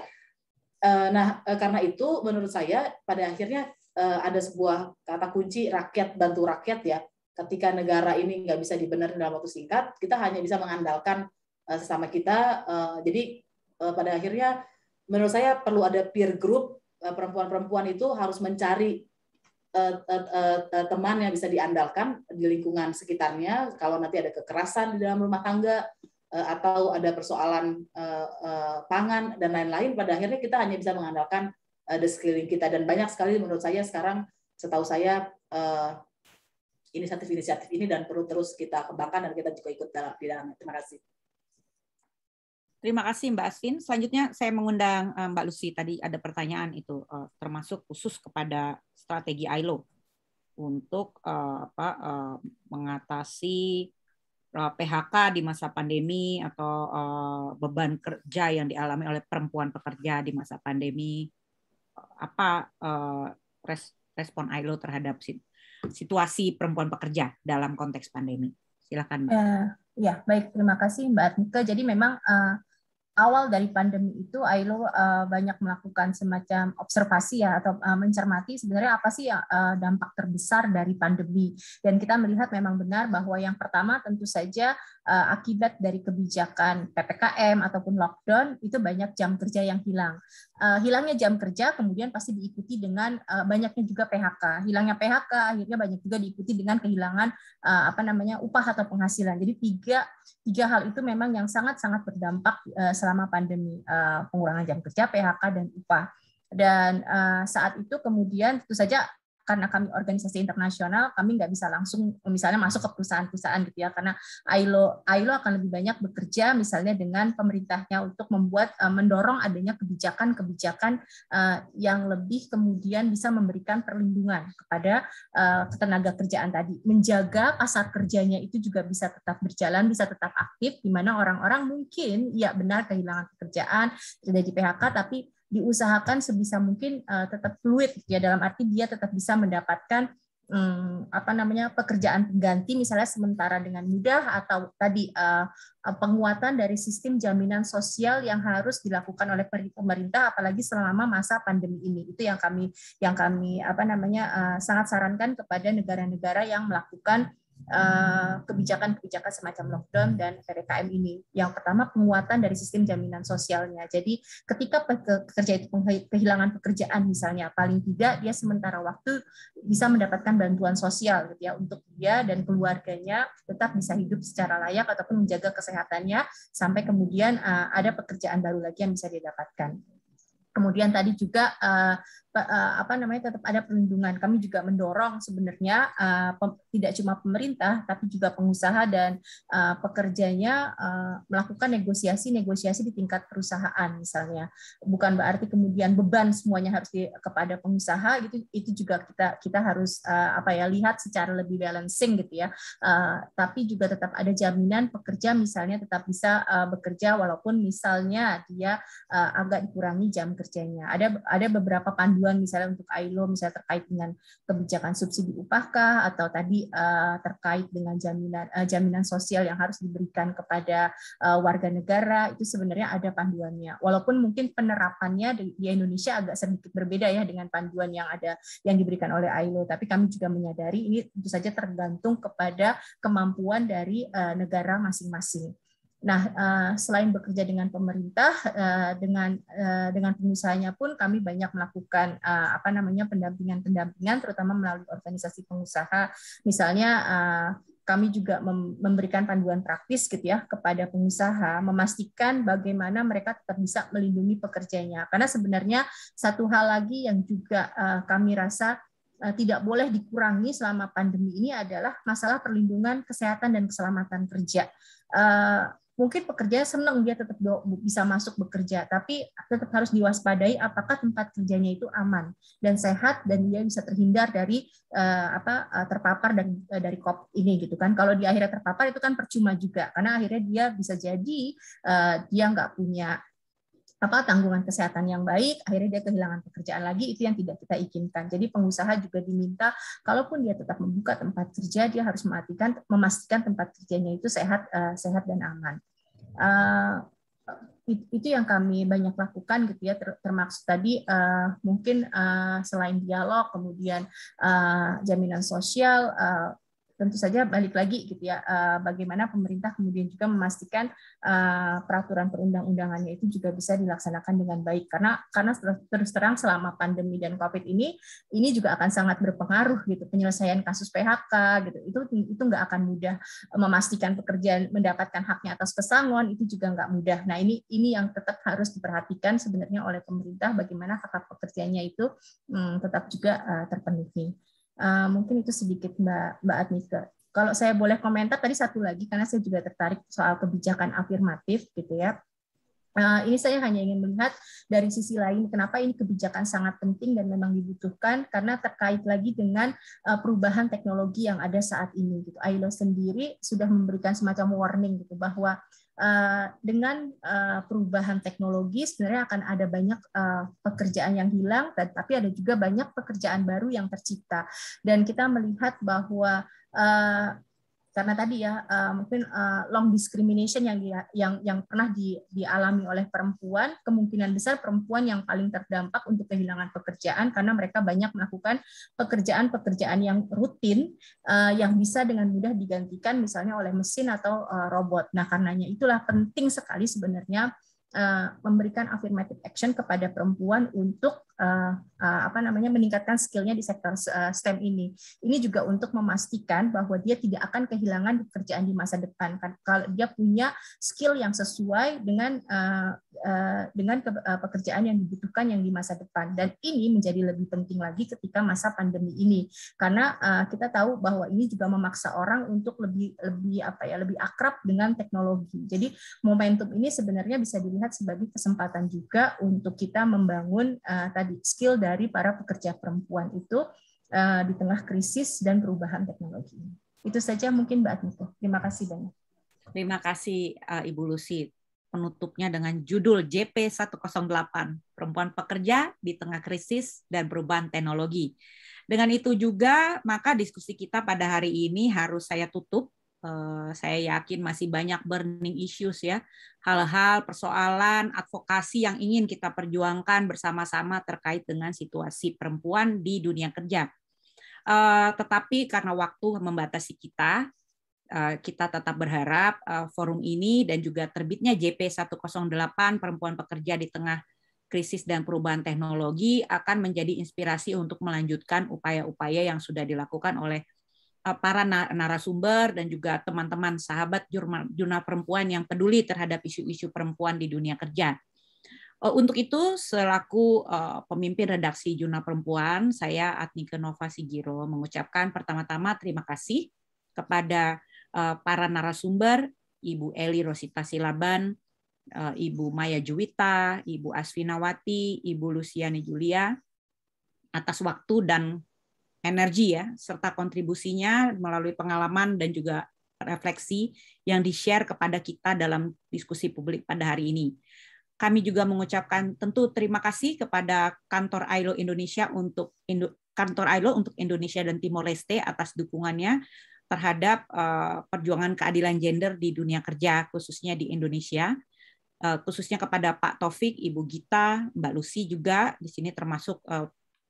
Nah, karena itu menurut saya pada akhirnya ada sebuah kata kunci, rakyat bantu rakyat ya. Ketika negara ini nggak bisa dibenerin dalam waktu singkat, kita hanya bisa mengandalkan sesama kita. Jadi pada akhirnya menurut saya perlu ada peer group, perempuan-perempuan itu harus mencari teman yang bisa diandalkan di lingkungan sekitarnya. Kalau nanti ada kekerasan di dalam rumah tangga, atau ada persoalan pangan dan lain-lain, pada akhirnya kita hanya bisa mengandalkan the sekeliling kita. Dan banyak sekali menurut saya sekarang, setahu saya, inisiatif-inisiatif ini dan perlu terus kita kembangkan, dan kita juga ikut di dalamnya. Terima kasih. Terima kasih Mbak Asvin. Selanjutnya saya mengundang Mbak Lucy. Tadi ada pertanyaan itu termasuk khusus kepada strategi ILO untuk mengatasi PHK di masa pandemi atau beban kerja yang dialami oleh perempuan pekerja di masa pandemi. Apa respon ILO terhadap situasi perempuan pekerja dalam konteks pandemi? Silakan Mbak. Ya, baik, terima kasih Mbak Adnika. Jadi memang awal dari pandemi itu ILO banyak melakukan semacam observasi ya, atau mencermati sebenarnya apa sih dampak terbesar dari pandemi. Dan kita melihat memang benar bahwa yang pertama tentu saja akibat dari kebijakan PPKM ataupun lockdown itu banyak jam kerja yang hilang. Hilangnya jam kerja kemudian pasti diikuti dengan banyaknya juga PHK. Hilangnya PHK akhirnya banyak juga diikuti dengan kehilangan upah atau penghasilan. Jadi tiga hal itu memang yang sangat-sangat berdampak selama pandemi, pengurangan jam kerja, PHK, dan upah. Dan saat itu kemudian tentu saja karena kami organisasi internasional, kami nggak bisa langsung misalnya masuk ke perusahaan-perusahaan gitu ya, karena ILO akan lebih banyak bekerja misalnya dengan pemerintahnya untuk mendorong adanya kebijakan-kebijakan yang lebih kemudian bisa memberikan perlindungan kepada tenaga kerjaan tadi, menjaga pasar kerjanya itu juga bisa tetap berjalan, bisa tetap aktif, di mana orang-orang mungkin ya benar kehilangan pekerjaan, terjadi PHK, tapi diusahakan sebisa mungkin tetap fluid ya, dalam arti dia tetap bisa mendapatkan pekerjaan pengganti misalnya sementara dengan mudah, atau tadi penguatan dari sistem jaminan sosial yang harus dilakukan oleh pemerintah apalagi selama masa pandemi ini. Itu yang kami sangat sarankan kepada negara-negara yang melakukan kebijakan-kebijakan semacam lockdown dan PPKM ini. Yang pertama, penguatan dari sistem jaminan sosialnya. Jadi ketika pekerja itu kehilangan pekerjaan misalnya, paling tidak dia sementara waktu bisa mendapatkan bantuan sosial gitu ya, untuk dia dan keluarganya tetap bisa hidup secara layak ataupun menjaga kesehatannya sampai kemudian ada pekerjaan baru lagi yang bisa didapatkan. Kemudian tadi juga tetap ada perlindungan. Kami juga mendorong sebenarnya tidak cuma pemerintah tapi juga pengusaha dan pekerjanya melakukan negosiasi di tingkat perusahaan misalnya. Bukan berarti kemudian beban semuanya harus kepada pengusaha gitu. Itu juga kita harus lihat secara lebih balancing gitu ya. Tapi juga tetap ada jaminan pekerja misalnya tetap bisa bekerja walaupun misalnya dia agak dikurangi jam kerjanya. Ada beberapa panduan misalnya untuk ILO misalnya terkait dengan kebijakan subsidi upahkah, atau tadi terkait dengan jaminan sosial yang harus diberikan kepada warga negara, itu sebenarnya ada panduannya. Walaupun mungkin penerapannya di Indonesia agak sedikit berbeda ya dengan panduan yang diberikan oleh ILO, tapi kami juga menyadari ini tentu saja tergantung kepada kemampuan dari negara masing-masing. Nah, selain bekerja dengan pemerintah, dengan pengusahanya pun kami banyak melakukan pendampingan, terutama melalui organisasi pengusaha. Misalnya kami juga memberikan panduan praktis gitu ya kepada pengusaha, memastikan bagaimana mereka tetap bisa melindungi pekerjanya. Karena sebenarnya satu hal lagi yang juga kami rasa tidak boleh dikurangi selama pandemi ini adalah masalah perlindungan kesehatan dan keselamatan kerja. Mungkin pekerja senang dia tetap bisa masuk bekerja, tapi tetap harus diwaspadai apakah tempat kerjanya itu aman dan sehat dan dia bisa terhindar dari terpapar dari COVID ini gitu kan. Kalau di akhirnya terpapar itu kan percuma juga, karena akhirnya dia bisa jadi dia nggak punya tanggungan kesehatan yang baik, akhirnya dia kehilangan pekerjaan lagi, itu yang tidak kita inginkan. Jadi pengusaha juga diminta, kalaupun dia tetap membuka tempat kerja, dia harus memastikan tempat kerjanya itu sehat dan aman. Itu yang kami banyak lakukan gitu ya, termaksud tadi mungkin selain dialog, kemudian jaminan sosial, tentu saja balik lagi gitu ya, bagaimana pemerintah kemudian juga memastikan peraturan perundang-undangannya itu juga bisa dilaksanakan dengan baik, karena terus terang selama pandemi dan COVID ini juga akan sangat berpengaruh gitu, penyelesaian kasus PHK gitu, itu nggak akan mudah, memastikan pekerjaan mendapatkan haknya atas pesangon itu juga nggak mudah. Nah ini yang tetap harus diperhatikan sebenarnya oleh pemerintah, bagaimana hak pekerjanya itu tetap juga terpenuhi. Mungkin itu sedikit Mbak Adnika. Kalau saya boleh komentar tadi satu lagi, karena saya juga tertarik soal kebijakan afirmatif gitu ya. Ini saya hanya ingin melihat dari sisi lain kenapa ini kebijakan sangat penting dan memang dibutuhkan, karena terkait lagi dengan perubahan teknologi yang ada saat ini gitu. ILO sendiri sudah memberikan semacam warning gitu bahwa dengan perubahan teknologi sebenarnya akan ada banyak pekerjaan yang hilang, tapi ada juga banyak pekerjaan baru yang tercipta. Dan kita melihat bahwa karena tadi ya mungkin long discrimination yang pernah dialami oleh perempuan, kemungkinan besar perempuan yang paling terdampak untuk kehilangan pekerjaan, karena mereka banyak melakukan pekerjaan yang rutin yang bisa dengan mudah digantikan misalnya oleh mesin atau robot. Nah, karenanya itulah penting sekali sebenarnya memberikan affirmative action kepada perempuan untuk meningkatkan skillnya di sektor STEM ini. Ini juga untuk memastikan bahwa dia tidak akan kehilangan pekerjaan di masa depan. Kalau dia punya skill yang sesuai dengan pekerjaan yang dibutuhkan yang di masa depan. Dan ini menjadi lebih penting lagi ketika masa pandemi ini, karena kita tahu bahwa ini juga memaksa orang untuk lebih akrab dengan teknologi. Jadi momentum ini sebenarnya bisa dilihat sebagai kesempatan juga untuk kita membangun skill dari para pekerja perempuan itu di tengah krisis dan perubahan teknologi. Itu saja mungkin Mbak Adnika. Terima kasih banyak. Terima kasih Ibu Lucy. Penutupnya dengan judul JP108, Perempuan Pekerja di Tengah Krisis dan Perubahan Teknologi. Dengan itu juga, maka diskusi kita pada hari ini harus saya tutup. Saya yakin masih banyak burning issues ya, hal-hal, persoalan, advokasi yang ingin kita perjuangkan bersama-sama terkait dengan situasi perempuan di dunia kerja. Tetapi karena waktu membatasi kita tetap berharap forum ini dan juga terbitnya JP108 Perempuan Pekerja di Tengah Krisis dan Perubahan Teknologi akan menjadi inspirasi untuk melanjutkan upaya-upaya yang sudah dilakukan oleh para narasumber dan juga teman-teman sahabat jurnal perempuan yang peduli terhadap isu-isu perempuan di dunia kerja. Untuk itu, selaku pemimpin redaksi Jurnal Perempuan, saya Adnika Nova Sigiro mengucapkan pertama-tama terima kasih kepada para narasumber, Ibu Eli Rosita Silaban, Ibu Maya Juwita, Ibu Asfinawati, Ibu Luciani Julia, atas waktu dan energi ya, serta kontribusinya melalui pengalaman dan juga refleksi yang di-share kepada kita dalam diskusi publik pada hari ini. Kami juga mengucapkan tentu terima kasih kepada Kantor ILO untuk Indonesia dan Timor Leste atas dukungannya terhadap perjuangan keadilan gender di dunia kerja, khususnya di Indonesia. Khususnya kepada Pak Taufik, Ibu Gita, Mbak Lucy juga di sini termasuk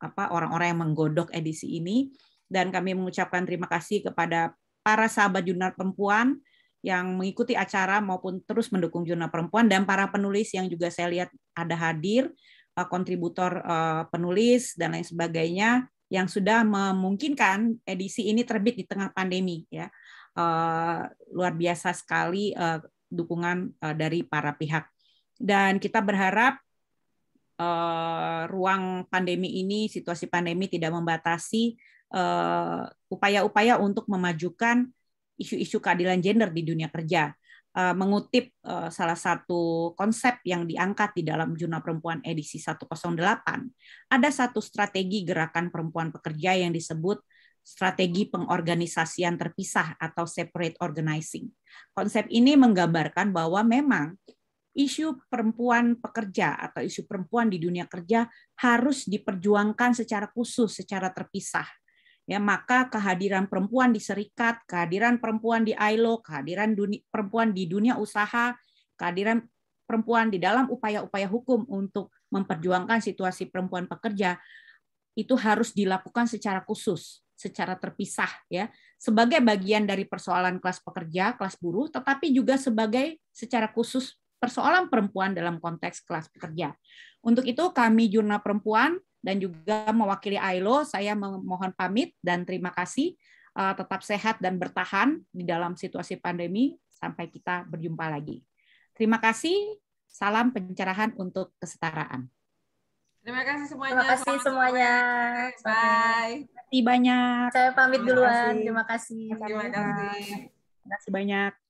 orang-orang yang menggodok edisi ini, dan kami mengucapkan terima kasih kepada para sahabat jurnal perempuan yang mengikuti acara maupun terus mendukung Jurnal Perempuan, dan para penulis yang juga saya lihat ada hadir, kontributor penulis dan lain sebagainya yang sudah memungkinkan edisi ini terbit di tengah pandemi ya. Luar biasa sekali dukungan dari para pihak. Dan kita berharap ruang pandemi ini, situasi pandemi tidak membatasi upaya-upaya untuk memajukan isu-isu keadilan gender di dunia kerja. Mengutip salah satu konsep yang diangkat di dalam Jurnal Perempuan edisi 108, ada satu strategi gerakan perempuan pekerja yang disebut strategi pengorganisasian terpisah atau separate organizing. Konsep ini menggambarkan bahwa memang isu perempuan pekerja atau isu perempuan di dunia kerja harus diperjuangkan secara khusus, secara terpisah. Ya, maka kehadiran perempuan di serikat, kehadiran perempuan di ILO, kehadiran perempuan di dunia usaha, kehadiran perempuan di dalam upaya-upaya hukum untuk memperjuangkan situasi perempuan pekerja itu harus dilakukan secara khusus, secara terpisah ya, sebagai bagian dari persoalan kelas pekerja, kelas buruh, tetapi juga sebagai secara khusus persoalan perempuan dalam konteks kelas pekerja. Untuk itu kami Jurnal Perempuan dan juga mewakili ILO, saya memohon pamit dan terima kasih. Tetap sehat dan bertahan di dalam situasi pandemi sampai kita berjumpa lagi. Terima kasih. Salam pencerahan untuk kesetaraan. Terima kasih semuanya. Terima kasih semuanya. Bye. Terima kasih banyak. Saya pamit duluan. Terima kasih. Terima kasih. Terima kasih banyak.